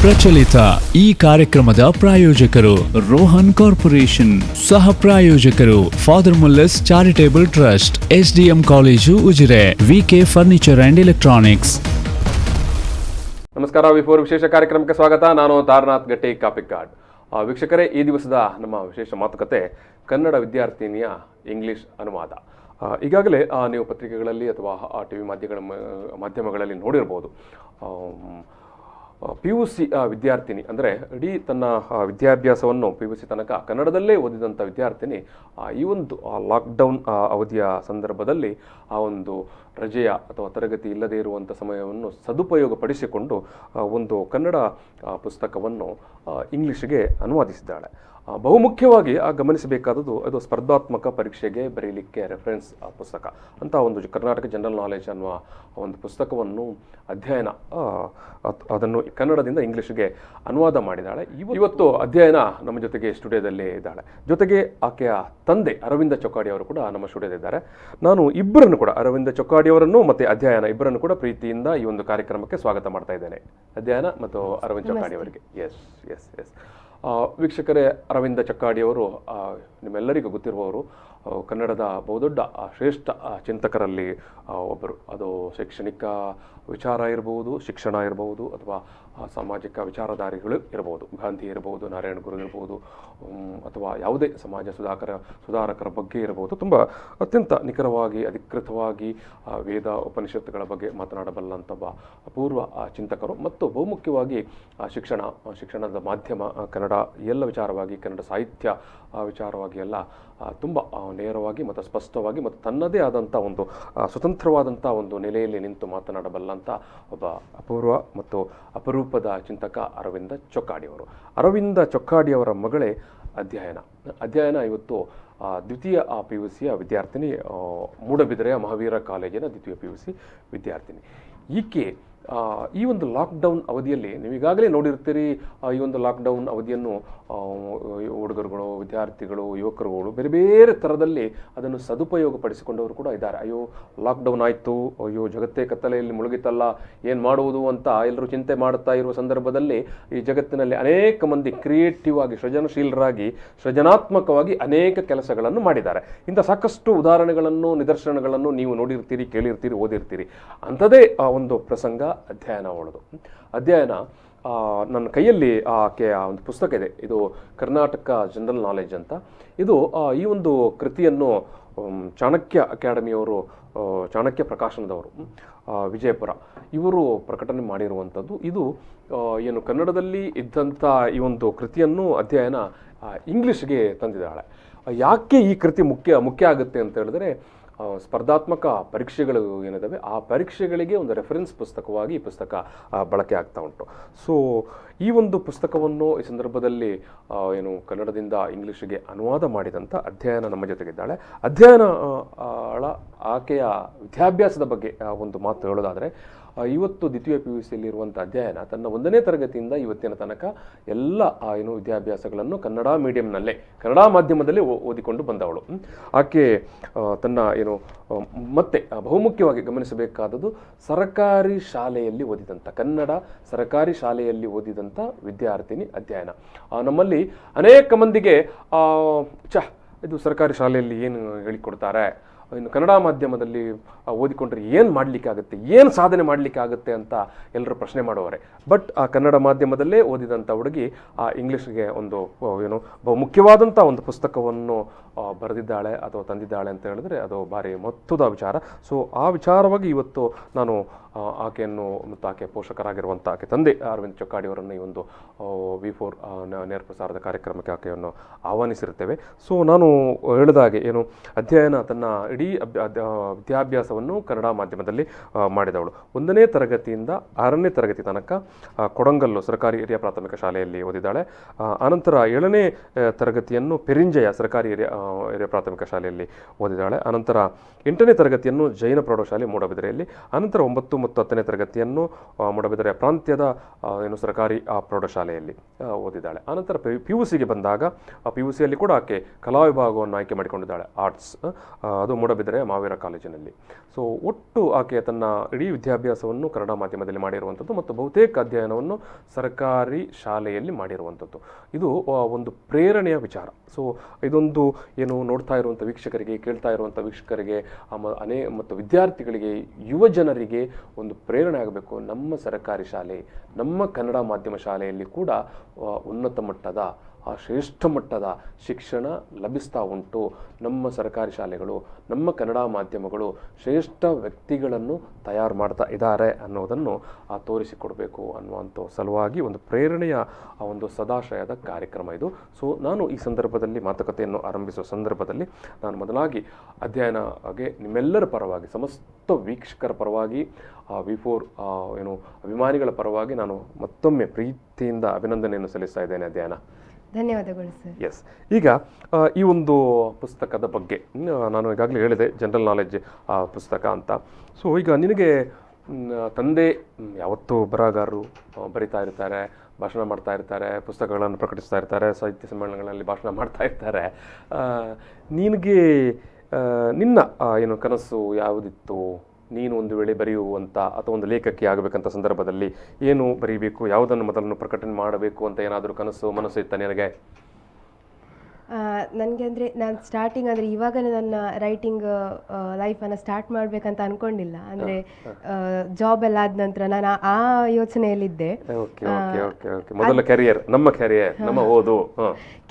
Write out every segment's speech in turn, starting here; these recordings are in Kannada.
ಪ್ರಚಲಿತ ಈ ಕಾರ್ಯಕ್ರಮದ ಪ್ರಾಯೋಜಕರು ರೋಹನ್ ಕಾರ್ಪೊರೇಷನ್, ಸಹ ಪ್ರಾಯೋಜಕರು father Muller's charitable trust, SDM college Ujire, VK furniture and electronics. ನಮಸ್ಕಾರ. ವಿಫೋರ್ ವಿಶೇಷ ಕಾರ್ಯಕ್ರಮಕ್ಕೆ ಸ್ವಾಗತ. ನಾನು ತಾರನಾಥ್ ಗಟ್ಟಿ ಕಾಪಿಕಾಡ್. ವೀಕ್ಷಕರೇ, ಈ ದಿವಸದ ನಮ್ಮ ವಿಶೇಷ ಮಾತುಕತೆ ಕನ್ನಡ ವಿದ್ಯಾರ್ಥಿನಿಯ ಇಂಗ್ಲಿಷ್ ಅನುವಾದ. ಈಗಾಗಲೇ ನೀವು ಪತ್ರಿಕೆಗಳಲ್ಲಿ ಅಥವಾ ಟಿವಿ ಮಾಧ್ಯಮಗಳಲ್ಲಿ ನೋಡಿರ್ಬೋದು. PUC ವಿದ್ಯಾರ್ಥಿನಿ ಅಂದರೆ ಇಡೀ ತನ್ನ ವಿದ್ಯಾಭ್ಯಾಸವನ್ನು PUC ತನಕ ಕನ್ನಡದಲ್ಲೇ ಓದಿದಂಥ ವಿದ್ಯಾರ್ಥಿನಿ ಈ ಒಂದು ಲಾಕ್ಡೌನ್ ಅವಧಿಯ ಸಂದರ್ಭದಲ್ಲಿ ಆ ಒಂದು ರಜೆಯ ಅಥವಾ ತರಗತಿ ಇಲ್ಲದೇ ಇರುವಂಥ ಸಮಯವನ್ನು ಸದುಪಯೋಗಪಡಿಸಿಕೊಂಡು ಒಂದು ಕನ್ನಡ ಪುಸ್ತಕವನ್ನು ಇಂಗ್ಲೀಷಿಗೆ ಅನುವಾದಿಸಿದ್ದಾಳೆ. ಬಹುಮುಖ್ಯವಾಗಿ ಗಮನಿಸಬೇಕಾದದ್ದು ಅದು ಸ್ಪರ್ಧಾತ್ಮಕ ಪರೀಕ್ಷೆಗೆ ಬರೀಲಿಕ್ಕೆ ರೆಫರೆನ್ಸ್ ಪುಸ್ತಕ ಅಂತ ಒಂದು ಕರ್ನಾಟಕ ಜನರಲ್ ನಾಲೆಜ್ ಅನ್ನುವ ಒಂದು ಪುಸ್ತಕವನ್ನು ಅಧ್ಯಯನ ಅದನ್ನು ಕನ್ನಡದಿಂದ ಇಂಗ್ಲೀಷಿಗೆ ಅನುವಾದ ಮಾಡಿದ್ದಾಳೆ. ಇವತ್ತು ಅಧ್ಯಯನ ನಮ್ಮ ಜೊತೆಗೆ ಸ್ಟುಡಿಯೋದಲ್ಲಿ ಇದ್ದಾಳೆ. ಜೊತೆಗೆ ಆಕೆಯ ತಂದೆ ಅರವಿಂದ ಚೊಕ್ಕಾಡಿ ಅವರು ಕೂಡ ನಮ್ಮ ಸ್ಟುಡಿಯೋದಿದ್ದಾರೆ. ನಾನು ಇಬ್ಬರನ್ನು ಕೂಡ, ಅರವಿಂದ ಚೊಕ್ಕಾಡಿ ಅವರನ್ನು ಮತ್ತು ಅಧ್ಯಯನ ಇಬ್ಬರನ್ನು ಕೂಡ ಪ್ರೀತಿಯಿಂದ ಈ ಒಂದು ಕಾರ್ಯಕ್ರಮಕ್ಕೆ ಸ್ವಾಗತ ಮಾಡ್ತಾ ಇದ್ದೇನೆ. ಅಧ್ಯಯನ ಮತ್ತು ಅರವಿಂದ್ ಚೊಕ್ಕಾಡಿ ಅವರಿಗೆ ಎಸ್ ಎಸ್ ಎಸ್ ವೀಕ್ಷಕರೇ, ಅರವಿಂದ ಚೊಕ್ಕಾಡಿಯವರು ನಿಮ್ಮೆಲ್ಲರಿಗೂ ಗೊತ್ತಿರುವವರು ಕನ್ನಡದ ಬಹುದೊಡ್ಡ ಶ್ರೇಷ್ಠ ಚಿಂತಕರಲ್ಲಿ ಒಬ್ಬರು. ಅದು ಶೈಕ್ಷಣಿಕ ವಿಚಾರ ಇರಬಹುದು, ಶಿಕ್ಷಣ ಇರಬಹುದು, ಅಥವಾ ಸಾಮಾಜಿಕ ವಿಚಾರಧಾರಿಗಳು ಇರಬಹುದು. ಗಾಂಧಿ ಇರಬಹುದು, ನಾರಾಯಣ ಗುರು ಇರಬಹುದು, ಅಥವಾ ಯಾವುದೇ ಸಮಾಜ ಸುಧಾರಕರ ಬಗ್ಗೆ ಇರಬಹುದು. ತುಂಬ ಅತ್ಯಂತ ನಿಖರವಾಗಿ, ಅಧಿಕೃತವಾಗಿ ವೇದ ಉಪನಿಷತ್ತುಗಳ ಬಗ್ಗೆ ಮಾತನಾಡಬಲ್ಲಂಥ ಅಪೂರ್ವ ಚಿಂತಕರು. ಮತ್ತು ಬಹುಮುಖ್ಯವಾಗಿ ಶಿಕ್ಷಣದ ಮಾಧ್ಯಮ ಕನ್ನಡ ಎಲ್ಲ ವಿಚಾರವಾಗಿ, ಕನ್ನಡ ಸಾಹಿತ್ಯ ವಿಚಾರವಾಗಿ ಎಲ್ಲ ತುಂಬ ನೇರವಾಗಿ ಮತ್ತು ಸ್ಪಷ್ಟವಾಗಿ ಮತ್ತು ತನ್ನದೇ ಆದಂಥ ಒಂದು ಸ್ವತಂತ್ರವಾದಂಥ ಒಂದು ನೆಲೆಯಲ್ಲಿ ನಿಂತು ಮಾತನಾಡಬಲ್ಲಂಥ ಒಬ್ಬ ಅಪೂರ್ವ ಮತ್ತು ಅಪರೂಪದ ಚಿಂತಕ ಅರವಿಂದ ಚೊಕ್ಕಾಡಿಯವರು. ಅರವಿಂದ ಚೊಕ್ಕಾಡಿಯವರ ಮಗಳೇ ಅಧ್ಯಯನ ಇವತ್ತು ದ್ವಿತೀಯ PUCಯ ವಿದ್ಯಾರ್ಥಿನಿ, ಮೂಡಬಿದಿರೆಯ ಮಹಾವೀರ ಕಾಲೇಜಿನ ದ್ವಿತೀಯ PUC ವಿದ್ಯಾರ್ಥಿನಿ. ಈಕೆ ಈ ಒಂದು ಲಾಕ್ಡೌನ್ ಅವಧಿಯಲ್ಲಿ ನೀವು ಈಗಾಗಲೇ ನೋಡಿರ್ತೀರಿ. ಈ ಒಂದು ಲಾಕ್ಡೌನ್ ಅವಧಿಯನ್ನು ಹುಡುಗರುಗಳು, ವಿದ್ಯಾರ್ಥಿಗಳು, ಯುವಕರುಗಳು ಬೇರೆ ಬೇರೆ ಥರದಲ್ಲಿ ಅದನ್ನು ಸದುಪಯೋಗಪಡಿಸಿಕೊಂಡವರು ಕೂಡ ಇದ್ದಾರೆ. ಅಯ್ಯೋ ಲಾಕ್ಡೌನ್ ಆಯಿತು, ಅಯ್ಯೋ ಜಗತ್ತೇ ಕತ್ತಲೆಯಲ್ಲಿ ಮುಳುಗಿತಲ್ಲ, ಏನು ಮಾಡುವುದು ಅಂತ ಎಲ್ಲರೂ ಚಿಂತೆ ಮಾಡುತ್ತಾ ಇರುವ ಸಂದರ್ಭದಲ್ಲಿ ಈ ಜಗತ್ತಿನಲ್ಲಿ ಅನೇಕ ಮಂದಿ ಕ್ರಿಯೇಟಿವ್ ಆಗಿ, ಸೃಜನಶೀಲರಾಗಿ, ಸೃಜನಾತ್ಮಕವಾಗಿ ಅನೇಕ ಕೆಲಸಗಳನ್ನು ಮಾಡಿದ್ದಾರೆ. ಇಂಥ ಸಾಕಷ್ಟು ಉದಾಹರಣೆಗಳನ್ನು, ನಿದರ್ಶನಗಳನ್ನು ನೀವು ನೋಡಿರ್ತೀರಿ, ಕೇಳಿರ್ತೀರಿ, ಓದಿರ್ತೀರಿ. ಅಂಥದೇ ಒಂದು ಪ್ರಸಂಗ ಅಧ್ಯಯನ ಒಳದು. ಅಧ್ಯಯನ ನನ್ನ ಕೈಯಲ್ಲಿ ಆಕೆಯ ಒಂದು ಪುಸ್ತಕ ಇದೆ. ಇದು ಕರ್ನಾಟಕ ಜನರಲ್ ನಾಲೆಜ್ ಅಂತ. ಇದು ಈ ಒಂದು ಕೃತಿಯನ್ನು ಚಾಣಕ್ಯ ಅಕಾಡೆಮಿಯವರು, ಚಾಣಕ್ಯ ಪ್ರಕಾಶನದವರು, ವಿಜಯಪುರ, ಇವರು ಪ್ರಕಟಣೆ ಮಾಡಿರುವಂಥದ್ದು. ಇದು ಏನು ಕನ್ನಡದಲ್ಲಿ ಇದ್ದಂಥ ಈ ಒಂದು ಕೃತಿಯನ್ನು ಅಧ್ಯಯನ ಇಂಗ್ಲೀಷ್ಗೆ ತಂದಿದ್ದಾಳೆ. ಯಾಕೆ ಈ ಕೃತಿ ಮುಖ್ಯ ಆಗುತ್ತೆ ಅಂತ ಹೇಳಿದ್ರೆ, ಸ್ಪರ್ಧಾತ್ಮಕ ಪರೀಕ್ಷೆಗಳು ಏನಿದ್ದಾವೆ ಆ ಪರೀಕ್ಷೆಗಳಿಗೆ ಒಂದು ರೆಫರೆನ್ಸ್ ಪುಸ್ತಕವಾಗಿ ಈ ಪುಸ್ತಕ ಬಳಕೆ ಆಗ್ತಾ ಉಂಟು. ಸೊ ಈ ಒಂದು ಪುಸ್ತಕವನ್ನು ಈ ಸಂದರ್ಭದಲ್ಲಿ ಏನು ಕನ್ನಡದಿಂದ ಇಂಗ್ಲೀಷಿಗೆ ಅನುವಾದ ಮಾಡಿದಂಥ ಅಧ್ಯಯನ ನಮ್ಮ ಜೊತೆಗಿದ್ದಾಳೆ. ಅಧ್ಯಯನ ಆಕೆಯ ವಿದ್ಯಾಭ್ಯಾಸದ ಬಗ್ಗೆ ಒಂದು ಮಾತು ಹೇಳೋದಾದರೆ, ಇವತ್ತು ದ್ವಿತೀಯ PUCಯಲ್ಲಿರುವಂಥ ಅಧ್ಯಯನ ತನ್ನ 1ನೇ ತರಗತಿಯಿಂದ ಇವತ್ತಿನ ತನಕ ಎಲ್ಲ ಏನು ವಿದ್ಯಾಭ್ಯಾಸಗಳನ್ನು ಕನ್ನಡ ಮೀಡಿಯಂನಲ್ಲೇ, ಕನ್ನಡ ಮಾಧ್ಯಮದಲ್ಲಿ ಓದಿಕೊಂಡು ಬಂದವಳು. ಆಕೆ ತನ್ನ ಏನು ಮತ್ತೆ ಬಹುಮುಖ್ಯವಾಗಿ ಗಮನಿಸಬೇಕಾದದ್ದು ಸರ್ಕಾರಿ ಶಾಲೆಯಲ್ಲಿ ಓದಿದಂಥ, ಕನ್ನಡ ಸರ್ಕಾರಿ ಶಾಲೆಯಲ್ಲಿ ಓದಿದಂಥ ವಿದ್ಯಾರ್ಥಿನಿ ಅಧ್ಯಯನ. ನಮ್ಮಲ್ಲಿ ಅನೇಕ ಮಂದಿಗೆ ಇದು ಸರ್ಕಾರಿ ಶಾಲೆಯಲ್ಲಿ ಏನು ಹೇಳಿಕೊಡ್ತಾರೆ, ಇನ್ನು ಕನ್ನಡ ಮಾಧ್ಯಮದಲ್ಲಿ ಓದಿಕೊಂಡ್ರೆ ಏನು ಮಾಡಲಿಕ್ಕಾಗುತ್ತೆ, ಏನು ಸಾಧನೆ ಮಾಡಲಿಕ್ಕಾಗುತ್ತೆ ಅಂತ ಎಲ್ಲರೂ ಪ್ರಶ್ನೆ ಮಾಡುವರೆ. ಬಟ್ ಆ ಕನ್ನಡ ಮಾಧ್ಯಮದಲ್ಲೇ ಓದಿದಂಥ ಹುಡುಗಿ ಇಂಗ್ಲೀಷ್ಗೆ ಒಂದು ಏನು ಬಹುಮುಖ್ಯವಾದಂಥ ಒಂದು ಪುಸ್ತಕವನ್ನು ಬರೆದಿದ್ದಾಳೆ ಅಥವಾ ತಂದಿದ್ದಾಳೆ ಅಂತ ಹೇಳಿದ್ರೆ ಅದು ಭಾರಿ ಮಹತ್ವದ ವಿಚಾರ. ಸೊ ಆ ವಿಚಾರವಾಗಿ ಇವತ್ತು ನಾನು ಆಕೆಯನ್ನು ಮತ್ತು ಆಕೆ ಪೋಷಕರಾಗಿರುವಂಥ ಆಕೆ ತಂದೆ ಅರವಿಂದ್ ಚೊಕ್ಕಾಡಿ ಅವರನ್ನು ಈ ಒಂದು V4 ನೇರ ಪ್ರಸಾರದ ಕಾರ್ಯಕ್ರಮಕ್ಕೆ ಆಕೆಯನ್ನು ಆಹ್ವಾನಿಸಿರ್ತೇವೆ. ಸೊ ನಾನು ಹೇಳಿದಾಗೆ ಏನು ಅಧ್ಯಯನ ತನ್ನ ಇಡೀ ವಿದ್ಯಾಭ್ಯಾಸವನ್ನು ಕನ್ನಡ ಮಾಧ್ಯಮದಲ್ಲಿ ಮಾಡಿದವಳು. 1ನೇ ತರಗತಿಯಿಂದ 6ನೇ ತರಗತಿ ತನಕ ಕೊಡಂಗಲ್ಲು ಸರ್ಕಾರಿ ಹಿರಿಯ ಪ್ರಾಥಮಿಕ ಶಾಲೆಯಲ್ಲಿ ಓದಿದ್ದಾಳೆ. ಆನಂತರ 7ನೇ ತರಗತಿಯನ್ನು ಪೆರಿಂಜೆಯ ಸರ್ಕಾರಿ ಹಿರಿಯ ಹಿರಿಯ ಪ್ರಾಥಮಿಕ ಶಾಲೆಯಲ್ಲಿ ಓದಿದ್ದಾಳೆ. ಅನಂತರ 8ನೇ ತರಗತಿಯನ್ನು ಜೈನ ಪ್ರೌಢಶಾಲೆ ಮೂಡಬಿದರೆಯಲ್ಲಿ, ಅನಂತರ 9 ಮತ್ತು 10ನೇ ತರಗತಿಯನ್ನು ಮೂಡಬಿದರೆ ಪ್ರಾಂತ್ಯದ ಸರ್ಕಾರಿ ಪ್ರೌಢಶಾಲೆಯಲ್ಲಿ ಓದಿದ್ದಾಳೆ. ಅನಂತರ PUCಗೆ ಬಂದಾಗ PUCಯಲ್ಲಿ ಕೂಡ ಆಕೆ ಕಲಾ ವಿಭಾಗವನ್ನು ಆಯ್ಕೆ ಮಾಡಿಕೊಂಡಿದ್ದಾಳೆ, ಆರ್ಟ್ಸ್. ಅದು ಮೂಡಬಿದರೆ ಮಾವೇರ ಕಾಲೇಜಿನಲ್ಲಿ. ಸೊ ಒಟ್ಟು ಆಕೆ ತನ್ನ ಇಡೀ ವಿದ್ಯಾಭ್ಯಾಸವನ್ನು ಕನ್ನಡ ಮಾಧ್ಯಮದಲ್ಲಿ ಮಾಡಿರುವಂಥದ್ದು ಮತ್ತು ಬಹುತೇಕ ಅಧ್ಯಯನವನ್ನು ಸರ್ಕಾರಿ ಶಾಲೆಯಲ್ಲಿ ಮಾಡಿರುವಂಥದ್ದು. ಇದು ಒಂದು ಪ್ರೇರಣೆಯ ವಿಚಾರ. ಸೊ ಇದೊಂದು ಏನು ನೋಡ್ತಾ ಇರುವಂಥ ವೀಕ್ಷಕರಿಗೆ, ಕೇಳ್ತಾ ಇರುವಂಥ ವೀಕ್ಷಕರಿಗೆ ಮತ್ತು ವಿದ್ಯಾರ್ಥಿಗಳಿಗೆ, ಯುವ ಜನರಿಗೆ ಒಂದು ಪ್ರೇರಣೆ ಆಗಬೇಕು. ನಮ್ಮ ಸರ್ಕಾರಿ ಶಾಲೆ, ನಮ್ಮ ಕನ್ನಡ ಮಾಧ್ಯಮ ಶಾಲೆಯಲ್ಲಿ ಕೂಡ ಉನ್ನತ ಮಟ್ಟದ ಶ್ರೇಷ್ಠ ಮಟ್ಟದ ಶಿಕ್ಷಣ ಲಭಿಸ್ತಾ ಉಂಟು. ನಮ್ಮ ಸರ್ಕಾರಿ ಶಾಲೆಗಳು, ನಮ್ಮ ಕನ್ನಡ ಮಾಧ್ಯಮಗಳು ಶ್ರೇಷ್ಠ ವ್ಯಕ್ತಿಗಳನ್ನು ತಯಾರು ಮಾಡ್ತಾ ಇದ್ದಾರೆ ಅನ್ನೋದನ್ನು ತೋರಿಸಿಕೊಡಬೇಕು ಅನ್ನುವಂಥ ಸಲುವಾಗಿ ಒಂದು ಪ್ರೇರಣೆಯ ಒಂದು ಸದಾಶಯದ ಕಾರ್ಯಕ್ರಮ ಇದು. ಸೊ ನಾನು ಈ ಸಂದರ್ಭದಲ್ಲಿ ಮಾತುಕತೆಯನ್ನು ಆರಂಭಿಸುವ ಸಂದರ್ಭದಲ್ಲಿ ನಾನು ಮೊದಲಾಗಿ ಅಧ್ಯಯನಗೆ ನಿಮ್ಮೆಲ್ಲರ ಪರವಾಗಿ, ಸಮಸ್ತ ವೀಕ್ಷಕರ ಪರವಾಗಿ, V4 ಅಭಿಮಾನಿಗಳ ಪರವಾಗಿ ನಾನು ಮತ್ತೊಮ್ಮೆ ಪ್ರೀತಿಯಿಂದ ಅಭಿನಂದನೆಯನ್ನು ಸಲ್ಲಿಸ್ತಾ ಇದ್ದೇನೆ. ಅಧ್ಯಯನ, ಧನ್ಯವಾದಗಳು ಸರ್. ಎಸ್. ಈಗ ಈ ಒಂದು ಪುಸ್ತಕದ ಬಗ್ಗೆ ನಾನು ಈಗಾಗಲೇ ಹೇಳಿದೆ, ಜನರಲ್ ನಾಲೆಡ್ಜ್ ಪುಸ್ತಕ ಅಂತ. ಸೊ ಈಗ ನಿನಗೆ ತಂದೆ ಯಾವತ್ತೂ ಬರಹಗಾರರು, ಬರಿತಾ ಇರ್ತಾರೆ, ಭಾಷಣ ಮಾಡ್ತಾ ಇರ್ತಾರೆ, ಪುಸ್ತಕಗಳನ್ನು ಪ್ರಕಟಿಸ್ತಾ ಇರ್ತಾರೆ, ಸಾಹಿತ್ಯ ಸಮ್ಮೇಳನಗಳಲ್ಲಿ ಭಾಷಣ ಮಾಡ್ತಾ ಇರ್ತಾರೆ. ನಿನಗೆ ನಿನ್ನ ಕನಸು ಯಾವುದಿತ್ತು? ನೀನು ಒಂದು ವೇಳೆ ಬರೆಯುವಂಥ ಅಥವಾ ಒಂದು ಲೇಖಕಿ ಆಗಬೇಕಂತ ಸಂದರ್ಭದಲ್ಲಿ ಏನು ಬರೀಬೇಕು, ಯಾವುದನ್ನು ಮೊದಲನ್ನು ಪ್ರಕಟಣೆ ಮಾಡಬೇಕು ಅಂತ ಏನಾದರೂ ಕನಸು, ಮನಸ್ಸು ಇತ್ತ ನಿನಗೆ? ನನಗೆ ಅಂದರೆ ನಾನು ಸ್ಟಾರ್ಟಿಂಗ್ ಅಂದರೆ ಇವಾಗಲೇ ನನ್ನ ರೈಟಿಂಗ್ ಲೈಫನ್ನು ಸ್ಟಾರ್ಟ್ ಮಾಡಬೇಕಂತ ಅಂದ್ಕೊಂಡಿಲ್ಲ. ಅಂದರೆ ಜಾಬ್ ಎಲ್ಲ ಆದ ನಂತರ ನಾನು ಆ ಯೋಚನೆಯಲ್ಲಿದ್ದೆ. ಮೊದಲ ಕೆರಿಯರ್, ನಮ್ಮ ಕೆರಿಯರ್, ನಮ್ಮ ಓದು,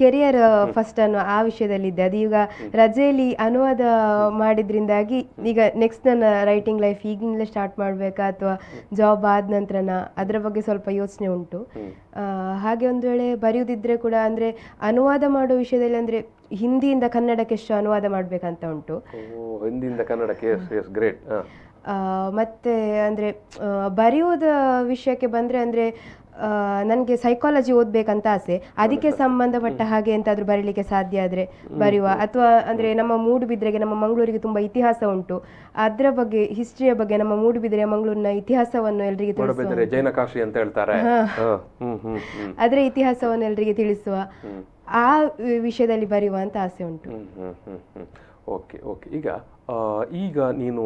ಕೆರಿಯರ್ ಫಸ್ಟ್ ಅನ್ನೋ ಆ ವಿಷಯದಲ್ಲಿದ್ದೆ. ಅದು ಈಗ ರಜೆಯಲ್ಲಿ ಅನುವಾದ ಮಾಡಿದ್ರಿಂದಾಗಿ ಈಗ ನೆಕ್ಸ್ಟ್ ನನ್ನ ರೈಟಿಂಗ್ ಲೈಫ್ ಈಗಿನಲ್ಲೇ ಸ್ಟಾರ್ಟ್ ಮಾಡಬೇಕಾ ಅಥವಾ ಜಾಬ್ ಆದ ನಂತರನ, ಅದರ ಬಗ್ಗೆ ಸ್ವಲ್ಪ ಯೋಚನೆ ಉಂಟು. ಹಾಗೆ ಒಂದು ವೇಳೆ ಬರೆಯುವುದಿದ್ರೆ ಕೂಡ ಅಂದರೆ ಅನುವಾದ ಮಾಡೋ ವಿಷಯದಲ್ಲಿ ಅಂದರೆ ಹಿಂದಿಯಿಂದ ಕನ್ನಡಕ್ಕೆ ಎಷ್ಟು ಅನುವಾದ ಮಾಡಬೇಕಂತ ಉಂಟು. ಹಿಂದಿಯಿಂದ ಕನ್ನಡಕ್ಕೆ ಗ್ರೇಟ್. ಮತ್ತೆ ಅಂದರೆ ಬರೆಯುವುದ ವಿಷಯಕ್ಕೆ ಬಂದರೆ ಅಂದರೆ ನನಗೆ ಸೈಕಾಲಜಿ ಓದಬೇಕಂತ ಆಸೆ. ಅದಕ್ಕೆ ಸಂಬಂಧಪಟ್ಟ ಹಾಗೆ ಎಂತಾದರೂ ಬರೀಲಿಕ್ಕೆ ಸಾಧ್ಯ ಆದರೆ ಬರೆಯುವ, ಅಥವಾ ಅಂದರೆ ನಮ್ಮ ಮೂಡುಬಿದ್ರೆಗೆ, ನಮ್ಮ ಮಂಗಳೂರಿಗೆ ತುಂಬ ಇತಿಹಾಸ ಉಂಟು, ಅದರ ಬಗ್ಗೆ, ಹಿಸ್ಟ್ರಿಯ ಬಗ್ಗೆ, ನಮ್ಮ ಮೂಡುಬಿದ್ರೆಯ ಮಂಗಳೂರಿನ ಇತಿಹಾಸವನ್ನು ಎಲ್ಲರಿಗೆ ತಿಳಿಸುವ, ಜೈನಕಾಶಿ ಅಂತ ಹೇಳ್ತಾರೆ, ಅದರ ಇತಿಹಾಸವನ್ನು ಎಲ್ಲರಿಗೆ ತಿಳಿಸುವ ಆ ವಿಷಯದಲ್ಲಿ ಬರೆಯುವ ಅಂತ ಆಸೆ ಉಂಟು. Okay okay. ಈಗ ನೀನು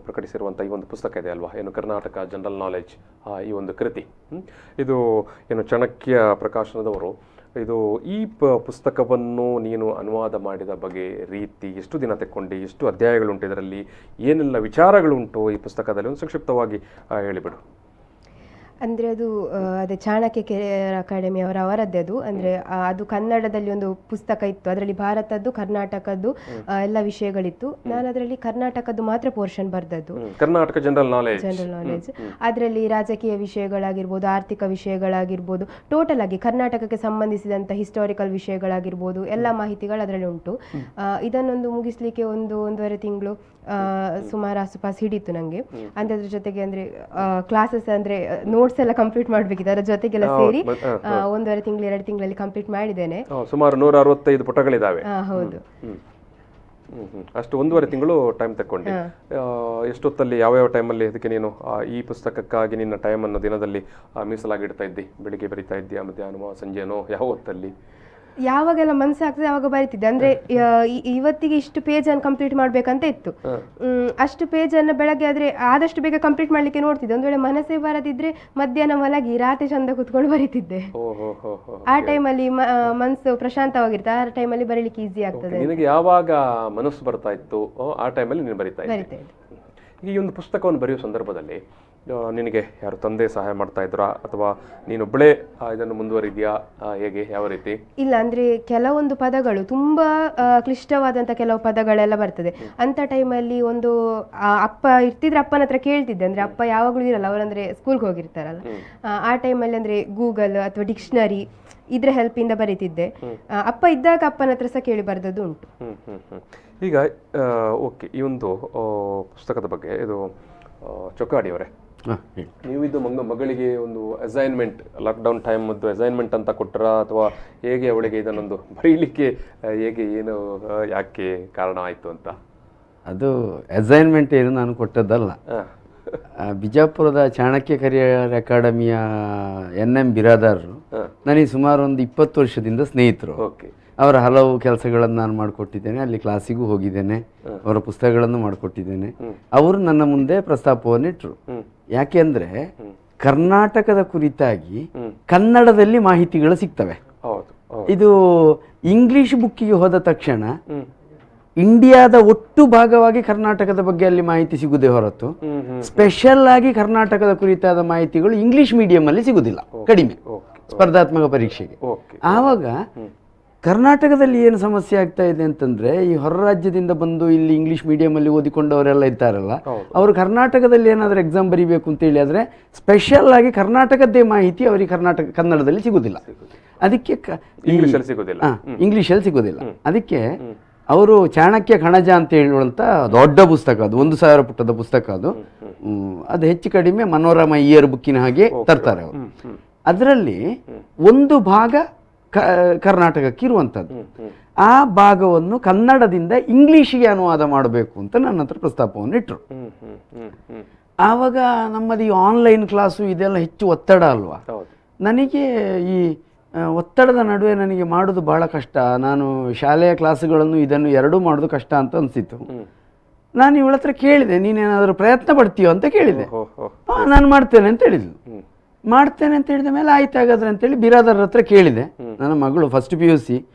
ಪ್ರಕಟಿಸಿರುವಂಥ ಈ ಒಂದು ಪುಸ್ತಕ ಇದೆ ಅಲ್ವಾ, ಕರ್ನಾಟಕ ಜನರಲ್ ನಾಲೆಡ್ಜ್, ಈ ಒಂದು ಕೃತಿ, ಇದು ಚಾಣಕ್ಯ ಪ್ರಕಾಶನದವರು ಈ ಪುಸ್ತಕವನ್ನು ನೀನು ಅನುವಾದ ಮಾಡಿದ ಬಗೆ, ರೀತಿ, ಎಷ್ಟು ದಿನ ತೆಕ್ಕೊಂಡು, ಎಷ್ಟು ಅಧ್ಯಾಯಗಳುಂಟು, ಇದರಲ್ಲಿ ಏನೆಲ್ಲ ವಿಚಾರಗಳುಂಟು ಈ ಪುಸ್ತಕದಲ್ಲಿ, ಒಂದು ಸಂಕ್ಷಿಪ್ತವಾಗಿ ಹೇಳಿಬಿಡು. ಅಂದರೆ ಅದು ಅದೇ ಚಾಣಕ್ಯ ಕೆರಿಯರ್ ಅಕಾಡೆಮಿ ಅವರದ್ದೇ ಅದು. ಅಂದರೆ ಅದು ಕನ್ನಡದಲ್ಲಿ ಒಂದು ಪುಸ್ತಕ ಇತ್ತು, ಅದರಲ್ಲಿ ಭಾರತದ್ದು, ಕರ್ನಾಟಕದ್ದು ಎಲ್ಲ ವಿಷಯಗಳಿತ್ತು. ನಾನು ಅದರಲ್ಲಿ ಕರ್ನಾಟಕದ್ದು ಮಾತ್ರ ಪೋರ್ಷನ್ ಬರ್ದದ್ದು, ಕರ್ನಾಟಕ ಜನರಲ್ ನಾಲೆಡ್ಜ್. ಅದರಲ್ಲಿ ರಾಜಕೀಯ ವಿಷಯಗಳಾಗಿರ್ಬೋದು, ಆರ್ಥಿಕ ವಿಷಯಗಳಾಗಿರ್ಬೋದು, ಟೋಟಲ್ ಆಗಿ ಕರ್ನಾಟಕಕ್ಕೆ ಸಂಬಂಧಿಸಿದಂಥ ಹಿಸ್ಟಾರಿಕಲ್ ವಿಷಯಗಳಾಗಿರ್ಬೋದು, ಎಲ್ಲ ಮಾಹಿತಿಗಳು ಅದರಲ್ಲಿ ಉಂಟು. ಇದನ್ನೊಂದು ಮುಗಿಸ್ಲಿಕ್ಕೆ ಒಂದೂವರೆ ತಿಂಗಳು ಸುಮಾರು ಆಸುಪಾಸು ಹಿಡಿತು ನನಗೆ. ಅದ್ರ ಜೊತೆಗೆ ಅಂದರೆ ಕ್ಲಾಸಸ್ ಅಂದರೆ ನೋಟ್ಸ್ ಎಲ್ಲ ಕಂಪ್ಲೀಟ್ ಮಾಡಬೇಕಿತ್ತು, ಅದರ ಜೊತೆಗೆಲ್ಲ ಸೇರಿ 1.5 ತಿಂಗಳು 2 ತಿಂಗಳಲ್ಲಿ ಕಂಪ್ಲೀಟ್ ಮಾಡಿದ್ದೇನೆ. ಸುಮಾರು 165 ಪುಟಗಳಿದ್ದಾವೆ. ಹೌದು. ಅಷ್ಟು 1.5 ತಿಂಗಳು ಟೈಮ್ ತಗೊಂಡೆ. ಎಷ್ಟೊತ್ತಲ್ಲಿ, ಯಾವ ಟೈಮಲ್ಲಿ ಅದಕ್ಕೆ ನೀನು ಈ ಪುಸ್ತಕಕ್ಕಾಗಿ ನಿನ್ನ ಟೈಮನ್ನು ದಿನದಲ್ಲಿ ಮೀಸಲಾಗಿಡ್ತಾ ಇದ್ದಿ? ಬೆಳಿಗ್ಗೆ ಬರಿತಾ ಇದ್ದೀಯಾ, ಮಧ್ಯಾಹ್ನ, ಸಂಜೆನೋ, ಯಾವ ಹೊತ್ತಲ್ಲಿ? ಯಾವಾಗೆಲ್ಲ ಮನಸ್ಸಾಗ್ತದೆ ಆವಾಗ ಬರಿತಿದ್ದೆ. ಅಂದ್ರೆ ಇವತ್ತಿಗೆ ಇಷ್ಟು ಪೇಜ್ ಅನ್ನು ಕಂಪ್ಲೀಟ್ ಮಾಡ್ಬೇಕಂತ ಇತ್ತು. ಅಷ್ಟು ಪೇಜ್ ಅನ್ನು ಬೆಳಗ್ಗೆ ಆದ್ರೆ ಆದಷ್ಟು ಬೇಗ ಕಂಪ್ಲೀಟ್ ಮಾಡ್ಲಿಕ್ಕೆ ನೋಡ್ತಿದ್ದೆ. ಒಂದ್ ವೇಳೆ ಮನಸ್ಸೇ ಬರದಿದ್ರೆ ಮಧ್ಯಾಹ್ನ ಮಲಗಿ ರಾತ್ರಿ ಚಂದ ಕುತ್ಕೊಂಡು ಬರಿತಿದ್ದೆ. ಆ ಟೈಮಲ್ಲಿ ಮನಸ್ಸು ಪ್ರಶಾಂತವಾಗಿರುತ್ತೆ, ಆ ಟೈಮಲ್ಲಿ ಬರೀಲಿಕ್ಕೆ ಈಸಿ ಆಗ್ತದೆ. ನಿನಗೆ ಯಾವಾಗ ಮನಸ್ಸು ಬರ್ತಾ ಇತ್ತು ಆ ಟೈಮಲ್ಲಿ ನೀನು ಬರಿತಾ ಇದ್ದೆ. ಈ ಒಂದು ಪುಸ್ತಕವನ್ನು ಬರೆಯುವ ಸಂದರ್ಭದಲ್ಲಿ ನಿನಗೆ ಯಾರು ತಂದೆ ಸಹಾಯ ಮಾಡ್ತಾ ಇದ್ರಾ, ಅಥವಾ ನೀನೊಬ್ಬಳೇ ಇದನ್ನು ಮುಂದುವರಿದ್ಯಾ, ಹೇಗೆ, ಯಾವ ರೀತಿ? ಇಲ್ಲ, ಅಂದ್ರೆ ಕೆಲವೊಂದು ಪದಗಳು ತುಂಬಾ ಕ್ಲಿಷ್ಟವಾದಂತ ಕೆಲವು ಪದಗಳೆಲ್ಲ ಬರ್ತದೆ. ಅಂತ ಟೈಮಲ್ಲಿ ಒಂದು ಅಪ್ಪ ಇರ್ತಿದ್ರೆ ಅಪ್ಪನ ಹತ್ರ ಕೇಳ್ತಿದ್ದೆ. ಅಂದ್ರೆ ಅಪ್ಪ ಯಾವಾಗ್ಲೂ ಇರಲ್ಲ, ಅವರಂದ್ರೆ ಸ್ಕೂಲ್ಗೆ ಹೋಗಿರ್ತಾರಲ್ಲ, ಆ ಟೈಮಲ್ಲಿ ಅಂದ್ರೆ ಗೂಗಲ್ ಅಥವಾ ಡಿಕ್ಷನರಿ ಇದ್ರ ಹೆಲ್ಪ್ ಇಂದ ಬರೀತಿದ್ದೆ. ಅಪ್ಪ ಇದ್ದಾಗ ಅಪ್ಪನ ಹತ್ರ ಸಹ ಕೇಳಿ ಬರ್ದದ್ದು ಉಂಟು. ಈಗ ಓಕೆ, ಈ ಒಂದು ಪುಸ್ತಕದ ಬಗ್ಗೆ ಇದು ಚೊಕ್ಕಾಡಿಯವರೇ, ನೀವು ಇದು ಮಗಳಿಗೆ ಒಂದು ಅಸೈನ್ಮೆಂಟ್ ಲಾಕ್ಡೌನ್ ಟೈಮ್ ಅಸೈನ್ಮೆಂಟ್ ಅಂತ ಕೊಟ್ಟರಾ ಅಥವಾ ಹೇಗೆ ಅವಳಿಗೆ ಇದನ್ನೊಂದು ಬರೀಲಿಕ್ಕೆ ಹೇಗೆ ಏನು ಯಾಕೆ ಕಾರಣ ಆಯಿತು ಅಂತ? ಅದು ಅಸೈನ್ಮೆಂಟ್ ಏನು ನಾನು ಕೊಟ್ಟದ್ದಲ್ಲ. ಬಿಜಾಪುರದ ಚಾಣಕ್ಯ ಕರಿಯರ್ ಅಕಾಡೆಮಿಯ NM ಬಿರಾದಾರರು ನನಗೆ ಸುಮಾರು ಒಂದು 20 ವರ್ಷದಿಂದ ಸ್ನೇಹಿತರು. ಅವರ ಹಲವು ಕೆಲಸಗಳನ್ನು ನಾನು ಮಾಡಿಕೊಟ್ಟಿದ್ದೇನೆ, ಅಲ್ಲಿ ಕ್ಲಾಸಿಗೂ ಹೋಗಿದ್ದೇನೆ, ಅವರ ಪುಸ್ತಕಗಳನ್ನು ಮಾಡಿಕೊಟ್ಟಿದ್ದೇನೆ. ಅವರು ನನ್ನ ಮುಂದೆ ಪ್ರಸ್ತಾಪವನ್ನು ಇಟ್ಟರು. ಯಾಕೆಂದ್ರೆ ಕರ್ನಾಟಕದ ಕುರಿತಾಗಿ ಕನ್ನಡದಲ್ಲಿ ಮಾಹಿತಿಗಳು ಸಿಗ್ತವೆ. ಇದು ಇಂಗ್ಲಿಷ್ ಬುಕ್ಕಿಗೆ ಹೋದ ತಕ್ಷಣ ಇಂಡಿಯಾದ ಒಟ್ಟು ಭಾಗವಾಗಿ ಕರ್ನಾಟಕದ ಬಗ್ಗೆ ಅಲ್ಲಿ ಮಾಹಿತಿ ಸಿಗುವುದೇ ಹೊರತು ಸ್ಪೆಷಲ್ ಆಗಿ ಕರ್ನಾಟಕದ ಕುರಿತಾದ ಮಾಹಿತಿಗಳು ಇಂಗ್ಲಿಷ್ ಮೀಡಿಯಂ ಅಲ್ಲಿ ಸಿಗುವುದಿಲ್ಲ, ಕಡಿಮೆ ಸ್ಪರ್ಧಾತ್ಮಕ ಪರೀಕ್ಷೆಗೆ. ಆವಾಗ ಕರ್ನಾಟಕದಲ್ಲಿ ಏನು ಸಮಸ್ಯೆ ಆಗ್ತಾ ಇದೆ ಅಂತಂದ್ರೆ, ಈ ಹೊರ ರಾಜ್ಯದಿಂದ ಬಂದು ಇಲ್ಲಿ ಇಂಗ್ಲಿಷ್ ಮೀಡಿಯಂ ಅಲ್ಲಿ ಓದಿಕೊಂಡವರೆಲ್ಲ ಇದ್ದಾರಲ್ಲ, ಅವರು ಕರ್ನಾಟಕದಲ್ಲಿ ಏನಾದರೂ ಎಕ್ಸಾಮ್ ಬರೀಬೇಕು ಅಂತೇಳಿ ಆದರೆ ಸ್ಪೆಷಲ್ ಆಗಿ ಕರ್ನಾಟಕದ್ದೇ ಮಾಹಿತಿ ಅವರಿಗೆ ಕನ್ನಡದಲ್ಲಿ ಸಿಗುವುದಿಲ್ಲ. ಅದಕ್ಕೆ ಇಂಗ್ಲಿಷಲ್ಲಿ ಸಿಗೋದಿಲ್ಲ. ಅದಕ್ಕೆ ಅವರು ಚಾಣಕ್ಯ ಕಣಜ ಅಂತ ಹೇಳುವಂಥ ದೊಡ್ಡ ಪುಸ್ತಕ, ಅದು 1000 ಪುಟದ ಪುಸ್ತಕ. ಅದು ಹೆಚ್ಚು ಕಡಿಮೆ ಮನೋರಮ ಇಯರ್ ಬುಕ್ಕಿನ ಹಾಗೆ ತರ್ತಾರೆ ಅವರು. ಅದರಲ್ಲಿ ಒಂದು ಭಾಗ ಕರ್ನಾಟಕಕ್ಕೆ ಇರುವಂಥದ್ದು. ಆ ಭಾಗವನ್ನು ಕನ್ನಡದಿಂದ ಇಂಗ್ಲಿಷಿಗೆ ಅನುವಾದ ಮಾಡಬೇಕು ಅಂತ ನನ್ನ ಹತ್ರ ಪ್ರಸ್ತಾಪವನ್ನು ಇಟ್ಟರು. ಆವಾಗ ನಮ್ಮದು ಈ ಆನ್ಲೈನ್ ಕ್ಲಾಸು ಇದೆಲ್ಲ ಹೆಚ್ಚು ಒತ್ತಡ ಅಲ್ವಾ. ನನಗೆ ಈ ಒತ್ತಡದ ನಡುವೆ ನನಗೆ ಮಾಡೋದು ಬಹಳ ಕಷ್ಟ. ನಾನು ಶಾಲೆಯ ಕ್ಲಾಸುಗಳನ್ನು ಇದನ್ನು ಎರಡೂ ಮಾಡೋದು ಕಷ್ಟ ಅಂತ ಅನಿಸಿತು. ನಾನು ಇವಳ ಹತ್ರ ಕೇಳಿದೆ, ನೀನೇನಾದರೂ ಪ್ರಯತ್ನ ಪಡ್ತೀಯೋ ಅಂತ ಕೇಳಿದೆ. ನಾನು ಮಾಡ್ತೇನೆ ಅಂತ ಹೇಳಿದ್ಲು. ಮಾಡ್ತೇನೆ ಅಂತ ಹೇಳಿದ ಮೇಲೆ ಆಯ್ತು ಹಾಗಾದ್ರೆ ಅಂತೇಳಿ ಬಿರಾದರ ಹತ್ರ ಕೇಳಿದೆ. ನನ್ನ ಮಗಳು ಫಸ್ಟ್ PUC,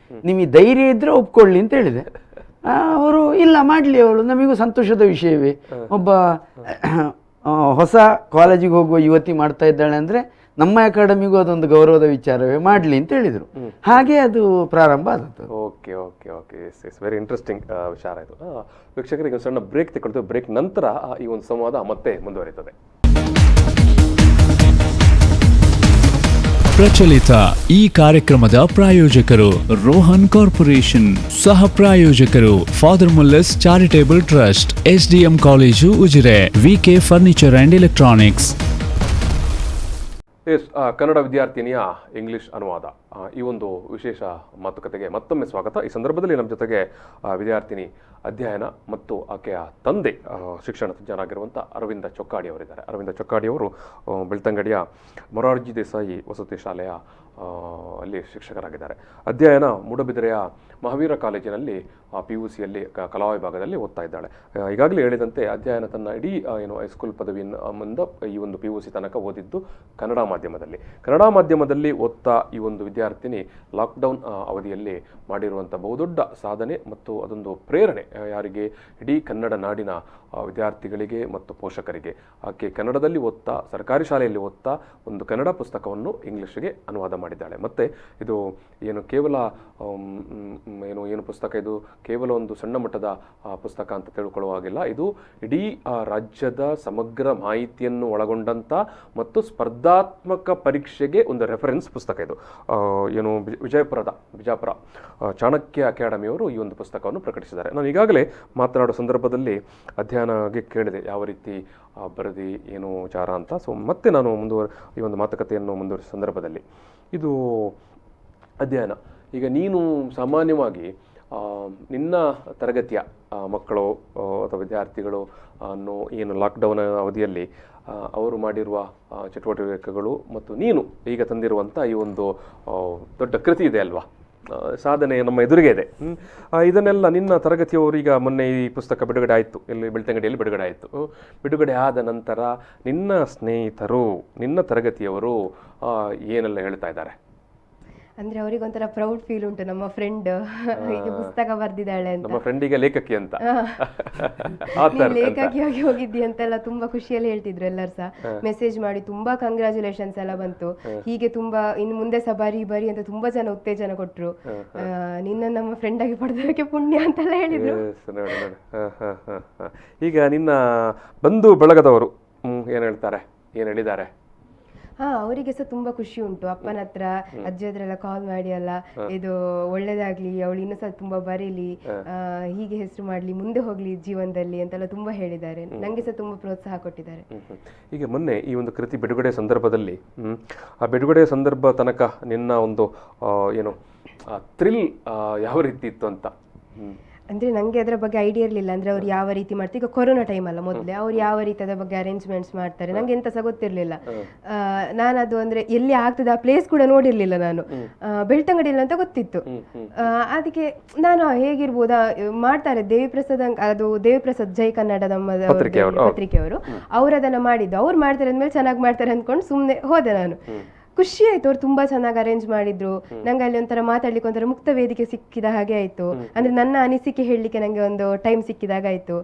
ನಿಮಗೆ ಧೈರ್ಯ ಇದ್ರೆ ಒಪ್ಕೊಳ್ಳಿ ಅಂತ ಹೇಳಿದೆ. ಅವರು ಇಲ್ಲ ಮಾಡಲಿ, ಅವಳು ನಮಗೂ ಸಂತೋಷದ ವಿಷಯವೇ, ಒಬ್ಬ ಹೊಸ ಕಾಲೇಜಿಗೆ ಹೋಗುವ ಯುವತಿ ಮಾಡ್ತಾ ಇದ್ದಾಳೆ ಅಂದರೆ ನಮ್ಮ ಅಕಾಡೆಮಿಗೂ ಅದೊಂದು ಗೌರವದ ವಿಚಾರವೇ, ಮಾಡಲಿ ಅಂತ ಹೇಳಿದರು. ಹಾಗೆ ಅದು ಪ್ರಾರಂಭ ಆದದ್ದು. Okay okay okay it's very interesting ವಿಚಾರ ಇದು. ವೀಕ್ಷಕರಿಗೆ ಒಂದು ಸಣ್ಣ ಬ್ರೇಕ್ ತಗೊಳ್ತೀವಿ. ಬ್ರೇಕ್ ನಂತರ ಈ ಒಂದು ಸಂವಾದ ಮತ್ತೆ ಮುಂದುವರಿಯುತ್ತದೆ. ಪ್ರಚಲಿತ ಈ ಕಾರ್ಯಕ್ರಮದ ಪ್ರಾಯೋಜಕರು ರೋಹನ್ ಕಾರ್ಪೊರೇಷನ್, ಸಹ ಪ್ರಾಯೋಜಕರು father Muller's charitable trust, SDM college Ujire, VK furniture and electronics. Kannada ವಿದ್ಯಾರ್ಥಿನಿಯ ಇಂಗ್ಲಿಷ್ ಅನುವಾದ, ಈ ಒಂದು ವಿಶೇಷ ಮಾತುಕತೆಗೆ ಮತ್ತೊಮ್ಮೆ ಸ್ವಾಗತ. ಈ ಸಂದರ್ಭದಲ್ಲಿ ನಮ್ಮ ಜೊತೆಗೆ ವಿದ್ಯಾರ್ಥಿನಿ ಅಧ್ಯಯನ ಮತ್ತು ಆಕೆಯ ತಂದೆ ಶಿಕ್ಷಣ ತಜ್ಞರಾಗಿರುವಂಥ ಅರವಿಂದ ಚೊಕ್ಕಾಡಿ ಅವರಿದ್ದಾರೆ. ಅರವಿಂದ ಚೊಕ್ಕಾಡಿ ಅವರು ಬೆಳ್ತಂಗಡಿಯ ಮೊರಾರ್ಜಿ ದೇಸಾಯಿ ವಸತಿ ಶಾಲೆಯ ಅಲ್ಲಿ ಶಿಕ್ಷಕರಾಗಿದ್ದಾರೆ. ಅಧ್ಯಯನ ಮೂಡಬಿದಿರೆಯ ಮಹಾವೀರ ಕಾಲೇಜಿನಲ್ಲಿ PUCಯಲ್ಲಿ ಕಲಾ ವಿಭಾಗದಲ್ಲಿ ಓದ್ತಾ ಇದ್ದಾಳೆ. ಈಗಾಗಲೇ ಹೇಳಿದಂತೆ ಅಧ್ಯಯನ ತನ್ನ ಇಡೀ ಹೈಸ್ಕೂಲ್ ಪದವಿಯಿಂದ ಈ ಒಂದು PUC ತನಕ ಓದಿದ್ದು ಕನ್ನಡ ಮಾಧ್ಯಮದಲ್ಲಿ. ಕನ್ನಡ ಮಾಧ್ಯಮದಲ್ಲಿ ಓದ್ತಾ ಈ ಒಂದು ವಿದ್ಯಾರ್ಥಿನಿ ಲಾಕ್ಡೌನ್ ಅವಧಿಯಲ್ಲಿ ಮಾಡಿರುವಂಥ ಬಹುದೊಡ್ಡ ಸಾಧನೆ ಮತ್ತು ಅದೊಂದು ಪ್ರೇರಣೆ ಯಾರಿಗೆ, ಇಡೀ ಕನ್ನಡ ನಾಡಿನ ವಿದ್ಯಾರ್ಥಿಗಳಿಗೆ ಮತ್ತು ಪೋಷಕರಿಗೆ. ಆಕೆ ಕನ್ನಡದಲ್ಲಿ ಓದ್ತಾ, ಸರ್ಕಾರಿ ಶಾಲೆಯಲ್ಲಿ ಓದ್ತಾ ಒಂದು ಕನ್ನಡ ಪುಸ್ತಕವನ್ನು ಇಂಗ್ಲಿಷ್ಗೆ ಅನುವಾದ ಮಾಡಿದ್ದಾಳೆ. ಮತ್ತು ಇದು ಏನು ಕೇವಲ ಏನು ಪುಸ್ತಕ, ಇದು ಕೇವಲ ಒಂದು ಸಣ್ಣ ಮಟ್ಟದ ಪುಸ್ತಕ ಅಂತ ತಿಳ್ಕೊಳ್ಳುವಾಗಿಲ್ಲ. ಇದು ಇಡೀ ರಾಜ್ಯದ ಸಮಗ್ರ ಮಾಹಿತಿಯನ್ನು ಒಳಗೊಂಡಂಥ ಮತ್ತು ಸ್ಪರ್ಧಾತ್ಮಕ ಪರೀಕ್ಷೆಗೆ ಒಂದು ರೆಫರೆನ್ಸ್ ಪುಸ್ತಕ. ಇದು ಏನು ಬಿಜಾಪುರ ಚಾಣಕ್ಯ ಅಕಾಡೆಮಿಯವರು ಈ ಒಂದು ಪುಸ್ತಕವನ್ನು ಪ್ರಕಟಿಸಿದ್ದಾರೆ. ನಾನು ಈಗಾಗಲೇ ಮಾತನಾಡೋ ಸಂದರ್ಭದಲ್ಲಿ ಅಧ್ಯಯನಗೆ ಕೇಳಿದೆ ಯಾವ ರೀತಿ ಬರೆದಿ ಏನು ವಿಚಾರ ಅಂತ. ಸೊ ಮತ್ತೆ ನಾನು ಈ ಒಂದು ಮಾತುಕತೆಯನ್ನು ಮುಂದುವರಿಸಿದ ಸಂದರ್ಭದಲ್ಲಿ ಇದು ಅಧ್ಯಯನ, ಈಗ ನೀನು ಸಾಮಾನ್ಯವಾಗಿ ನಿನ್ನ ತರಗತಿಯ ಮಕ್ಕಳು ಅಥವಾ ವಿದ್ಯಾರ್ಥಿಗಳು ಏನು ಲಾಕ್ಡೌನ್ ಅವಧಿಯಲ್ಲಿ ಅವರು ಮಾಡಿರುವ ಚಟುವಟಿಕೆಗಳು ಮತ್ತು ನೀನು ಈಗ ತಂದಿರುವಂಥ ಈ ಒಂದು ದೊಡ್ಡ ಕೃತಿ ಇದೆ ಅಲ್ವಾ, ಸಾಧನೆ ನಮ್ಮ ಎದುರಿಗೆ ಇದೆ. ಇದನ್ನೆಲ್ಲ ನಿನ್ನ ತರಗತಿಯವರು, ಈಗ ಮೊನ್ನೆ ಈ ಪುಸ್ತಕ ಬಿಡುಗಡೆ ಆಯಿತು, ಇಲ್ಲಿ ಬೆಳ್ತಂಗಡಿಯಲ್ಲಿ ಬಿಡುಗಡೆ ಆಯಿತು. ಬಿಡುಗಡೆ ಆದ ನಂತರ ನಿನ್ನ ಸ್ನೇಹಿತರು, ನಿನ್ನ ತರಗತಿಯವರು ಏನೆಲ್ಲ ಹೇಳ್ತಾ ಇದ್ದಾರೆ? ಅಂದ್ರೆ ಅವರಿಗೆ ಒಂಥರ ಪ್ರೌಡ್ ಫೀಲ್ ಉಂಟು, ನಮ್ಮ ಫ್ರೆಂಡ್ ಹೀಗೆ ಪುಸ್ತಕ ಬರ್ದಿದ್ದಾಳೆ ಅಂತ. ನಮ್ಮ ಫ್ರೆಂಡಿಗೆ ಲೇಖಕಿ ಅಂತ, ಲೇಖಕಿಯಾಗಿ ಹೋಗಿದ್ದಿ ಅಂತೆಲ್ಲ ತುಂಬಾ ಖುಷಿಯಲ್ಲಿ ಹೇಳ್ತಿದ್ರು. ಎಲ್ಲರೂ ಸಹ ಮೆಸೇಜ್ ಮಾಡಿ ತುಂಬಾ ಕಂಗ್ರಾಚುಲೇಷನ್ಸ್ ಎಲ್ಲ ಬಂತು. ಹೀಗೆ ತುಂಬಾ ಇನ್ನು ಮುಂದೆ ಸಹ ಬರಿ ಅಂತ ತುಂಬಾ ಜನ ಉತ್ತೇಜನ ಕೊಟ್ರು. ನಿನ್ನ ನಮ್ಮ ಫ್ರೆಂಡ್ ಆಗಿ ಪಡೆದಕ್ಕೆ ಪುಣ್ಯ ಅಂತೆಲ್ಲ ಹೇಳಿದ್ರು. ಈಗ ನಿನ್ನ ಬಂಧು ಬಳಗದವರು ಏನ್ ಹೇಳ್ತಾರೆ, ಏನ್ ಹೇಳಿದ್ದಾರೆ? ಅವರಿಗೆ ಸಹ ತುಂಬಾ ಖುಷಿ ಉಂಟು. ಅಪ್ಪನ ಹತ್ರ ಅಜ್ಜಿ ಹತ್ರ ಎಲ್ಲ ಕಾಲ್ ಮಾಡಿ ಅಲ್ಲ, ಇದು ಒಳ್ಳೇದಾಗ್ಲಿ, ಅವಳು ಇನ್ನೂ ಸಹ ತುಂಬಾ ಬರೀಲಿ, ಹೀಗೆ ಹೆಸರು ಮಾಡ್ಲಿ, ಮುಂದೆ ಹೋಗ್ಲಿ ಜೀವನದಲ್ಲಿ ಅಂತೆಲ್ಲ ತುಂಬಾ ಹೇಳಿದ್ದಾರೆ. ನಂಗೆ ಸಹ ತುಂಬಾ ಪ್ರೋತ್ಸಾಹ ಕೊಟ್ಟಿದ್ದಾರೆ. ಈಗ ಮೊನ್ನೆ ಈ ಒಂದು ಕೃತಿ ಬಿಡುಗಡೆ ಸಂದರ್ಭದಲ್ಲಿ ಆ ಬಿಡುಗಡೆ ಸಂದರ್ಭ ತನಕ ನಿನ್ನ ಒಂದು ಏನು ಥ್ರಿಲ್ ಯಾವ ರೀತಿ ಇತ್ತು ಅಂತ? ಅಂದ್ರೆ ನಂಗೆ ಅದರ ಬಗ್ಗೆ ಐಡಿಯಾ ಇರಲಿಲ್ಲ. ಅಂದ್ರೆ ಅವ್ರು ಯಾವ ರೀತಿ ಮಾಡ್ತಾರೆ, ಈಗ ಕೊರೋನಾ ಟೈಮ್ ಅಲ್ಲ, ಮೊದಲೇ ಅವ್ರು ಯಾವ ರೀತಿ ಅದ್ರ ಬಗ್ಗೆ ಅರೇಂಜ್ಮೆಂಟ್ಸ್ ಮಾಡ್ತಾರೆ ನಂಗೆ ಎಂತ ಸಹ ಗೊತ್ತಿರಲಿಲ್ಲ. ನಾನು ಅದು ಅಂದ್ರೆ ಎಲ್ಲಿ ಆಗ್ತದೆ ಆ ಪ್ಲೇಸ್ ಕೂಡ ನೋಡಿರ್ಲಿಲ್ಲ ನಾನು. ಬೆಳ್ತಂಗಡಿಯಲ್ಲಿ ಅಂತ ಗೊತ್ತಿತ್ತು. ಅದಕ್ಕೆ ನಾನು ಹೇಗಿರ್ಬೋದಾ, ಮಾಡ್ತಾರೆ ದೇವಿಪ್ರಸಾದ್ ಅದು ದೇವಿಪ್ರಸಾದ್ ಜೈ ಕನ್ನಡ ನಮ್ಮ ಪತ್ರಿಕೆಯವರು, ಅವ್ರು ಅದನ್ನ ಮಾಡಿದ್ದು, ಅವ್ರು ಮಾಡ್ತಾರೆ ಅಂದ್ಮೇಲೆ ಚೆನ್ನಾಗಿ ಮಾಡ್ತಾರೆ ಅಂದ್ಕೊಂಡು ಸುಮ್ಮನೆ ಹೋದೆ ನಾನು. ಖುಷಿ ಆಯ್ತು, ಅವ್ರು ತುಂಬಾ ಚೆನ್ನಾಗಿ ಅರೇಂಜ್ ಮಾಡಿದ್ರು. ನಂಗೆ ಅಲ್ಲಿ ಒಂಥರ ಮಾತಾಡ್ಲಿಕ್ಕೆ ಒಂಥರ ಮುಕ್ತ ವೇದಿಕೆ ಸಿಕ್ಕಿದ ಹಾಗೆ ಆಯ್ತು. ಅಂದ್ರೆ ನನ್ನ ಅನಿಸಿಕೆ ಹೇಳಲಿಕ್ಕೆ ನಂಗೆ ಒಂದು ಟೈಮ್ ಸಿಕ್ಕಿದಾಗ ಆಯ್ತು.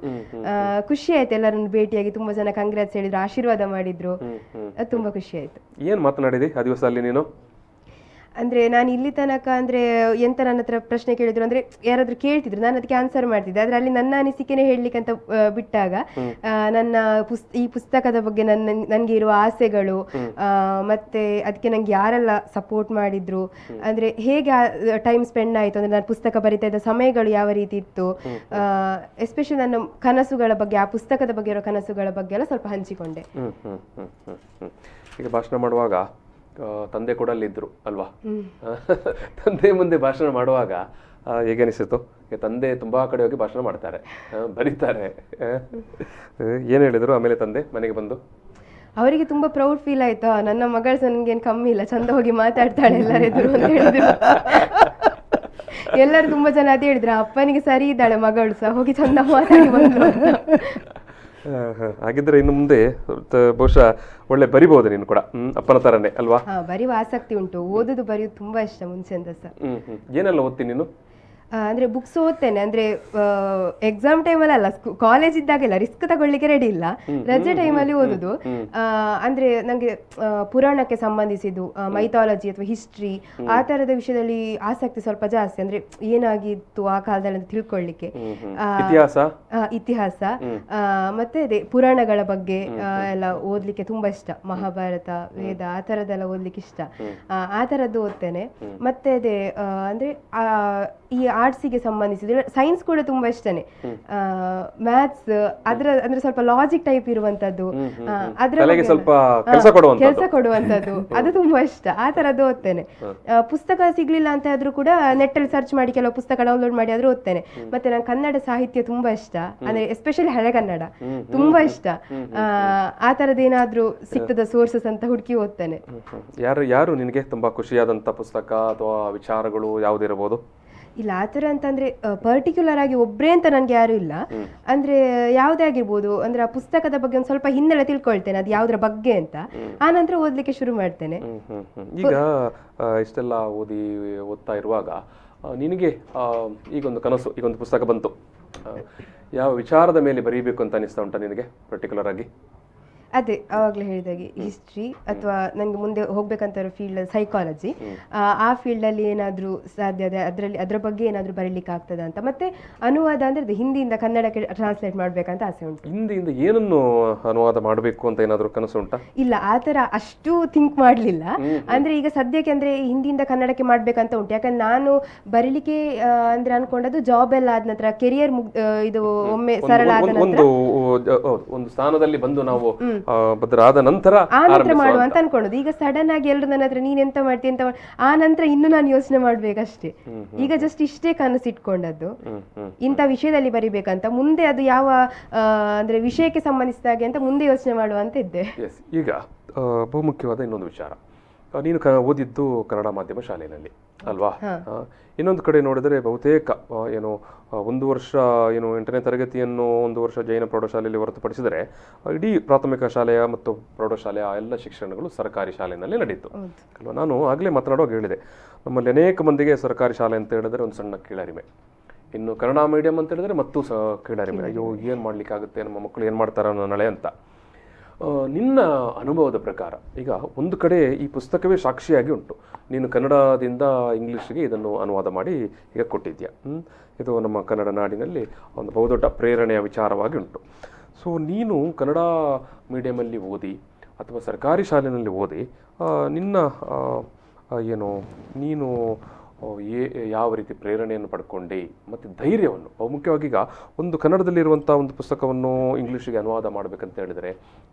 ಖುಷಿ ಆಯ್ತು, ಎಲ್ಲರನ್ನು ಭೇಟಿಯಾಗಿ ತುಂಬಾ ಜನ ಕಂಗ್ರಾಟ್ಸ್ ಹೇಳಿದ್ರು, ಆಶೀರ್ವಾದ ಮಾಡಿದ್ರು. ಅದು ತುಂಬಾ ಖುಷಿ ಆಯ್ತು. ಏನ್ ಮಾತನಾಡಿದಿ ಆ ದಿವಸ ಅಲ್ಲಿ ನೀನು? ಅಂದ್ರೆ ನಾನು ಇಲ್ಲಿ ತನಕ ಅಂದ್ರೆ ಎಂತ ನನ್ನ ಹತ್ರ ಪ್ರಶ್ನೆ ಕೇಳಿದ್ರು ಅಂದ್ರೆ ಯಾರಾದ್ರೂ ಕೇಳ್ತಿದ್ರು, ನಾನು ಅದಕ್ಕೆ ಆನ್ಸರ್ ಮಾಡ್ತಿದ್ದೆ. ಆದ್ರೆ ಅಲ್ಲಿ ನನ್ನ ಅನಿಸಿಕೆನೆ ಹೇಳಲಿಕ್ಕೆ ಅಂತ ಬಿಟ್ಟಾಗ ನನ್ನ ಈ ಪುಸ್ತಕದ ಬಗ್ಗೆ ನನ್ಗೆ ಇರುವ ಆಸೆಗಳು, ಮತ್ತೆ ಅದಕ್ಕೆ ನಂಗೆ ಯಾರೆಲ್ಲ ಸಪೋರ್ಟ್ ಮಾಡಿದ್ರು, ಅಂದ್ರೆ ಹೇಗೆ ಟೈಮ್ ಸ್ಪೆಂಡ್ ಆಯ್ತು, ಅಂದ್ರೆ ನಾನು ಪುಸ್ತಕ ಬರಿತಾ ಇದ್ದ ಸಮಯಗಳು ಯಾವ ರೀತಿ ಇತ್ತು, ಎಸ್ಪೆಷಲಿ ನನ್ನ ಕನಸುಗಳ ಬಗ್ಗೆ, ಆ ಪುಸ್ತಕದ ಬಗ್ಗೆ ಇರೋ ಕನಸುಗಳ ಬಗ್ಗೆ ಎಲ್ಲ ಸ್ವಲ್ಪ ಹಂಚಿಕೊಂಡೆ. ಈಗ ಭಾಷಣ ಮಾಡುವಾಗ ತಂದೆ ಕೂಡ ಅಲ್ಲಿದ್ರು ಅಲ್ವಾ? ತಂದೆ ಮುಂದೆ ಭಾಷಣ ಮಾಡುವಾಗ ಹೇಗೆ ಅನಿಸಿತು? ತಂದೆ ತುಂಬಾ ಕಡೆ ಹೋಗಿ ಭಾಷಣ ಮಾಡ್ತಾರೆ, ಬರೀತಾರೆ, ಏನ್ ಹೇಳಿದ್ರು ಆಮೇಲೆ ತಂದೆ ಮನೆಗೆ ಬಂದು? ಅವರಿಗೆ ತುಂಬಾ ಪ್ರೌಡ್ ಫೀಲ್ ಆಯ್ತಾ, ನನ್ನ ಮಗಳು ನನ್ಗೇನು ಕಮ್ಮಿ ಇಲ್ಲ, ಚಂದ ಹೋಗಿ ಮಾತಾಡ್ತಾಳೆ ಎಲ್ಲರೆದುರು ಅಂತ ಹೇಳಿದ್ರು. ಎಲ್ಲರೂ ತುಂಬಾ ಜನ ಅದೇ ಹೇಳಿದ್ರು, ಅಪ್ಪನಿಗೆ ಸರಿ ಇದ್ದಾಳೆ ಮಗಳು ಸಹ, ಹೋಗಿ ಚಂದ ಮಾತಾಡಿ ಬಂದ್ರು. ಹಾಗಿದ್ರೆ ಇನ್ನು ಮುಂದೆ ಬಹುಶಃ ಒಳ್ಳೆ ಬರಿಬಹುದು ನೀನು ಕೂಡ, ಅಪ್ಪನ ತರನೇ ಅಲ್ವಾ? ಬರೆಯುವ ಆಸಕ್ತಿ ಉಂಟು, ಓದುದು ಬರೆಯುದು ತುಂಬಾ ಇಷ್ಟ ಮುಂಚೆಂದ ಸಹ. ಏನೆಲ್ಲ ಓದ್ತೀನಿ ನೀನು? ಅಂದ್ರೆ ಬುಕ್ಸ್ ಓದ್ತೇನೆ. ಅಂದ್ರೆ ಎಕ್ಸಾಮ್ ಟೈಮಲ್ಲಿ ಅಲ್ಲ, ಕಾಲೇಜ್ ಇದ್ದಾಗೆಲ್ಲ ರಿಸ್ಕ್ ತಗೊಳ್ಳಿಕ್ಕೆ ರೆಡಿ ಇಲ್ಲ, ರಜೆ ಟೈಮಲ್ಲಿ ಓದುದು. ಅಂದ್ರೆ ನಂಗೆ ಪುರಾಣಕ್ಕೆ ಸಂಬಂಧಿಸಿದ್ದು, ಮೈಥಾಲಜಿ ಅಥವಾ ಹಿಸ್ಟ್ರಿ ಆ ತರದ ವಿಷಯದಲ್ಲಿ ಆಸಕ್ತಿ ಸ್ವಲ್ಪ ಜಾಸ್ತಿ. ಅಂದ್ರೆ ಏನಾಗಿತ್ತು ಆ ಕಾಲದಲ್ಲಿ ಅಂತ ತಿಳ್ಕೊಳ್ಳಿಕ್ಕೆ, ಇತಿಹಾಸ ಮತ್ತೆ ಅದೇ ಪುರಾಣಗಳ ಬಗ್ಗೆ ಎಲ್ಲ ಓದ್ಲಿಕ್ಕೆ ತುಂಬಾ ಇಷ್ಟ. ಮಹಾಭಾರತ, ವೇದ ಆ ತರದೆಲ್ಲ ಓದ್ಲಿಕ್ಕೆ ಇಷ್ಟ. ಆ ತರದ್ದು ಓದ್ತೇನೆ. ಮತ್ತೆ ಅದೇ ಅಂದ್ರೆ ಈ ಆರ್ಟ್ಸಿಗೆ ಸಂಬಂಧಿಸಿದ ಸೈನ್ಸ್ ಕೂಡ ತುಂಬಾ ಇಷ್ಟನೇ. ಮ್ಯಾಥ್ಸ್ ಅಂದ್ರೆ ಸ್ವಲ್ಪ ಲಾಜಿಕ್ ಟೈಪ್ ಇರುವಂತದ್ದು, ಕೆಲಸ ಕೊಡುವಂತದ್ದು ಅದು ತುಂಬಾ ಇಷ್ಟ. ಆ ತರದ್ದು ಓದ್ತೇನೆ. ಪುಸ್ತಕ ಸಿಗ್ಲಿಲ್ಲ ಅಂತ ಆದ್ರೂ ಕೂಡ ನೆಟ್ಟಲ್ಲಿ ಸರ್ಚ್ ಮಾಡಿ ಕೆಲವು ಪುಸ್ತಕ ಡೌನ್ಲೋಡ್ ಮಾಡಿ ಆದ್ರೂ ಓದ್ತೇನೆ. ಮತ್ತೆ ನಂಗೆ ಕನ್ನಡ ಸಾಹಿತ್ಯ ತುಂಬಾ ಇಷ್ಟ, ಅಂದ್ರೆ ಎಸ್ಪೆಷಲಿ ಹಳೆಗನ್ನಡ ತುಂಬಾ ಇಷ್ಟ. ಆ ತರದೇನಾದ್ರೂ ಸಿಗ್ತದ ಸೋರ್ಸಸ್ ಅಂತ ಹುಡುಕಿ ಓದ್ತೇನೆ. ಯಾರು ನಿನಗೆ ತುಂಬಾ ಖುಷಿಯಾದಂತ ಪುಸ್ತಕ ಅಥವಾ ವಿಚಾರಗಳು ಯಾವುದಿರಬಹುದು? ಇಲ್ಲ ಆತರ ಅಂತಂದ್ರೆ ಪರ್ಟಿಕ್ಯುಲರ್ ಆಗಿ ಒಬ್ರೇ ಅಂತ ನನ್ಗೆ ಯಾರು ಇಲ್ಲ. ಅಂದ್ರೆ ಯಾವ್ದೇ ಆಗಿರ್ಬೋದು, ಅಂದ್ರೆ ಆ ಪುಸ್ತಕದ ಬಗ್ಗೆ ಒಂದ್ ಸ್ವಲ್ಪ ಹಿನ್ನೆಲೆ ತಿಳ್ಕೊಳ್ತೇನೆ, ಅದು ಯಾವ್ದ್ರ ಬಗ್ಗೆ ಅಂತ, ಆ ನಂತರ ಓದ್ಲಿಕ್ಕೆ ಶುರು ಮಾಡ್ತೇನೆ. ಈಗ ಇಷ್ಟೆಲ್ಲ ಓದ್ತಾ ಇರುವಾಗ ನಿನಗೆ ಈಗೊಂದು ಕನಸು, ಈಗೊಂದು ಪುಸ್ತಕ ಬಂತು, ಯಾವ ವಿಚಾರದ ಮೇಲೆ ಬರೀಬೇಕು ಅಂತ ಅನಿಸ್ತಾ ಉಂಟಾ ನಿನಗೆ ಪರ್ಟಿಕ್ಯುಲರ್ ಆಗಿ? ಅದೇ ಆವಾಗಲೇ ಹೇಳಿದಾಗೆ ಹಿಸ್ಟ್ರಿ, ಅಥವಾ ನನಗೆ ಮುಂದೆ ಹೋಗ್ಬೇಕಂತ ಫೀಲ್ಡ್ ಸೈಕಾಲಜಿ, ಆ ಫೀಲ್ಡಲ್ಲಿ ಏನಾದರೂ ಸಾಧ್ಯ ಅದರ ಬಗ್ಗೆ ಏನಾದರೂ ಬರೀಲಿಕ್ಕೆ ಆಗ್ತದ ಅಂತ. ಮತ್ತೆ ಅನುವಾದ ಅಂದ್ರೆ ಹಿಂದಿಯಿಂದ ಕನ್ನಡಕ್ಕೆ ಟ್ರಾನ್ಸ್ಲೇಟ್ ಮಾಡ್ಬೇಕಂತ ಆಸೆ ಉಂಟು. ಹಿಂದಿಯಿಂದ ಏನನ್ನು ಅನುವಾದ ಮಾಡಬೇಕು ಅಂತ ಏನಾದರೂ ಕನಸು ಉಂಟಾ? ಇಲ್ಲ, ಆ ಥರ ಅಷ್ಟು ಥಿಂಕ್ ಮಾಡಲಿಲ್ಲ. ಅಂದ್ರೆ ಈಗ ಸದ್ಯಕ್ಕೆ ಅಂದ್ರೆ ಹಿಂದಿಯಿಂದ ಕನ್ನಡಕ್ಕೆ ಮಾಡ್ಬೇಕಂತ ಉಂಟು. ಯಾಕಂದ್ರೆ ನಾನು ಬರೀಲಿಕ್ಕೆ ಅಂದ್ರೆ ಅನ್ಕೊಂಡದ್ದು ಜಾಬ್ ಎಲ್ಲ ಆದ ನಂತರ, ಕೆರಿಯರ್ ಇದು ಒಮ್ಮೆ ಸರಳ ಆದ ನಂತರ ಒಂದು ಸ್ಥಾನದಲ್ಲಿ ಬಂದು ನಾವು ಆದ ನಂತರ ಮಾಡುವ ಅಂತ ಅನ್ಕೊಳ್ಳೋದು. ಈಗ ಸಡನ್ ಆಗಿ ಎಲ್ಲರೂ ನನ್ನ ಹತ್ರ ನೀನ್ ಎಂತ ಮಾಡ್ತಿ ಅಂತ, ಆ ನಂತರ ಇನ್ನು ನಾನು ಯೋಚನೆ ಮಾಡ್ಬೇಕಷ್ಟೇ. ಈಗ ಜಸ್ಟ್ ಇಷ್ಟೇ ಕನಸು ಇಟ್ಕೊಂಡದ್ದು, ಇಂಥ ವಿಷಯದಲ್ಲಿ ಬರಿಬೇಕಂತ. ಮುಂದೆ ಅದು ಯಾವ ಅಂದ್ರೆ ವಿಷಯಕ್ಕೆ ಸಂಬಂಧಿಸಿದಾಗೆ ಅಂತ ಮುಂದೆ ಯೋಚನೆ ಮಾಡುವ ಅಂತ ಇದ್ದೆ. ಈಗ ಬಹುಮುಖ್ಯವಾದ ಇನ್ನೊಂದು ವಿಚಾರ, ನೀನು ಓದಿದ್ದು ಕನ್ನಡ ಮಾಧ್ಯಮ ಶಾಲೆಯಲ್ಲಿ ಅಲ್ವಾ? ಇನ್ನೊಂದು ಕಡೆ ನೋಡಿದರೆ ಬಹುತೇಕ ಏನು 1 ವರ್ಷ ಏನು 8ನೇ ತರಗತಿಯನ್ನು 1 ವರ್ಷ ಜೈನ ಪ್ರೌಢಶಾಲೆಯಲ್ಲಿ ಹೊರತುಪಡಿಸಿದರೆ ಇಡೀ ಪ್ರಾಥಮಿಕ ಶಾಲೆಯ ಮತ್ತು ಪ್ರೌಢಶಾಲೆಯ ಎಲ್ಲ ಶಿಕ್ಷಣಗಳು ಸರ್ಕಾರಿ ಶಾಲೆಯಲ್ಲಿ ನಡೀತು ಅಲ್ವಾ? ನಾನು ಆಗಲೇ ಮಾತನಾಡುವಾಗ ಹೇಳಿದೆ, ನಮ್ಮಲ್ಲಿ ಅನೇಕ ಮಂದಿಗೆ ಸರ್ಕಾರಿ ಶಾಲೆ ಅಂತ ಹೇಳಿದ್ರೆ ಒಂದು ಸಣ್ಣ ಕೀಳರಿಮೆ, ಇನ್ನು ಕನ್ನಡ ಮೀಡಿಯಂ ಅಂತ ಹೇಳಿದ್ರೆ ಮತ್ತೂ ಕೀಳರಿಮೆ. ಅಯ್ಯೋ ಏನು ಮಾಡ್ಲಿಕ್ಕಾಗುತ್ತೆ, ನಮ್ಮ ಮಕ್ಕಳು ಏನು ಮಾಡ್ತಾರ ನಾಳೆ ಅಂತ. ನಿನ್ನ ಅನುಭವದ ಪ್ರಕಾರ ಈಗ ಒಂದು ಕಡೆ ಈ ಪುಸ್ತಕವೇ ಸಾಕ್ಷಿಯಾಗಿ ಉಂಟು, ನೀನು ಕನ್ನಡದಿಂದ ಇಂಗ್ಲೀಷ್ಗೆ ಇದನ್ನು ಅನುವಾದ ಮಾಡಿ ಈಗ ಕೊಟ್ಟಿದ್ಯಾ. ಇದು ನಮ್ಮ ಕನ್ನಡ ನಾಡಿನಲ್ಲಿ ಒಂದು ಬಹುದೊಡ್ಡ ಪ್ರೇರಣೆಯ ವಿಚಾರವಾಗಿ ಉಂಟು. ಸೊ ನೀನು ಕನ್ನಡ ಮೀಡಿಯಮಲ್ಲಿ ಓದಿ ಅಥವಾ ಸರ್ಕಾರಿ ಶಾಲೆಯಲ್ಲಿ ಓದಿ ನಿನ್ನ ಏನು ನೀನು ಯಾವ ರೀತಿ ಪ್ರೇರಣೆಯನ್ನು ಪಡ್ಕೊಂಡೆ ಮತ್ತು ಧೈರ್ಯವನ್ನು, ಬಹುಮುಖ್ಯವಾಗಿ ಈಗ ಒಂದು ಕನ್ನಡದಲ್ಲಿರುವಂಥ ಒಂದು ಪುಸ್ತಕವನ್ನು ಇಂಗ್ಲೀಷಿಗೆ ಅನುವಾದ ಮಾಡಬೇಕಂತ ಹೇಳಿದರೆ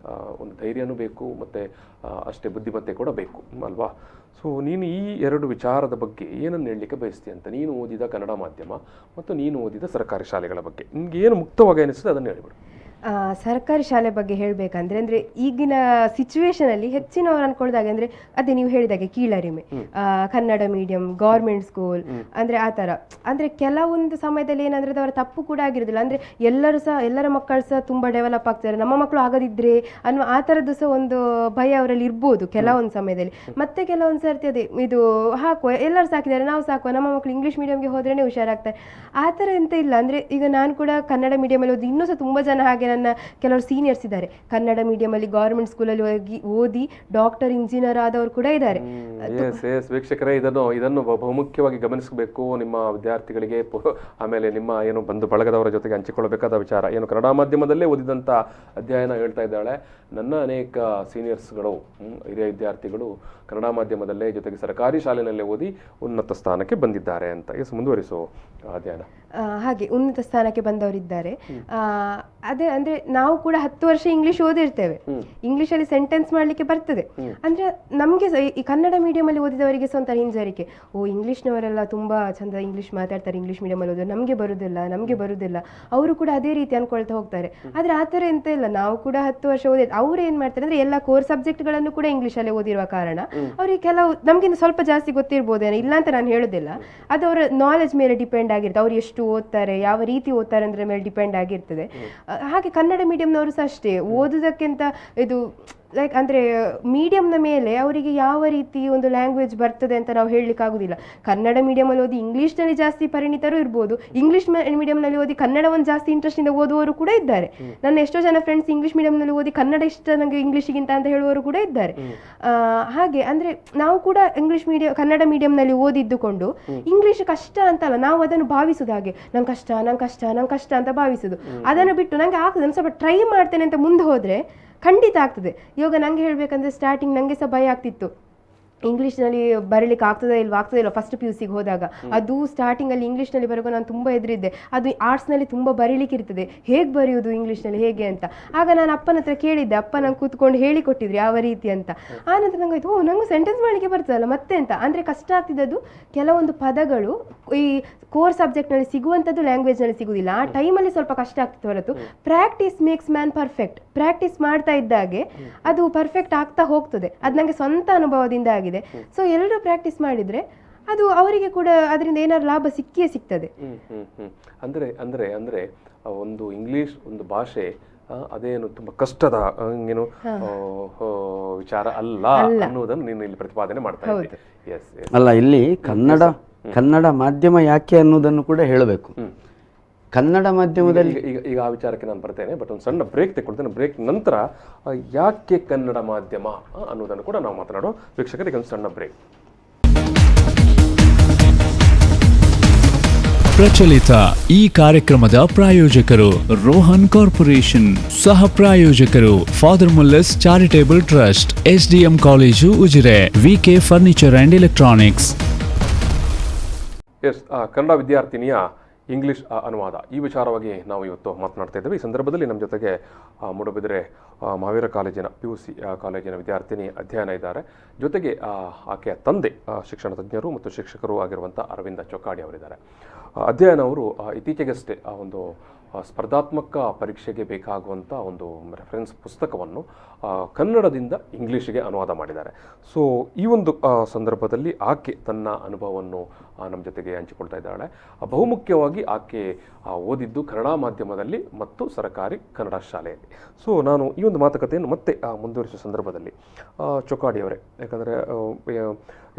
ಒಂದು ಧೈರ್ಯನೂ ಬೇಕು ಮತ್ತು ಅಷ್ಟೇ ಬುದ್ಧಿಮತ್ತೆ ಕೂಡ ಬೇಕು ಅಲ್ವಾ. ಸೊ ನೀನು ಈ ಎರಡು ವಿಚಾರದ ಬಗ್ಗೆ ಏನನ್ನು ಹೇಳಲಿಕ್ಕೆ ಬಯಸ್ತೀಯ ಅಂತ, ನೀನು ಓದಿದ ಕನ್ನಡ ಮಾಧ್ಯಮ ಮತ್ತು ನೀನು ಓದಿದ ಸರ್ಕಾರಿ ಶಾಲೆಗಳ ಬಗ್ಗೆ ನಿಮಗೆ ಏನು ಮುಕ್ತವಾಗಿ ಅನಿಸ್ತದೆ ಅದನ್ನು ಹೇಳಿಬಿಡು. ಸರ್ಕಾರಿ ಶಾಲೆ ಬಗ್ಗೆ ಹೇಳಬೇಕಂದ್ರೆ ಅಂದರೆ ಈಗಿನ ಸಿಚುವೇಶನಲ್ಲಿ ಹೆಚ್ಚಿನವ್ರು ಅನ್ಕೊಳ್ದಾಗೆ ಅಂದರೆ ಅದೇ ನೀವು ಹೇಳಿದಾಗೆ ಕೀಳರಿಮೆ, ಕನ್ನಡ ಮೀಡಿಯಂ, ಗೌರ್ಮೆಂಟ್ ಸ್ಕೂಲ್ ಅಂದರೆ ಆ ಥರ. ಅಂದರೆ ಕೆಲವೊಂದು ಸಮಯದಲ್ಲಿ ಏನಂದರೆ ಅವರ ತಪ್ಪು ಕೂಡ ಆಗಿರೋದಿಲ್ಲ, ಅಂದರೆ ಎಲ್ಲರ ಮಕ್ಕಳು ಸಹ ತುಂಬ ಡೆವಲಪ್ ಆಗ್ತಾರೆ, ನಮ್ಮ ಮಕ್ಕಳು ಆಗದಿದ್ರೆ ಅನ್ನೋ ಆ ಥರದ್ದು ಸಹ ಒಂದು ಭಯ ಅವರಲ್ಲಿ ಇರ್ಬೋದು ಕೆಲವೊಂದು ಸಮಯದಲ್ಲಿ. ಮತ್ತೆ ಕೆಲವೊಂದು ಸರ್ತಿ ಅದೇ ಇದು ಹಾಕುವ ಎಲ್ಲರೂ ಸಾಕಿದ್ದಾರೆ ನಾವು ಸಾಕುವ, ನಮ್ಮ ಮಕ್ಕಳು ಇಂಗ್ಲೀಷ್ ಮೀಡಿಯಂಗೆ ಹೋದ್ರೇ ಹುಷಾರಾಗ್ತಾರೆ, ಆ ಥರ ಎಂತ ಇಲ್ಲ. ಅಂದರೆ ಈಗ ನಾನು ಕೂಡ ಕನ್ನಡ ಮೀಡಿಯಮಲ್ಲಿ ಓದಿ, ಇನ್ನೂ ಸಹ ತುಂಬ ಜನ ಹಾಗೆ ನನ್ನ ಕೆಲವರು ಸೀನಿಯರ್ಸ್ ಇದ್ದಾರೆ ಕನ್ನಡ ಮೀಡಿಯಮಲ್ಲಿ ಗೌರ್ಮೆಂಟ್ ಸ್ಕೂಲಲ್ಲಿ ಓದಿ ಡಾಕ್ಟರ್ ಇಂಜಿನಿಯರ್ ಆದವರು ಕೂಡ ಇದ್ದಾರೆ. ವೀಕ್ಷಕರೇ, ಇದನ್ನು ಬಹುಮುಖ್ಯವಾಗಿ ಗಮನಿಸಬೇಕು ನಿಮ್ಮ ವಿದ್ಯಾರ್ಥಿಗಳಿಗೆ, ಆಮೇಲೆ ನಿಮ್ಮ ಏನು ಬಂಧು ಬಳಗದವರ ಜೊತೆಗೆ ಹಂಚಿಕೊಳ್ಳಬೇಕಾದ ವಿಚಾರ. ಏನು ಕನ್ನಡ ಮಾಧ್ಯಮದಲ್ಲೇ ಓದಿದಂಥ ಅಧ್ಯಯನ ಹೇಳ್ತಾ ಇದ್ದಾಳೆ, ನನ್ನ ಅನೇಕ ಸೀನಿಯರ್ಸ್ಗಳು, ಹಿರಿಯ ವಿದ್ಯಾರ್ಥಿಗಳು ಕನ್ನಡ ಮಾಧ್ಯಮದಲ್ಲೇ ಜೊತೆಗೆ ಸರ್ಕಾರಿ ಶಾಲೆಯಲ್ಲೇ ಓದಿ ಉನ್ನತ ಸ್ಥಾನಕ್ಕೆ ಬಂದಿದ್ದಾರೆ ಅಂತ. ಮುಂದುವರಿಸೋ ಅಧ್ಯಯನ. ಹಾಗೆ ಉನ್ನತ ಸ್ಥಾನಕ್ಕೆ ಬಂದವರಿದ್ದಾರೆ. ಅದೇ ಅಂದ್ರೆ ನಾವು ಕೂಡ 10 ವರ್ಷ ಇಂಗ್ಲಿಷ್ ಓದಿರ್ತೇವೆ, ಇಂಗ್ಲಿಷಲ್ಲಿ ಸೆಂಟೆನ್ಸ್ ಮಾಡ್ಲಿಕ್ಕೆ ಬರ್ತದೆ. ಅಂದ್ರೆ ನಮ್ಗೆ ಈ ಕನ್ನಡ ಮೀಡಿಯಂ ಅಲ್ಲಿ ಓದಿದವರಿಗೆ ಸ್ವಂತ ಹಿಂಜರಿಕೆ, ಇಂಗ್ಲಿಷ್ನವರೆಲ್ಲ ತುಂಬಾ ಚಂದ ಇಂಗ್ಲಿಷ್ ಮಾತಾಡ್ತಾರೆ, ಇಂಗ್ಲಿಷ್ ಮೀಡಿಯಂ ಅಲ್ಲಿ ಓದಿದ್ರೆ ನಮ್ಗೆ ಬರುದಿಲ್ಲ ಅವರು ಕೂಡ ಅದೇ ರೀತಿ ಅನ್ಕೊಳ್ತಾ ಹೋಗ್ತಾರೆ. ಆದ್ರೆ ಆ ಥರ ಎಂತ ಇಲ್ಲ, ನಾವು ಕೂಡ 10 ವರ್ಷ ಓದಿ, ಅವ್ರು ಏನ್ ಮಾಡ್ತಾರೆ ಅಂದ್ರೆ ಎಲ್ಲ ಕೋರ್ ಸಬ್ಜೆಕ್ಟ್ಗಳನ್ನು ಕೂಡ ಇಂಗ್ಲಿಷಲ್ಲೇ ಓದಿರುವ ಕಾರಣ ಅವ್ರಿಗೆ ಕೆಲವು ನಮ್ಗಿಂತ ಸ್ವಲ್ಪ ಜಾಸ್ತಿ ಗೊತ್ತಿರ್ಬೋದೇನೋ, ಇಲ್ಲ ಅಂತ ನಾನು ಹೇಳುದಿಲ್ಲ, ಅದು ಅವರ ನಾಲೆಜ್ ಮೇಲೆ ಡಿಪೆಂಡ್ ಆಗಿರುತ್ತೆ, ಅವ್ರು ಎಷ್ಟು ಓದ್ತಾರೆ, ಯಾವ ರೀತಿ ಓದ್ತಾರೆ ಅಂದ್ರೆ ಮೇಲೆ ಡಿಪೆಂಡ್ ಆಗಿರ್ತದೆ. ಹಾಗೆ ಕನ್ನಡ ಮೀಡಿಯಂನವರು ಸಹ ಅಷ್ಟೇ, ಓದುವುದಕ್ಕಿಂತ ಇದು ಲೈಕ್ ಅಂದರೆ ಮೀಡಿಯಂನ ಮೇಲೆ ಅವರಿಗೆ ಯಾವ ರೀತಿ ಒಂದು ಲ್ಯಾಂಗ್ವೇಜ್ ಬರ್ತದೆ ಅಂತ ನಾವು ಹೇಳಲಿಕ್ಕೆ ಆಗೋದಿಲ್ಲ. ಕನ್ನಡ ಮೀಡಿಯಮಲ್ಲಿ ಓದಿ ಇಂಗ್ಲೀಷ್ನಲ್ಲಿ ಜಾಸ್ತಿ ಪರಿಣಿತರು ಇರ್ಬೋದು, ಇಂಗ್ಲೀಷ್ ಮೀಡಿಯಂನಲ್ಲಿ ಓದಿ ಕನ್ನಡವನ್ನು ಜಾಸ್ತಿ ಇಂಟ್ರೆಸ್ಟಿಂದ ಓದುವವರು ಕೂಡ ಇದ್ದಾರೆ. ನನ್ನ ಎಷ್ಟೋ ಜನ ಫ್ರೆಂಡ್ಸ್ ಇಂಗ್ಲೀಷ್ ಮೀಡಿಯಂನಲ್ಲಿ ಓದಿ ಕನ್ನಡ ಇಷ್ಟ ನನಗೆ ಇಂಗ್ಲೀಷಿಗಿಂತ ಅಂತ ಹೇಳುವವರು ಕೂಡ ಇದ್ದಾರೆ. ಹಾಗೆ ಅಂದರೆ ನಾವು ಕೂಡ ಕನ್ನಡ ಮೀಡಿಯಂನಲ್ಲಿ ಓದಿದ್ದುಕೊಂಡು ಇಂಗ್ಲೀಷ್ ಕಷ್ಟ ಅಂತಲ್ಲ, ನಾವು ಅದನ್ನು ಭಾವಿಸುದು ಹಾಗೆ, ನಂಗೆ ಕಷ್ಟ ಅಂತ ಭಾವಿಸುದು. ಅದನ್ನು ಬಿಟ್ಟು ನಂಗೆ ಆಗ್ತದೆ, ನಾನು ಸ್ವಲ್ಪ ಟ್ರೈ ಮಾಡ್ತೇನೆ ಅಂತ ಮುಂದೆ ಹೋದರೆ ಖಂಡಿತ ಆಗ್ತದೆ. ಇವಾಗ ನಂಗೆ ಹೇಳ್ಬೇಕಂದ್ರೆ ಸ್ಟಾರ್ಟಿಂಗ್ ನಂಗೆ ಸಹ ಭಯ ಆಗ್ತಿತ್ತು, ಇಂಗ್ಲೀಷ್ನಲ್ಲಿ ಬರೀಲಿಕ್ಕೆ ಆಗ್ತದೆ ಇಲ್ವಾ ಫಸ್ಟ್ PUCಗೆ ಹೋದಾಗ. ಅದು ಸ್ಟಾರ್ಟಿಂಗಲ್ಲಿ ಇಂಗ್ಲೀಷ್ನಲ್ಲಿ ಬರುವಾಗ ನಾನು ತುಂಬ ಎದುರಿದ್ದೆ, ಅದು ಆರ್ಟ್ಸ್ನಲ್ಲಿ ತುಂಬ ಬರೀಲಿಕ್ಕೆ ಇರ್ತದೆ, ಹೇಗೆ ಬರೆಯೋದು ಇಂಗ್ಲೀಷ್ನಲ್ಲಿ ಹೇಗೆ ಅಂತ. ಆಗ ನಾನು ಅಪ್ಪನ ಹತ್ರ ಕೇಳಿದ್ದೆ, ಅಪ್ಪ ನಂಗೆ ಕೂತ್ಕೊಂಡು ಹೇಳಿಕೊಟ್ಟಿದ್ರು ಯಾವ ರೀತಿ ಅಂತ. ಆನಂತರ ನಂಗೆ ಆಯ್ತು, ನಂಗೆ ಸೆಂಟೆನ್ಸ್ ಮಾಡಲಿಕ್ಕೆ ಬರ್ತದಲ್ಲ ಮತ್ತೆ ಅಂತ. ಅಂದರೆ ಕಷ್ಟ ಆಗ್ತಿದ್ದದ್ದು ಕೆಲವೊಂದು ಪದಗಳು ಈ ಕೋರ್ ಸಬ್ಜೆಕ್ಟ್ನಲ್ಲಿ ಸಿಗುವಂಥದ್ದು ಲ್ಯಾಂಗ್ವೇಜ್ನಲ್ಲಿ ಸಿಗುವುದಿಲ್ಲ, ಆ ಟೈಮಲ್ಲಿ ಸ್ವಲ್ಪ ಕಷ್ಟ ಆಗ್ತಿತ್ತು ಹೊರತು practice makes man perfect. Practice ಮಾಡ್ತಾ ಇದ್ದಾಗೆ ಅದು ಪರ್ಫೆಕ್ಟ್ ಆಗ್ತಾ ಹೋಗ್ತದೆ, ಅದು ನನಗೆ ಸ್ವಂತ ಅನುಭವದಿಂದ ಆಗಿದೆ. ಸೊ ಎಲ್ಲರೂ ಪ್ರಾಕ್ಟೀಸ್ ಮಾಡಿದ್ರೆ ಅದು ಅವರಿಗೆ ಕೂಡ ಅದರಿಂದ ಏನಾದ್ರು ಲಾಭ ಸಿಗ್ತದೆ. ಅಂದ್ರೆ ಅಂದ್ರೆ ಅಂದ್ರೆ ಒಂದು ಇಂಗ್ಲಿಷ್ ಒಂದು ಭಾಷೆ ಅದೇನು ತುಂಬಾ ಕಷ್ಟದ ಏನು ವಿಚಾರ ಅಲ್ಲ ಅನ್ನೋದನ್ನು ನೀನು ಇಲ್ಲಿ ಪ್ರತಿಪಾದನೆ ಮಾಡ್ತಾ ಇದ್ದೆ. ಅಲ್ಲ, ಇಲ್ಲಿ ಕನ್ನಡ ಮಾಧ್ಯಮ ಯಾಕೆ ಅನ್ನೋದನ್ನು ಕೂಡ ಹೇಳಬೇಕು. ಕನ್ನಡ ಮಾಧ್ಯಮದಲ್ಲಿ ಈಗ ಆ ವಿಚಾರಕ್ಕೆ ನಾನು ಬರ್ತೇನೆ, ಬಟ್ ಒಂದು ಸಣ್ಣ ಬ್ರೇಕ್ ತೆಗೊಳ್ತೇನೆ. ಬ್ರೇಕ್ ನಂತರ ಯಾಕೆ ಕನ್ನಡ ಮಾಧ್ಯಮ ಅನ್ನೋದನ್ನು ಕೂಡ ನಾವು ಮಾತನಾಡೋ. ವೀಕ್ಷಕರಿಗೆ ಒಂದು ಸಣ್ಣ ಬ್ರೇಕ್. ಪ್ರಚಲಿತ ಈ ಕಾರ್ಯಕ್ರಮದ ಪ್ರಾಯೋಜಕರು ರೋಹನ್ ಕಾರ್ಪೊರೇಷನ್, ಸಹ ಪ್ರಾಯೋಜಕರು father Muller's charitable trust, SDM college Ujire, VK furniture and electronics. Kannada ವಿದ್ಯಾರ್ಥಿನಿಯ ಇಂಗ್ಲಿಷ್ ಅನುವಾದ ಈ ವಿಚಾರವಾಗಿ ನಾವು ಇವತ್ತು ಮಾತನಾಡ್ತಾ ಇದ್ದೇವೆ. ಈ ಸಂದರ್ಭದಲ್ಲಿ ನಮ್ಮ ಜೊತೆಗೆ ಮೂಡಬಿದರೆ ಮಹಾವೀರ ಕಾಲೇಜಿನ PUC ಕಾಲೇಜಿನ ವಿದ್ಯಾರ್ಥಿನಿ ಅಧ್ಯಯನ ಇದ್ದಾರೆ. ಜೊತೆಗೆ ಆಕೆಯ ತಂದೆ ಶಿಕ್ಷಣ ತಜ್ಞರು ಮತ್ತು ಶಿಕ್ಷಕರು ಆಗಿರುವಂಥ ಅರವಿಂದ ಚೊಕ್ಕಾಡಿ ಅವರಿದ್ದಾರೆ. ಅಧ್ಯಯನ ಅವರು ಇತ್ತೀಚೆಗಷ್ಟೇ ಒಂದು ಸ್ಪರ್ಧಾತ್ಮಕ ಪರೀಕ್ಷೆಗೆ ಬೇಕಾಗುವಂಥ ಒಂದು ರೆಫರೆನ್ಸ್ ಪುಸ್ತಕವನ್ನು ಕನ್ನಡದಿಂದ ಇಂಗ್ಲೀಷಿಗೆ ಅನುವಾದ ಮಾಡಿದ್ದಾರೆ. ಸೊ ಈ ಒಂದು ಸಂದರ್ಭದಲ್ಲಿ ಆಕೆ ತನ್ನ ಅನುಭವವನ್ನು ನಮ್ಮ ಜೊತೆಗೆ ಹಂಚಿಕೊಳ್ತಾ ಇದ್ದಾಳೆ. ಬಹುಮುಖ್ಯವಾಗಿ ಆಕೆ ಓದಿದ್ದು ಕನ್ನಡ ಮಾಧ್ಯಮದಲ್ಲಿ ಮತ್ತು ಸರ್ಕಾರಿ ಕನ್ನಡ ಶಾಲೆಯಲ್ಲಿ. ಸೊ ನಾನು ಈ ಒಂದು ಮಾತುಕತೆಯನ್ನು ಮತ್ತೆ ಮುಂದುವರಿಸುವ ಸಂದರ್ಭದಲ್ಲಿ ಚೊಕ್ಕಾಡಿಯವರೇ, ಯಾಕಂದರೆ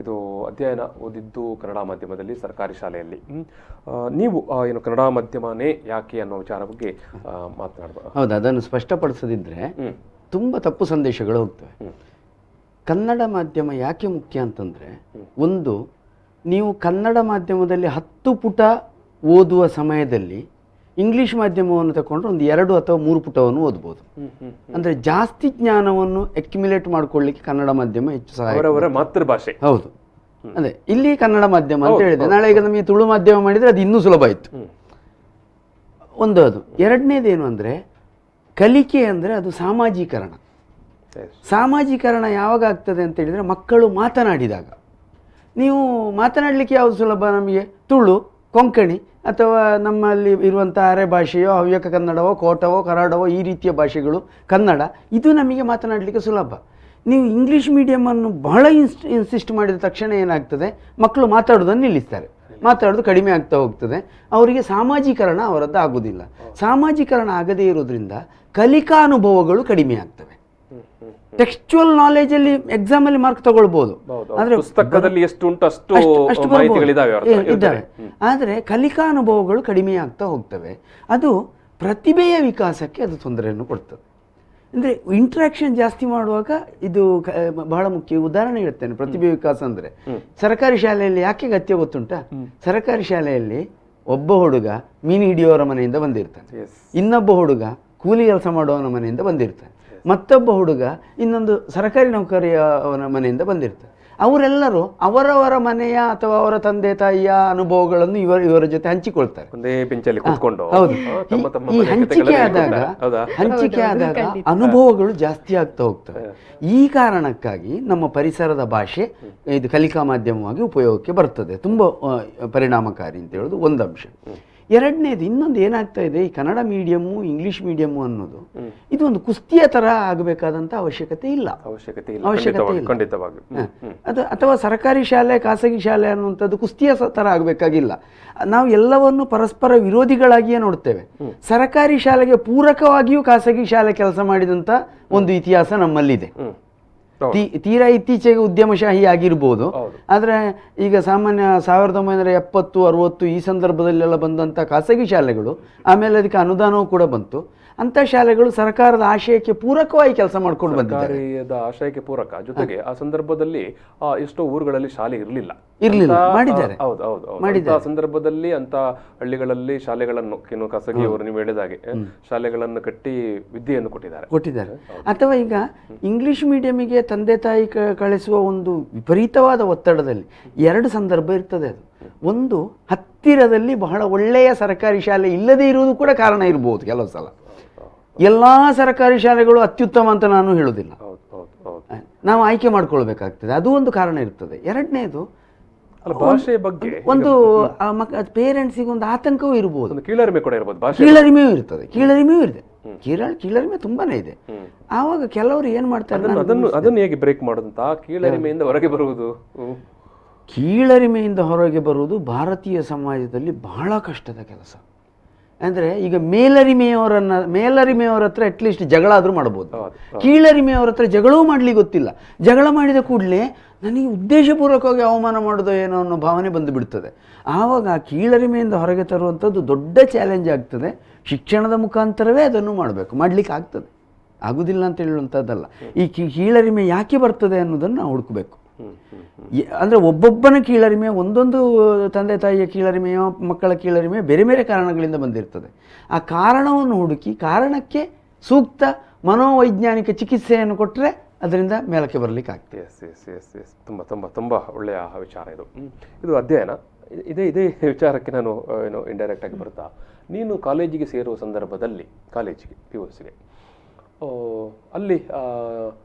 ಇದು ಅಧ್ಯಯನ ಓದಿದ್ದು ಕನ್ನಡ ಮಾಧ್ಯಮದಲ್ಲಿ ಸರ್ಕಾರಿ ಶಾಲೆಯಲ್ಲಿ, ನೀವು ಏನು ಕನ್ನಡ ಮಾಧ್ಯಮನೇ ಯಾಕೆ ಅನ್ನೋ ವಿಚಾರ ಬಗ್ಗೆ ಮಾತನಾಡ್ಬೋದು. ಹೌದು, ಅದನ್ನು ಸ್ಪಷ್ಟಪಡಿಸದಿದ್ದರೆ ತುಂಬ ತಪ್ಪು ಸಂದೇಶಗಳು ಹೋಗ್ತವೆ. ಕನ್ನಡ ಮಾಧ್ಯಮ ಯಾಕೆ ಮುಖ್ಯ ಅಂತಂದರೆ, ಒಂದು, ನೀವು ಕನ್ನಡ ಮಾಧ್ಯಮದಲ್ಲಿ 10 ಪುಟ ಓದುವ ಸಮಯದಲ್ಲಿ ಇಂಗ್ಲೀಷ್ ಮಾಧ್ಯಮವನ್ನು ತಗೊಂಡ್ರೆ ಒಂದು 2 ಅಥವಾ 3 ಪುಟವನ್ನು ಓದ್ಬೋದು. ಅಂದರೆ ಜಾಸ್ತಿ ಜ್ಞಾನವನ್ನು ಅಕ್ಯುಮುಲೇಟ್ ಮಾಡ್ಕೊಳ್ಳಿಕ್ಕೆ ಕನ್ನಡ ಮಾಧ್ಯಮ ಹೆಚ್ಚು ಸಹಾಯ. ಅವರವರ ಮಾತೃಭಾಷೆ. ಹೌದು, ಅದೇ ಇಲ್ಲಿ ಕನ್ನಡ ಮಾಧ್ಯಮ ಅಂತ ಹೇಳಿದೆ. ನಾಳೆ ಈಗ ನಮಗೆ ತುಳು ಮಾಧ್ಯಮ ಮಾಡಿದರೆ ಅದು ಇನ್ನೂ ಸುಲಭ ಇತ್ತು. ಒಂದು ಅದು. ಎರಡನೇದೇನು ಅಂದರೆ ಕಲಿಕೆ ಅಂದರೆ ಅದು ಸಾಮಾಜೀಕರಣ. ಸಾಮಾಜೀಕರಣ ಯಾವಾಗ ಆಗ್ತದೆ ಅಂತ ಹೇಳಿದರೆ ಮಕ್ಕಳು ಮಾತನಾಡಿದಾಗ. ನೀವು ಮಾತನಾಡಲಿಕ್ಕೆ ಯಾವುದು ಸುಲಭ ನಮಗೆ? ತುಳು, ಕೊಂಕಣಿ ಅಥವಾ ನಮ್ಮಲ್ಲಿ ಇರುವಂಥ ಅರೆ ಭಾಷೆಯೋ, ಹವ್ಯಕ ಕನ್ನಡವೋ, ಕೋಟವೋ, ಕರಾಡವೋ, ಈ ರೀತಿಯ ಭಾಷೆಗಳು, ಕನ್ನಡ, ಇದು ನಮಗೆ ಮಾತನಾಡಲಿಕ್ಕೆ ಸುಲಭ. ನೀವು ಇಂಗ್ಲೀಷ್ ಮೀಡಿಯಮನ್ನು ಬಹಳ ಇನ್ಸಿಸ್ಟ್ ಮಾಡಿದ ತಕ್ಷಣ ಏನಾಗ್ತದೆ, ಮಕ್ಕಳು ಮಾತಾಡೋದನ್ನು ನಿಲ್ಲಿಸ್ತಾರೆ, ಮಾತಾಡೋದು ಕಡಿಮೆ ಆಗ್ತಾ ಹೋಗ್ತದೆ, ಅವರಿಗೆ ಸಾಮಾಜೀಕರಣ ಅವರದ್ದು ಆಗೋದಿಲ್ಲ. ಸಾಮಾಜೀಕರಣ ಆಗದೇ ಇರೋದ್ರಿಂದ ಕಲಿಕಾ ಅನುಭವಗಳು ಕಡಿಮೆ ಆಗ್ತವೆ. ಟೆಕ್ಸ್ಚುವಲ್ ನಾಲೆಜಲ್ಲಿ ಎಕ್ಸಾಮಲ್ಲಿ ಮಾರ್ಕ್ ತಗೊಳ್ಬೋದು, ಆದರೆ ಪುಸ್ತಕದಲ್ಲಿ ಎಷ್ಟು ಉಂಟು ಅಷ್ಟು ಇದ್ದಾವೆ, ಆದರೆ ಕಲಿಕಾ ಅನುಭವಗಳು ಕಡಿಮೆ ಆಗ್ತಾ ಹೋಗ್ತವೆ. ಅದು ಪ್ರತಿಭೆಯ ವಿಕಾಸಕ್ಕೆ ಅದು ತೊಂದರೆಯನ್ನು ಕೊಡ್ತದೆ. ಅಂದರೆ ಇಂಟ್ರಾಕ್ಷನ್ ಜಾಸ್ತಿ ಮಾಡುವಾಗ ಇದು ಬಹಳ ಮುಖ್ಯ. ಉದಾಹರಣೆ ಹೇಳ್ತೇನೆ. ಪ್ರತಿಭೆ ವಿಕಾಸ ಅಂದರೆ ಸರ್ಕಾರಿ ಶಾಲೆಯಲ್ಲಿ ಯಾಕೆ ಅಗತ್ಯ ಗೊತ್ತುಂಟಾ? ಸರ್ಕಾರಿ ಶಾಲೆಯಲ್ಲಿ ಒಬ್ಬ ಹುಡುಗ ಮೀನು ಹಿಡಿಯೋರ ಮನೆಯಿಂದ ಬಂದಿರ್ತಾನೆ, ಇನ್ನೊಬ್ಬ ಹುಡುಗ ಕೂಲಿ ಕೆಲಸ ಮಾಡುವವನ ಮನೆಯಿಂದ ಬಂದಿರ್ತಾನೆ, ಮತ್ತೊಬ್ಬ ಹುಡುಗ ಇನ್ನೊಂದು ಸರ್ಕಾರಿ ನೌಕರಿಯವನ ಮನೆಯಿಂದ ಬಂದಿರ್ತಾನೆ. ಅವರೆಲ್ಲರೂ ಅವರವರ ಮನೆಯ ಅಥವಾ ಅವರ ತಂದೆ ತಾಯಿಯ ಅನುಭವಗಳನ್ನು ಇವರ ಜೊತೆ ಹಂಚಿಕೊಳ್ತಾರೆ. ಹೌದು. ಈ ಹಂಚಿಕೆ ಆದಾಗ ಅನುಭವಗಳು ಜಾಸ್ತಿ ಆಗ್ತಾ ಹೋಗ್ತವೆ. ಈ ಕಾರಣಕ್ಕಾಗಿ ನಮ್ಮ ಪರಿಸರದ ಭಾಷೆ ಇದು ಕಲಿಕಾ ಮಾಧ್ಯಮವಾಗಿ ಉಪಯೋಗಕ್ಕೆ ಬರ್ತದೆ, ತುಂಬ ಪರಿಣಾಮಕಾರಿ ಅಂತ ಹೇಳೋದು ಒಂದು ಅಂಶ. ಎರಡನೇದು, ಇನ್ನೊಂದು ಏನಾಗ್ತಾ ಇದೆ, ಈ ಕನ್ನಡ ಮೀಡಿಯಮ್ಮು ಇಂಗ್ಲಿಷ್ ಮೀಡಿಯಮ್ಮು ಅನ್ನೋದು ಇದು ಒಂದು ಕುಸ್ತಿಯ ತರ ಆಗಬೇಕಾದಂತ ಅವಶ್ಯಕತೆ ಇಲ್ಲ. ಅದು ಅಥವಾ ಸರ್ಕಾರಿ ಶಾಲೆ ಖಾಸಗಿ ಶಾಲೆ ಅನ್ನುವಂಥದ್ದು ಕುಸ್ತಿಯ ತರ ಆಗಬೇಕಾಗಿಲ್ಲ. ನಾವು ಎಲ್ಲವನ್ನು ಪರಸ್ಪರ ವಿರೋಧಿಗಳಾಗಿಯೇ ನೋಡ್ತೇವೆ. ಸರ್ಕಾರಿ ಶಾಲೆಗೆ ಪೂರಕವಾಗಿಯೂ ಖಾಸಗಿ ಶಾಲೆ ಕೆಲಸ ಮಾಡಿದಂತ ಒಂದು ಇತಿಹಾಸ ನಮ್ಮಲ್ಲಿದೆ. ತೀರಾ ಇತ್ತೀಚೆಗೆ ಉದ್ಯಮಶಾಹಿ ಆಗಿರ್ಬೋದು, ಆದರೆ ಈಗ ಸಾಮಾನ್ಯ 1970, 60 ಈ ಸಂದರ್ಭದಲ್ಲೆಲ್ಲ ಬಂದಂಥ ಖಾಸಗಿ ಶಾಲೆಗಳು, ಆಮೇಲೆ ಅದಕ್ಕೆ ಅನುದಾನವೂ ಕೂಡ ಬಂತು. ಅಂಥ ಶಾಲೆಗಳು ಸರ್ಕಾರದ ಆಶಯಕ್ಕೆ ಪೂರಕವಾಗಿ ಕೆಲಸ ಮಾಡ್ಕೊಂಡು ಬಂದಿದ್ದಾರೆ. ಆಶಯಕ್ಕೆ ಪೂರಕ ಜೊತೆಗೆ ಆ ಸಂದರ್ಭದಲ್ಲಿ ಎಷ್ಟೋ ಊರುಗಳಲ್ಲಿ ಶಾಲೆ ಇರಲಿಲ್ಲ, ಮಾಡಿದ್ದಾರೆ. ಆ ಸಂದರ್ಭದಲ್ಲಿ ಅಂತ ಹಳ್ಳಿಗಳಲ್ಲಿ ಶಾಲೆಗಳನ್ನು ಖಾಸಗಿ ಅವರು ನೀವು ಹೇಳಿದಾಗೆ ಶಾಲೆಗಳನ್ನು ಕಟ್ಟಿ ವಿದ್ಯೆಯನ್ನು ಕೊಟ್ಟಿದ್ದಾರೆ. ಅಥವಾ ಈಗ ಇಂಗ್ಲಿಷ್ ಮೀಡಿಯಮಿಗೆ ತಂದೆ ತಾಯಿ ಕಳಿಸುವ ಒಂದು ವಿಪರೀತವಾದ ಒತ್ತಡದಲ್ಲಿ 2 ಸಂದರ್ಭ ಇರ್ತದೆ. ಅದು ಒಂದು, ಹತ್ತಿರದಲ್ಲಿ ಬಹಳ ಒಳ್ಳೆಯ ಸರ್ಕಾರಿ ಶಾಲೆ ಇಲ್ಲದೇ ಇರುವುದು ಕೂಡ ಕಾರಣ ಇರಬಹುದು. ಕೆಲವು ಸಲ ಎಲ್ಲ ಸರ್ಕಾರಿ ಶಾಲೆಗಳು ಅತ್ಯುತ್ತಮ ಅಂತ ನಾನು ಹೇಳುವುದಿಲ್ಲ, ನಾವು ಆಯ್ಕೆ ಮಾಡ್ಕೊಳ್ಬೇಕಾಗ್ತದೆ, ಅದು ಒಂದು ಕಾರಣ ಇರ್ತದೆ. ಎರಡನೇದು, ಭಾಷೆಯ ಬಗ್ಗೆ ಒಂದು ಪೇರೆಂಟ್ಸಿಗೆ ಒಂದು ಆತಂಕವೂ ಇರಬಹುದು, ಕೀಳರಿಮೆಯೂ ಇರ್ತದೆ, ಕೀಳರಿಮೆಯೂ ಇದೆ, ಕೀಳರಿಮೆ ತುಂಬಾನೇ ಇದೆ. ಆವಾಗ ಕೆಲವರು ಏನ್ ಮಾಡ್ತಾರೆ, ಅದನ್ನು ಹೇಗೆ ಬ್ರೇಕ್ ಮಾಡೋದಂತ, ಕೀಳರಿಮೆಯಿಂದ ಹೊರಗೆ ಬರುವುದು. ಕೀಳರಿಮೆಯಿಂದ ಹೊರಗೆ ಬರುವುದು ಭಾರತೀಯ ಸಮಾಜದಲ್ಲಿ ಬಹಳ ಕಷ್ಟದ ಕೆಲಸ. ಅಂದರೆ ಈಗ ಮೇಲರಿಮೆಯವರ ಹತ್ರ ಅಟ್ಲೀಸ್ಟ್ ಜಗಳ ಆದರೂ ಮಾಡ್ಬೋದು, ಕೀಳರಿಮೆಯವರ ಹತ್ರ ಜಗಳವೂ ಮಾಡ್ಲಿಕ್ಕೆ ಗೊತ್ತಿಲ್ಲ. ಜಗಳ ಮಾಡಿದ ಕೂಡಲೇ ನನಗೆ ಉದ್ದೇಶಪೂರ್ವಕವಾಗಿ ಅವಮಾನ ಮಾಡೋದು ಏನೋ ಅನ್ನೋ ಭಾವನೆ ಬಂದು ಬಿಡ್ತದೆ. ಆವಾಗ ಆ ಕೀಳರಿಮೆಯಿಂದ ಹೊರಗೆ ತರುವಂಥದ್ದು ದೊಡ್ಡ ಚಾಲೆಂಜ್ ಆಗ್ತದೆ. ಶಿಕ್ಷಣದ ಮುಖಾಂತರವೇ ಅದನ್ನು ಮಾಡಬೇಕು, ಮಾಡಲಿಕ್ಕೆ ಆಗ್ತದೆ, ಆಗುದಿಲ್ಲ ಅಂತ ಹೇಳುವಂಥದ್ದಲ್ಲ. ಈ ಕೀಳರಿಮೆ ಯಾಕೆ ಬರ್ತದೆ ಅನ್ನೋದನ್ನು ನಾವು ಹುಡುಕಬೇಕು. ಅಂದರೆ ಒಬ್ಬೊಬ್ಬನ ಕೀಳರಿಮೆ, ಒಂದೊಂದು ತಂದೆ ತಾಯಿಯ ಕೀಳರಿಮೆಯೋ ಮಕ್ಕಳ ಕೀಳರಿಮೆಯೋ ಬೇರೆ ಬೇರೆ ಕಾರಣಗಳಿಂದ ಬಂದಿರ್ತದೆ. ಆ ಕಾರಣವನ್ನು ಹುಡುಕಿ ಕಾರಣಕ್ಕೆ ಸೂಕ್ತ ಮನೋವೈಜ್ಞಾನಿಕ ಚಿಕಿತ್ಸೆಯನ್ನು ಕೊಟ್ಟರೆ ಅದರಿಂದ ಮೇಲಕ್ಕೆ ಬರಲಿಕ್ಕೆ ಆಗ್ತದೆ. ತುಂಬ ತುಂಬ ತುಂಬ ಒಳ್ಳೆಯ ವಿಚಾರ ಇದು ಅಧ್ಯಯನ. ಇದೇ ವಿಚಾರಕ್ಕೆ ನಾನು ಇಂಡೈರೆಕ್ಟ್ ಆಗಿ ಬರ್ತಾ, ನೀನು ಕಾಲೇಜಿಗೆ ಸೇರುವ ಸಂದರ್ಭದಲ್ಲಿ, ಕಾಲೇಜಿಗೆ PUCಗೆ ಅಲ್ಲಿ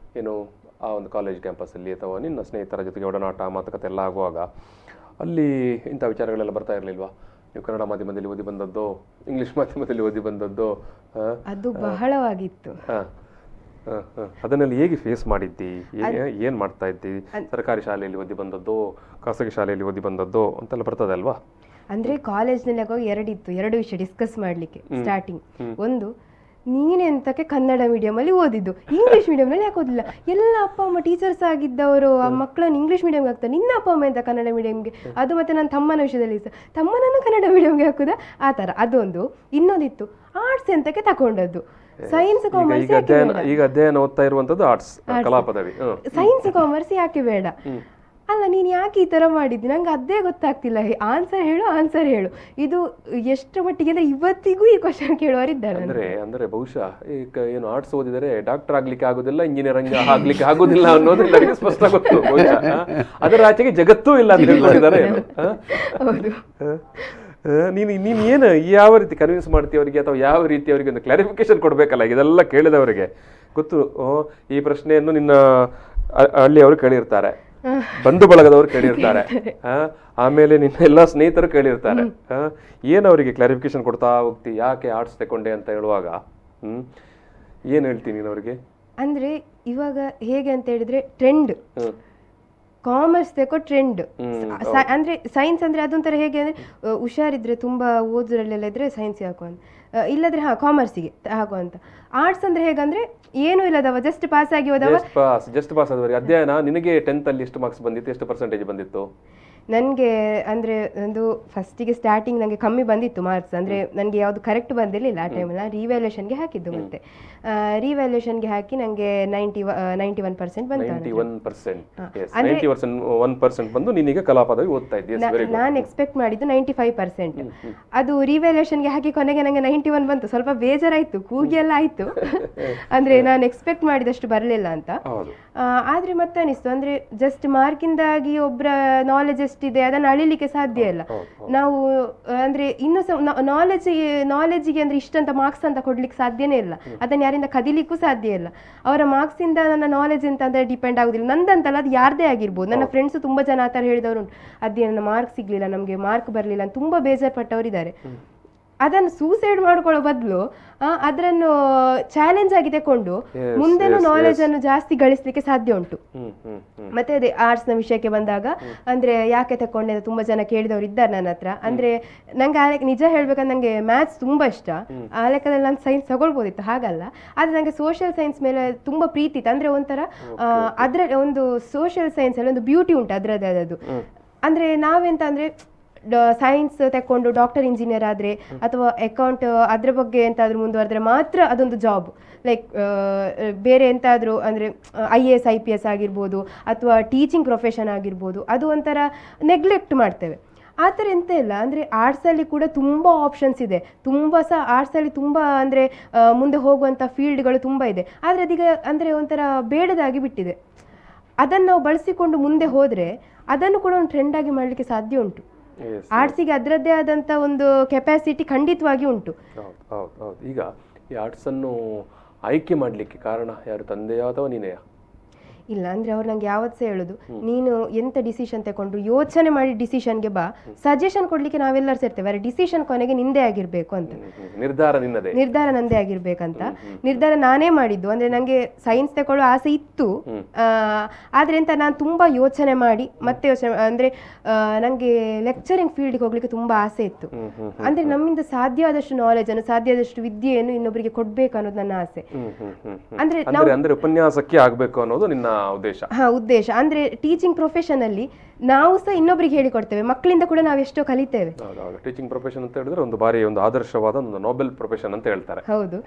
ಆ ಒಂದು ಕಾಲೇಜ್ ಕ್ಯಾಂಪಸ್ಸಲ್ಲಿ ಅಥವಾ ನಿನ್ನ ಸ್ನೇಹಿತರ ಜೊತೆಗೆ ಒಡನಾಟ ಮಾತುಕತೆ ಎಲ್ಲ ಆಗುವಾಗ ಅಲ್ಲಿ ಇಂಥ ವಿಚಾರಗಳೆಲ್ಲ ಬರ್ತಾ ಇರಲಿಲ್ವಾ? ನೀವು ಕನ್ನಡ ಮಾಧ್ಯಮದಲ್ಲಿ ಓದಿ ಬಂದದ್ದು, ಇಂಗ್ಲಿಷ್ ಮಾಧ್ಯಮದಲ್ಲಿ ಓದಿ ಬಂದದ್ದು, ಅದು ಬಹಳವಾಗಿತ್ತು. ಅದನ್ನೆಲ್ಲ ಹೇಗೆ ಫೇಸ್ ಮಾಡಿದ್ದಿ? ಏನು ಮಾಡ್ತಾ ಇದ್ದಿ? ಸರ್ಕಾರಿ ಶಾಲೆಯಲ್ಲಿ ಓದಿ ಬಂದದ್ದು, ಖಾಸಗಿ ಶಾಲೆಯಲ್ಲಿ ಓದಿ ಬಂದದ್ದು ಅಂತೆಲ್ಲ ಬರ್ತದೆ ಅಲ್ವಾ? ಅಂದರೆ ಕಾಲೇಜ್ನಲ್ಲಿ ಆಗುವಾಗ 2 ವಿಷಯ ಡಿಸ್ಕಸ್ ಮಾಡಲಿಕ್ಕೆ ಸ್ಟಾರ್ಟಿಂಗ್. ಒಂದು, ನೀನೆಂತಕ್ಕೆ ಕನ್ನಡ ಮೀಡಿಯಮಲ್ಲಿ ಓದಿದ್ದು, ಇಂಗ್ಲೀಷ್ ಮೀಡಿಯಮ್ನಲ್ಲಿ ಯಾಕೆ ಓದಿಲ್ಲ? ಎಲ್ಲ ಅಪ್ಪ ಅಮ್ಮ ಟೀಚರ್ಸ್ ಆಗಿದ್ದವರು ಆ ಮಕ್ಕಳನ್ನು ಇಂಗ್ಲೀಷ್ ಮೀಡಿಯಮ್ಗೆ ಹಾಕ್ತಾರೆ, ನಿನ್ನ ಅಪ್ಪ ಅಮ್ಮ ಎಂತ ಕನ್ನಡ ಮೀಡಿಯಮ್ಗೆ? ಅದು ಮತ್ತು ನನ್ನ ತಮ್ಮನ ವಿಷಯದಲ್ಲಿ ತಮ್ಮನನ್ನು ಕನ್ನಡ ಮೀಡಿಯಮ್ಗೆ ಹಾಕುದಾ ಆ ಥರ ಅದೊಂದು. ಇನ್ನೊಂದಿತ್ತು, ಆರ್ಟ್ಸ್ ಎಂತಕ್ಕೆ ತಗೊಂಡದ್ದು, ಸೈನ್ಸ್ ಕಾಮರ್ಸ್ ಈಗ ಅಧ್ಯಯನ ಓದ್ತಾ ಇರುವಂತದ್ದು ಆರ್ಟ್ಸ್, ಕಲಾ ಪದವಿ, ಸೈನ್ಸ್ ಕಾಮರ್ಸ್ ಯಾಕೆ ಬೇಡ? ಅಲ್ಲ ನೀನು ಯಾಕೆ ಈ ಥರ ಮಾಡಿದ್ದಿ, ನಂಗೆ ಅದೇ ಗೊತ್ತಾಗ್ತಿಲ್ಲ, ಆನ್ಸರ್ ಹೇಳು. ಇದು ಎಷ್ಟು ಮಟ್ಟಿಗೆ ಅಂದರೆ ಇವತ್ತಿಗೂ ಈ ಕ್ವಶನ್ ಕೇಳುವರಿದ್ದಾರೆ. ಅಂದ್ರೆ ಬಹುಶಃ ಏನು ಆರ್ಟ್ಸ್ ಓದಿದರೆ ಡಾಕ್ಟರ್ ಆಗ್ಲಿಕ್ಕೆ ಆಗೋದಿಲ್ಲ, ಇಂಜಿನಿಯರ್ ಆಗ್ಲಿಕ್ಕೆ ಆಗೋದಿಲ್ಲ ಅನ್ನೋದು ಎಲ್ಲರಿಗೂ ಸ್ಪಷ್ಟ ಗೊತ್ತು. ಬಹುಶಃ ಅದರ ಆಚೆಗೆ ಜಗತ್ತೂ ಇಲ್ಲ ಅಂತ ಹೇಳ್ಕೊಂಡಿದ್ದಾರೆ. ಹೌದು. ನೀನು ಏನು ಯಾವ ರೀತಿ ಕನ್ವಿನ್ಸ್ ಮಾಡ್ತೀವಿ ಅವರಿಗೆ, ಅಥವಾ ಯಾವ ರೀತಿ ಅವರಿಗೆ ಒಂದು ಕ್ಲಾರಿಫಿಕೇಶನ್ ಕೊಡಬೇಕಲ್ಲ ಇದೆಲ್ಲ ಕೇಳಿದವರಿಗೆ? ಗೊತ್ತು, ಈ ಪ್ರಶ್ನೆಯನ್ನು ನಿನ್ನ ಹಳ್ಳಿಯವರು ಕೇಳಿರ್ತಾರೆ, ಬಂಧು ಬಳಗದವರು ಕೇಳಿರ್ತಾರೆ, ಆಮೇಲೆ ನಿನ್ನ ಎಲ್ಲ ಸ್ನೇಹಿತರು ಕೇಳಿರ್ತಾರೆ. ಏನು ಅವರಿಗೆ ಕ್ಲಾರಿಫಿಕೇಶನ್ ಕೊಡ್ತಾ ಹೋಗ್ತಿ, ಯಾಕೆ ಆರ್ಟ್ಸ್ ತಗೊಂಡೆ ಅಂತ ಹೇಳುವಾಗ ಏನು ಹೇಳ್ತೀನಿ ನೀನು ಅವರಿಗೆ? ಅಂದ್ರೆ ಇವಾಗ ಹೇಗೆ ಅಂತ ಹೇಳಿದ್ರೆ ಟ್ರೆಂಡ್, ಕಾಮರ್ಸ್ ತೆಕೋ ಟ್ರೆಂಡ್. ಅಂದ್ರೆ ಸೈನ್ಸ್ ಅಂದ್ರೆ ಅದೊಂಥರ ಹೇಗೆ ಅಂದ್ರೆ ಹುಷಾರಿದ್ರೆ ತುಂಬಾ ಓದೋದ್ರಲ್ಲೆಲ್ಲ ಇದ್ರೆ ಸೈನ್ಸ್ ಹಾಕುವ ಅಂತ, ಇಲ್ಲದ್ರೆ ಕಾಮರ್ಸಿಗೆ ಹಾಕುವಂತ. ಆರ್ಟ್ಸ್ ಅಂದ್ರೆ ಹೇಗಂದ್ರೆ ಏನು ಇಲ್ಲದವ, ಜಸ್ಟ್ ಪಾಸ್ ಆಗಿ ಹೋದವ, ಜಸ್ಟ್ ಪಾಸ್ ಆದವರಿಗೆ. ಅಧ್ಯಯನ ನಿನಗೆ 10th ಅಲ್ಲಿ ಎಷ್ಟು ಮಾರ್ಕ್ಸ್ ಬಂದಿತ್ತು, ಎಷ್ಟು ಪರ್ಸೆಂಟೇಜ್ ಬಂದಿತ್ತು? ನನಗೆ ಅಂದರೆ ಒಂದು ಫಸ್ಟಿಗೆ ಸ್ಟಾರ್ಟಿಂಗ್ ನನಗೆ ಕಮ್ಮಿ ಬಂದಿತ್ತು ಮಾರ್ಕ್ಸ್, ಅಂದರೆ ನನಗೆ ಯಾವುದು ಕರೆಕ್ಟ್ ಬಂದಿರಲಿಲ್ಲ ಆ ಟೈಮಲ್ಲಿ. ರಿವ್ಯಾಲ್ಯೂಷನ್ಗೆ ಹಾಕಿದ್ದು, ಮತ್ತೆ ರಿವ್ಯಾಲ್ಯೂಷನ್ಗೆ ಹಾಕಿ ನನಗೆ 91% ಬಂತು. 91% ಬಂದು ನೀನೀಗ ಕಲಾ ಪದವಿ ಓದ್ತಾ ಇದ್ದೀಯ. ನಾನು ಎಕ್ಸ್ಪೆಕ್ಟ್ ಮಾಡಿದ್ದು 95%. ಅದು ರಿವ್ಯಾಲ್ಯೂಷನ್ಗೆ ಹಾಕಿ ಕೊನೆಗೆ ನನಗೆ 91 ಬಂತು. ಸ್ವಲ್ಪ ಬೇಜಾರಾಯಿತು, ಕೂಗಿ ಎಲ್ಲ ಆಯಿತು. ಅಂದರೆ ನಾನು ಎಕ್ಸ್ಪೆಕ್ಟ್ ಮಾಡಿದಷ್ಟು ಬರಲಿಲ್ಲ ಅಂತ. ಆದರೆ ಮತ್ತೆ ಅನಿಸ್ತು, ಅಂದರೆ ಜಸ್ಟ್ ಮಾರ್ಕಿಂದಾಗಿ ಒಬ್ಬರ ನಾಲೆಜ್ ಎಷ್ಟಿದೆ ಅದನ್ನು ಅಳಿಲಿಕ್ಕೆ ಸಾಧ್ಯ ಇಲ್ಲ. ನಾವು ಅಂದರೆ ಇನ್ನೂ ಸಹ ನಾಲೆಜಿಗೆ ಅಂದರೆ ಇಷ್ಟಂತ ಮಾರ್ಕ್ಸ್ ಅಂತ ಕೊಡ್ಲಿಕ್ಕೆ ಸಾಧ್ಯನೇ ಇಲ್ಲ, ಅದನ್ನು ಯಾರಿಂದ ಕದಿಲಿಕ್ಕೂ ಸಾಧ್ಯ ಇಲ್ಲ. ಅವರ ಮಾರ್ಕ್ಸಿಂದ ನನ್ನ ನಾಲೆಜ್ ಅಂತ ಅಂದರೆ ಡಿಪೆಂಡ್ ಆಗೋದಿಲ್ಲ, ನಂದಂತಲ್ಲ, ಅದು ಯಾರದೇ ಆಗಿರ್ಬೋದು. ನನ್ನ ಫ್ರೆಂಡ್ಸು ತುಂಬ ಜನ ಆ ಥರ ಹೇಳಿದವರು ಉಂಟು, ಅದೇ ನನ್ನ ಮಾರ್ಕ್ ಸಿಗಲಿಲ್ಲ, ನಮಗೆ ಮಾರ್ಕ್ ಬರಲಿಲ್ಲ ಅಂತ ತುಂಬ ಬೇಜಾರ್ಪಟ್ಟವರಿದ್ದಾರೆ. ಅದನ್ನು ಸೂಸೈಡ್ ಮಾಡ್ಕೊಳ್ಳೋ ಬದಲು ಅದನ್ನು ಚಾಲೆಂಜ್ ಆಗಿ ತಕೊಂಡು ಮುಂದೆನೂ ನಾಲೆಜ್ ಅನ್ನು ಜಾಸ್ತಿ ಗಳಿಸ್ಲಿಕ್ಕೆ ಸಾಧ್ಯ ಉಂಟು. ಮತ್ತೆ ಅದೇ ಆರ್ಟ್ಸ್ ನ ವಿಷಯಕ್ಕೆ ಬಂದಾಗ ಅಂದ್ರೆ ಯಾಕೆ ತಕೊಂಡೆ ಅಂತ ತುಂಬಾ ಜನ ಕೇಳಿದವರು ಇದ್ದಾರೆ ನನ್ನ ಹತ್ರ. ಅಂದ್ರೆ ನಂಗೆ ನಿಜ ಹೇಳ್ಬೇಕಂದ್ರೆ ನಂಗೆ ಮ್ಯಾಥ್ಸ್ ತುಂಬಾ ಇಷ್ಟ, ಆ ಲೆಕ್ಕದಲ್ಲಿ ನಾನು ಸೈನ್ಸ್ ತಗೊಳ್ಬೋದಿತ್ತು, ಹಾಗಲ್ಲ. ಆದ್ರೆ ನಂಗೆ ಸೋಷಿಯಲ್ ಸೈನ್ಸ್ ಮೇಲೆ ತುಂಬಾ ಪ್ರೀತಿ ಇತ್ತು. ಅಂದ್ರೆ ಒಂಥರ ಅದ್ರಲ್ಲಿ ಒಂದು ಸೋಷಿಯಲ್ ಸೈನ್ಸ್ ಅಲ್ಲಿ ಒಂದು ಬ್ಯೂಟಿ ಉಂಟು ಅದ್ರದ್ದೇ ಆದದ್ದು. ಅಂದ್ರೆ ನಾವೆಂತ ಅಂದ್ರೆ ಸೈನ್ಸ್ ತಕೊಂಡು ಡಾಕ್ಟರ್ ಇಂಜಿನಿಯರ್ ಆದರೆ ಅಥವಾ ಅಕೌಂಟ್ ಅದ್ರ ಬಗ್ಗೆ ಎಂತಾದ್ರೂ ಮುಂದುವರೆದ್ರೆ ಮಾತ್ರ ಅದೊಂದು ಜಾಬ್. ಲೈಕ್ ಬೇರೆ ಎಂತಾದರೂ ಅಂದರೆ IAS IPS ಆಗಿರ್ಬೋದು ಅಥವಾ ಟೀಚಿಂಗ್ ಪ್ರೊಫೆಷನ್ ಆಗಿರ್ಬೋದು, ಅದು ಒಂಥರ ನೆಗ್ಲೆಕ್ಟ್ ಮಾಡ್ತೇವೆ. ಆ ಥರ ಎಂತ ಇಲ್ಲ. ಅಂದರೆ ಆರ್ಟ್ಸಲ್ಲಿ ಕೂಡ ತುಂಬ ಆಪ್ಷನ್ಸ್ ಇದೆ, ತುಂಬ ಸಹ ಆರ್ಟ್ಸಲ್ಲಿ ತುಂಬ ಅಂದರೆ ಮುಂದೆ ಹೋಗುವಂಥ ಫೀಲ್ಡ್ಗಳು ತುಂಬ ಇದೆ. ಆದರೆ ಅದೀಗ ಅಂದರೆ ಒಂಥರ ಬೇಡದಾಗಿ ಬಿಟ್ಟಿದೆ. ಅದನ್ನು ನಾವು ಬಳಸಿಕೊಂಡು ಮುಂದೆ ಹೋದರೆ ಅದನ್ನು ಕೂಡ ಒಂದು ಟ್ರೆಂಡ್ ಆಗಿ ಮಾಡಲಿಕ್ಕೆ ಸಾಧ್ಯ ಉಂಟು. ಆರ್ಟ್ಸಿಗೆ ಅದರದ್ದೇ ಆದಂಥ ಒಂದು ಕೆಪಾಸಿಟಿ ಖಂಡಿತವಾಗಿ ಉಂಟು. ಈಗ ಈ ಆರ್ಟ್ಸನ್ನು ಆಯ್ಕೆ ಮಾಡಲಿಕ್ಕೆ ಕಾರಣ ಯಾರು, ತಂದೆಯೋ ಅಥವಾ ನೀನೆಯಾ? ಇಲ್ಲ, ಅಂದರೆ ಅವ್ರು ನಂಗೆ ಯಾವತ್ತು ಸಹ ಹೇಳೋದು, ನೀನು ಎಂಥ ಡಿಸಿಷನ್ ತಗೊಂಡ್ರು ಯೋಚನೆ ಮಾಡಿ ಡಿಸಿಷನ್ಗೆ ಬಾ, ಸಜೆಷನ್ ಕೊಡಲಿಕ್ಕೆ ನಾವೆಲ್ಲರೂ ಸೇರ್ತೇವೆ, ಆದರೆ ಡಿಸಿಷನ್ ಕೊನೆಗೆ ನಿಂದೇ ಆಗಿರಬೇಕು ಅಂತ. ನಿರ್ಧಾರ ನಂದೇ ಆಗಿರ್ಬೇಕಂತ ನಿರ್ಧಾರ ನಾನೇ ಮಾಡಿದ್ದು. ಅಂದರೆ ನನಗೆ ಸೈನ್ಸ್ ತಗೊಳ್ಳೋ ಆಸೆ ಇತ್ತು, ಆದರೆ ಅಂತ ನಾನು ತುಂಬ ಯೋಚನೆ ಮಾಡಿ ಮತ್ತೆ ಯೋಚನೆ ಅಂದರೆ ನನಗೆ ಲೆಕ್ಚರಿಂಗ್ ಫೀಲ್ಡ್ಗೆ ಹೋಗ್ಲಿಕ್ಕೆ ತುಂಬ ಆಸೆ ಇತ್ತು. ಅಂದರೆ ನಮ್ಮಿಂದ ಸಾಧ್ಯ ಆದಷ್ಟು ನಾಲೆಜನ್ನು, ಸಾಧ್ಯ ಆದಷ್ಟು ವಿದ್ಯೆಯನ್ನು ಇನ್ನೊಬ್ಬರಿಗೆ ಕೊಡ್ಬೇಕು ಅನ್ನೋದು ನನ್ನ ಆಸೆ. ಅಂದ್ರೆ ಉಪನ್ಯಾಸಕ್ಕೆ ಆಗಬೇಕು ಅನ್ನೋದು ನಿನ್ನ ಉದ್ದೇಶ. ಅಂದ್ರೆ ಟೀಚಿಂಗ್ ಪ್ರೊಫೆಷನ್ ಅಲ್ಲಿ ನಾವು ಸಹ ಇನ್ನೊಬ್ಬರಿಗೆ ಹೇಳಿಕೊಡ್ತೇವೆ, ಮಕ್ಕಳಿಂದ ಕೂಡ ನಾವು ಎಷ್ಟೋ ಕಲಿತೇವೆ. ಟೀಚಿಂಗ್ ಪ್ರೊಫೆಷನ್ ಅಂತ ಹೇಳಿದ್ರೆ ಒಂದು ಬಾರಿ ಒಂದು ಆದರ್ಶವಾದ ಒಂದು ನೋಬೆಲ್ ಪ್ರೊಫೆಷನ್ ಅಂತ ಹೇಳ್ತಾರೆ. ಹೌದು,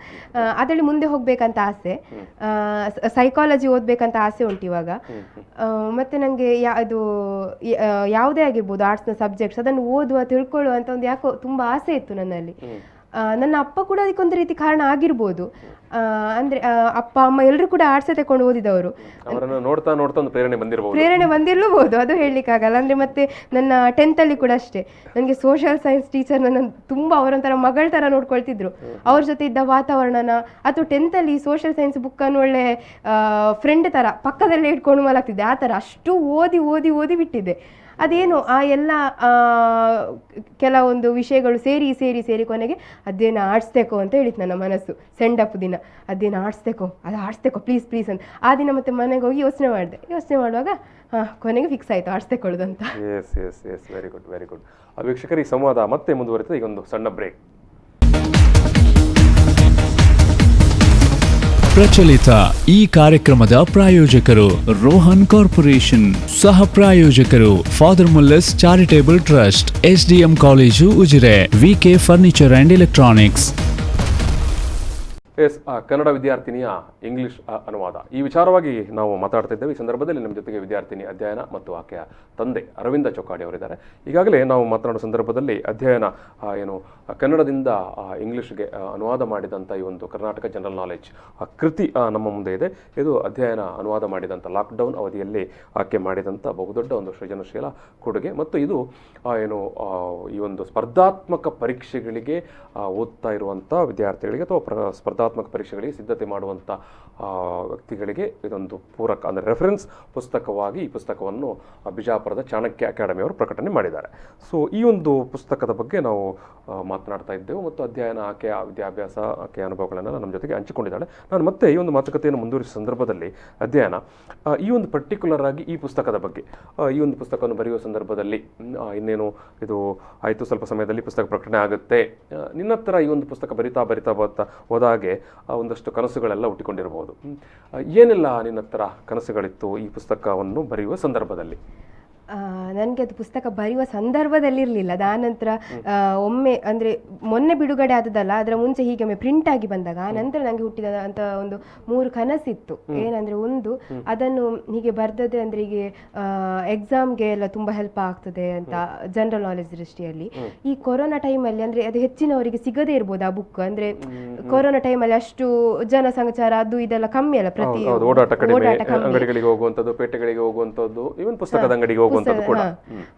ಅದರಲ್ಲಿ ಮುಂದೆ ಹೋಗ್ಬೇಕಂತ ಆಸೆ. ಸೈಕಾಲಜಿ ಓದ್ಬೇಕಂತ ಆಸೆ ಉಂಟು ಇವಾಗ. ಮತ್ತೆ ನಂಗೆ ಅದು ಯಾವುದೇ ಆಗಿರ್ಬೋದು ಆರ್ಟ್ಸ್ನ ಸಬ್ಜೆಕ್ಟ್ಸ್, ಅದನ್ನು ಓದುವ ತಿಳ್ಕೊಳ್ಳುವ ಅಂತ ಒಂದು ಯಾಕೋ ತುಂಬಾ ಆಸೆ ಇತ್ತು ನನ್ನಲ್ಲಿ. ನನ್ನ ಅಪ್ಪ ಕೂಡ ಅದಕ್ಕೊಂದು ರೀತಿ ಕಾರಣ ಆಗಿರ್ಬೋದು. ಅಂದ್ರೆ ಅಪ್ಪ ಅಮ್ಮ ಎಲ್ಲರೂ ಕೂಡ ಆರ್ಟ್ಸ್ ತಕೊಂಡು ಓದಿದವರು, ಪ್ರೇರಣೆ ಬಂದಿರಲೂಬಹುದು, ಅದು ಹೇಳಲಿಕ್ಕಾಗಲ್ಲ. ಅಂದ್ರೆ ಮತ್ತೆ ನನ್ನ 10th ಅಲ್ಲಿ ಕೂಡ ಅಷ್ಟೇ, ನನಗೆ ಸೋಷಿಯಲ್ ಸೈನ್ಸ್ ಟೀಚರ್ ನನ್ನ ತುಂಬಾ ಅವರೊಂಥರ ಮಗಳ ತರ ನೋಡ್ಕೊಳ್ತಿದ್ರು. ಅವ್ರ ಜೊತೆ ಇದ್ದ ವಾತಾವರಣನ ಅಥವಾ 10th ಅಲ್ಲಿ ಸೋಷಿಯಲ್ ಸೈನ್ಸ್ ಬುಕ್ ಅನ್ನು ಒಳ್ಳೆ ಫ್ರೆಂಡ್ ತರ ಪಕ್ಕದಲ್ಲೇ ಇಟ್ಕೊಂಡು ಮಲಗ್ತಿದ್ದೆ. ಆ ತರ ಅಷ್ಟು ಓದಿ ಓದಿ ಓದಿ ಬಿಟ್ಟಿದ್ದೆ. ಅದೇನು ಆ ಎಲ್ಲ ಕೆಲವೊಂದು ವಿಷಯಗಳು ಸೇರಿ ಸೇರಿ ಸೇರಿ ಕೊನೆಗೆ ಅದೇನು ಆರ್ಟ್ಸ್ ತೆಕೋ ಅಂತ ಹೇಳಿತ್ತು ನನ್ನ ಮನಸ್ಸು. ಸೆಂಡ್ ಅಪ್ ದಿನ ಅದೇನು ಆರ್ಟ್ಸ್ ತೆಕೋ ಪ್ಲೀಸ್ ಪ್ಲೀಸ್ ಅಂತ. ಆ ದಿನ ಮತ್ತೆ ಮನೆಗೆ ಹೋಗಿ ಯೋಚನೆ ಮಾಡುವಾಗ ಕೊನೆಗೆ ಫಿಕ್ಸ್ ಆಯಿತು ಆರ್ಟ್ಸ್ ತೆಕೊಳ್ಳೋದು ಅಂತ. Very good very good. ವೀಕ್ಷಕರು, ಈ ಸಂವಾದ ಮತ್ತೆ ಮುಂದುವರಿತದೆ. ಈಗ ಒಂದು ಸಣ್ಣ ಬ್ರೇಕ್. ಪ್ರಚಲಿತ ಈ ಕಾರ್ಯಕ್ರಮದ ಪ್ರಾಯೋಜಕರು ರೋಹನ್ ಕಾರ್ಪೊರೇಷನ್, ಸಹ ಪ್ರಾಯೋಜಕರು father Muller's charitable trust, SDM college Ujire, VK furniture and electronics. Yes, Kannada ವಿದ್ಯಾರ್ಥಿನಿಯ ಇಂಗ್ಲಿಷ್ ಅನುವಾದ ಈ ವಿಚಾರವಾಗಿ ನಾವು ಮಾತಾಡ್ತಾ ಇದ್ದೇವೆ. ಈ ಸಂದರ್ಭದಲ್ಲಿ ನಮ್ಮ ಜೊತೆಗೆ ವಿದ್ಯಾರ್ಥಿನಿ ಅಧ್ಯಯನ ಮತ್ತು ಆಕೆಯ ತಂದೆ ಅರವಿಂದ ಚೊಕ್ಕಾಡಿ ಅವರಿದ್ದಾರೆ. ಈಗಾಗಲೇ ನಾವು ಮಾತನಾಡುವ ಸಂದರ್ಭದಲ್ಲಿ ಅಧ್ಯಯನ ಏನು ಕನ್ನಡದಿಂದ ಇಂಗ್ಲಿಷ್ಗೆ ಅನುವಾದ ಮಾಡಿದಂಥ ಈ ಒಂದು ಕರ್ನಾಟಕ ಜನರಲ್ ನಾಲೆಡ್ಜ್ ಕೃತಿ ನಮ್ಮ ಮುಂದೆ ಇದೆ. ಇದು ಅಧ್ಯಯನ ಅನುವಾದ ಮಾಡಿದಂಥ ಲಾಕ್ಡೌನ್ ಅವಧಿಯಲ್ಲಿ ಆಕೆ ಮಾಡಿದಂಥ ಬಹುದೊಡ್ಡ ಒಂದು ಸೃಜನಶೀಲ ಕೊಡುಗೆ. ಮತ್ತು ಇದು ಏನು ಈ ಒಂದು ಸ್ಪರ್ಧಾತ್ಮಕ ಪರೀಕ್ಷೆಗಳಿಗೆ ಓದ್ತಾ ಇರುವಂಥ ವಿದ್ಯಾರ್ಥಿಗಳಿಗೆ ಅಥವಾ ಸ್ಪರ್ಧಾತ್ಮಕ ಪರೀಕ್ಷೆಗಳಿಗೆ ಸಿದ್ಧತೆ ಮಾಡುವಂಥ ವ್ಯಕ್ತಿಗಳಿಗೆ ಇದೊಂದು ಪೂರಕ ಅಂದರೆ ರೆಫರೆನ್ಸ್ ಪುಸ್ತಕವಾಗಿ ಈ ಪುಸ್ತಕವನ್ನು ಬಿಜಾಪುರದ ಚಾಣಕ್ಯ ಅಕಾಡೆಮಿಯವರು ಪ್ರಕಟಣೆ ಮಾಡಿದ್ದಾರೆ. ಸೊ ಈ ಒಂದು ಪುಸ್ತಕದ ಬಗ್ಗೆ ನಾವು ಮಾತನಾಡ್ತಾ ಇದ್ದೆವು ಮತ್ತು ಅಧ್ಯಯನ ಆಕೆಯ ವಿದ್ಯಾಭ್ಯಾಸ ಆಕೆಯ ಅನುಭವಗಳನ್ನು ನಮ್ಮ ಜೊತೆಗೆ ಹಂಚಿಕೊಂಡಿದ್ದಾಳೆ. ನಾನು ಮತ್ತೆ ಈ ಒಂದು ಮಾತುಕತೆಯನ್ನು ಮುಂದುವರಿಸುವ ಸಂದರ್ಭದಲ್ಲಿ ಅಧ್ಯಯನ ಈ ಒಂದು ಪರ್ಟಿಕ್ಯುಲರ್ ಆಗಿ ಈ ಪುಸ್ತಕದ ಬಗ್ಗೆ ಈ ಒಂದು ಪುಸ್ತಕವನ್ನು ಬರೆಯುವ ಸಂದರ್ಭದಲ್ಲಿ ಇನ್ನೇನು ಇದು ಆಯಿತು, ಸ್ವಲ್ಪ ಸಮಯದಲ್ಲಿ ಪುಸ್ತಕ ಪ್ರಕಟಣೆ ಆಗುತ್ತೆ, ನಿನ್ನ ಹತ್ರ ಈ ಒಂದು ಪುಸ್ತಕ ಬರಿತಾ ಹೋದಾಗೆ ಒಂದಷ್ಟು ಕನಸುಗಳೆಲ್ಲ ಹುಟ್ಟಿಕೊಂಡಿರಬಹುದು. ಏನೆಲ್ಲ ನಿನ್ನ ಹತ್ರ ಕನಸುಗಳಿತ್ತು ಈ ಪುಸ್ತಕವನ್ನು ಬರೆಯುವ ಸಂದರ್ಭದಲ್ಲಿ? ನನಗೆ ಅದು ಪುಸ್ತಕ ಬರೆಯುವ ಸಂದರ್ಭದಲ್ಲಿ ಇರಲಿಲ್ಲ. ಅದಾನಂತರ ಒಮ್ಮೆ ಅಂದರೆ ಮೊನ್ನೆ ಬಿಡುಗಡೆ ಆದದಲ್ಲ, ಅದರ ಮುಂಚೆ ಹೀಗೆ ಪ್ರಿಂಟ್ ಆಗಿ ಬಂದಾಗ ನಂತರ ನನಗೆ ಹುಟ್ಟಿದ ಅಂತ ಒಂದು 3 ಕನಸಿತ್ತು. ಏನಂದರೆ, ಒಂದು ಅದನ್ನು ಹೀಗೆ ಬರ್ದದೆ ಅಂದರೆ ಹೀಗೆ ಎಕ್ಸಾಮ್ಗೆ ಎಲ್ಲ ತುಂಬ ಹೆಲ್ಪ್ ಆಗ್ತದೆ ಅಂತ ಜನರಲ್ ನಾಲೆಜ್ ದೃಷ್ಟಿಯಲ್ಲಿ. ಈ ಕೊರೋನಾ ಟೈಮಲ್ಲಿ ಅಂದರೆ ಅದು ಹೆಚ್ಚಿನವರಿಗೆ ಸಿಗದೇ ಇರ್ಬೋದು ಆ ಬುಕ್. ಅಂದರೆ ಕೊರೋನಾ ಟೈಮಲ್ಲಿ ಅಷ್ಟು ಜನಸಂಚಾರ ಅದು ಇದೆಲ್ಲ ಕಮ್ಮಿ ಅಲ್ಲ, ಪ್ರತಿ ಓಡಾಟ ಅಂಗಡಿಗಳಿಗೆ ಹೋಗುವಂಥದ್ದು, ಪೇಟೆಗಳಿಗೆ ಹೋಗುವಂಥದ್ದು, ಇವನ್ ಪುಸ್ತಕದ ಅಂಗಡಿಗೆ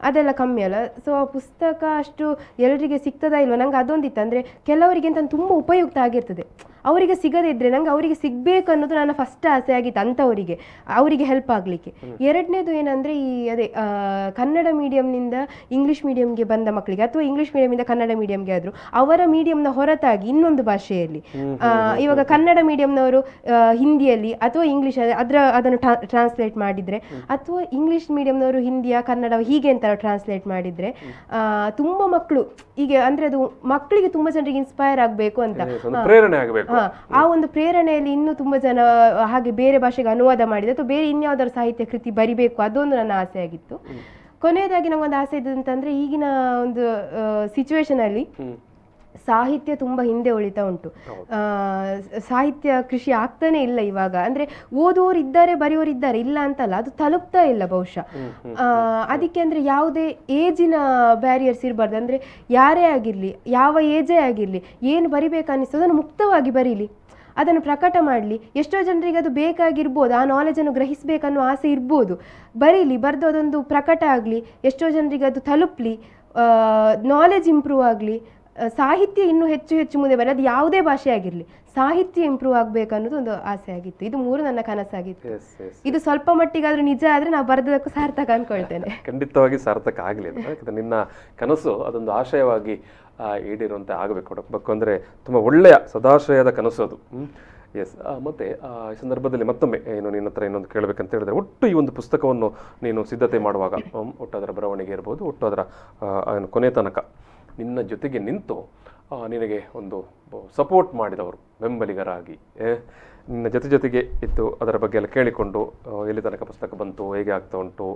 ಅದೆಲ್ಲ ಕಮ್ಮಿ ಅಲ್ಲ. ಸೊ ಆ ಪುಸ್ತಕ ಅಷ್ಟು ಎಲ್ಲರಿಗೆ ಸಿಗ್ತದಾ ಇಲ್ವಾ, ನಂಗೆ ಅದೊಂದಿತ್ತು. ಅಂದ್ರೆ ಕೆಲವರಿಗೆ ಅಂತ ತುಂಬಾ ಉಪಯುಕ್ತ ಆಗಿರ್ತದೆ, ಅವರಿಗೆ ಸಿಗದೇ ಇದ್ರೆ ನಂಗೆ ಅವರಿಗೆ ಸಿಗ್ಬೇಕು ಅನ್ನೋದು ನನ್ನ ಫಸ್ಟ್ ಆಸೆ ಆಗಿತ್ತು, ಅಂಥವರಿಗೆ ಅವರಿಗೆ ಹೆಲ್ಪ್ ಆಗಲಿಕ್ಕೆ. ಎರಡನೇದು ಏನಂದ್ರೆ, ಈ ಅದೇ ಕನ್ನಡ ಮೀಡಿಯಂನಿಂದ ಇಂಗ್ಲಿಷ್ ಮೀಡಿಯಂಗೆ ಬಂದ ಮಕ್ಕಳಿಗೆ ಅಥವಾ ಇಂಗ್ಲಿಷ್ ಮೀಡಿಯಂನಿಂದ ಕನ್ನಡ ಮೀಡಿಯಂಗೆ ಆದರೂ ಅವರ ಮೀಡಿಯಂನ ಹೊರತಾಗಿ ಇನ್ನೊಂದು ಭಾಷೆಯಲ್ಲಿ, ಇವಾಗ ಕನ್ನಡ ಮೀಡಿಯಂನವರು ಹಿಂದಿಯಲ್ಲಿ ಅಥವಾ ಇಂಗ್ಲಿಷ್ ಅದನ್ನು ಟ್ರಾನ್ಸ್ಲೇಟ್ ಮಾಡಿದ್ರೆ, ಅಥವಾ ಇಂಗ್ಲಿಷ್ ಮೀಡಿಯಂನವರು ಹಿಂದಿಯ ಕನ್ನಡ ಹೀಗೆ ಅಂತ ಟ್ರಾನ್ಸ್ಲೇಟ್ ಮಾಡಿದ್ರೆ ತುಂಬಾ ಮಕ್ಕಳು ಹೀಗೆ ಅಂದ್ರೆ ಅದು ಮಕ್ಕಳಿಗೆ ತುಂಬಾ ಜನರಿಗೆ ಇನ್ಸ್ಪೈರ್ ಆಗಬೇಕು ಅಂತ, ಪ್ರೇರಣೆ ಆಗಬೇಕು. ಆ ಒಂದು ಪ್ರೇರಣೆಯಲ್ಲಿ ಇನ್ನೂ ತುಂಬಾ ಜನ ಹಾಗೆ ಬೇರೆ ಭಾಷೆಗೆ ಅನುವಾದ ಮಾಡಿದೆ ಅಥವಾ ಬೇರೆ ಇನ್ಯಾವುದಾದ್ರು ಸಾಹಿತ್ಯ ಕೃತಿ ಬರಿಬೇಕು, ಅದೊಂದು ನನ್ನ ಆಸೆ ಆಗಿತ್ತು. ಕೊನೆಯದಾಗಿ ನಂಗೊಂದು ಆಸೆ ಇದೆ ಅಂತಂದ್ರೆ, ಈಗಿನ ಒಂದು ಸಿಚುವೇಶನ್ ಅಲ್ಲಿ ಸಾಹಿತ್ಯ ತುಂಬಾ ಹಿಂದೆ ಉಳಿತಾ ಉಂಟು. ಸಾಹಿತ್ಯ ಕೃಷಿ ಆಗ್ತಾನೆ ಇಲ್ಲ ಇವಾಗ. ಅಂದ್ರೆ ಓದುವವರು ಇದ್ದಾರೆ, ಬರೆಯೋರು ಇದ್ದಾರೆ, ಇಲ್ಲ ಅಂತಲ್ಲ, ಅದು ತಲುಪ್ತಾ ಇಲ್ಲ ಬಹುಶಃ. ಅದಕ್ಕೆ ಅಂದ್ರೆ ಯಾವುದೇ ಏಜಿನ ಬ್ಯಾರಿಯರ್ಸ್ ಇರಬಾರ್ದು. ಅಂದ್ರೆ ಯಾರೇ ಆಗಿರ್ಲಿ, ಯಾವ ಏಜೇ ಆಗಿರ್ಲಿ, ಏನು ಬರಿಬೇಕು ಅನ್ನಿಸ್ತೋ ಅದನ್ನು ಮುಕ್ತವಾಗಿ ಬರೀಲಿ, ಅದನ್ನು ಪ್ರಕಟ ಮಾಡಲಿ. ಎಷ್ಟೋ ಜನರಿಗೆ ಅದು ಬೇಕಾಗಿರ್ಬೋದು, ಆ ನಾಲೆಜನ್ನು ಗ್ರಹಿಸಬೇಕನ್ನೋ ಆಸೆ ಇರ್ಬೋದು, ಬರೀಲಿ, ಬರೆದು ಅದೊಂದು ಪ್ರಕಟ ಆಗಲಿ, ಎಷ್ಟೋ ಜನರಿಗೆ ಅದು ತಲುಪಲಿ, ನಾಲೆಜ್ ಇಂಪ್ರೂವ್ ಆಗಲಿ, ಸಾಹಿತ್ಯ ಇನ್ನೂ ಹೆಚ್ಚು ಹೆಚ್ಚು ಮುಂದೆ ಬರಲಿ. ಅದು ಯಾವುದೇ ಭಾಷೆ ಆಗಿರಲಿ, ಸಾಹಿತ್ಯ ಇಂಪ್ರೂವ್ ಆಗಬೇಕು ಅನ್ನೋದು ಒಂದು ಆಸೆ ಆಗಿತ್ತು. ಇದು 3 ನನ್ನ ಕನಸಾಗಿತ್ತು. ಇದು ಸ್ವಲ್ಪ ಮಟ್ಟಿಗಾದ್ರೂ ನಿಜ ಆದ್ರೆ ನಾವು ಬರೆದಕ್ಕೂ ಸಾರ್ಥಕ ಅನ್ಕೊಳ್ತೇನೆ. ಖಂಡಿತವಾಗಿ ಸಾರ್ಥಕ ಆಗಲಿ. ನಿನ್ನ ಕನಸು ಅದೊಂದು ಆಶಯವಾಗಿ ಈಡೇರುವಂತೆ ಆಗಬೇಕು ಅಂದರೆ ತುಂಬ ಒಳ್ಳೆಯ ಸದಾಶಯದ ಕನಸು ಅದು. ಎಸ್, ಮತ್ತು ಈ ಸಂದರ್ಭದಲ್ಲಿ ಮತ್ತೊಮ್ಮೆ ನಿನ್ನ ಹತ್ರ ಇನ್ನೊಂದು ಕೇಳಬೇಕಂತ ಹೇಳಿದ್ರೆ, ಒಟ್ಟು ಈ ಒಂದು ಪುಸ್ತಕವನ್ನು ನೀನು ಸಿದ್ಧತೆ ಮಾಡುವಾಗ ಒಟ್ಟು ಅದರ ಬರವಣಿಗೆ ಇರ್ಬೋದು, ಒಟ್ಟು ಅದರ ಕೊನೆ ತನಕ ನಿನ್ನ ಜೊತೆಗೆ ನಿಂತು ನಿನಗೆ ಒಂದು ಸಪೋರ್ಟ್ ಮಾಡಿದವರು, ಬೆಂಬಲಿಗರಾಗಿ ನಿನ್ನ ಜೊತೆಗೆ ಇದ್ದು ಅದರ ಬಗ್ಗೆ ಎಲ್ಲ ಕೇಳಿಕೊಂಡು ಎಲ್ಲಿ ತನಕ ಪುಸ್ತಕ ಬಂತು, ಹೇಗೆ ಆಗ್ತಾ ಉಂಟು,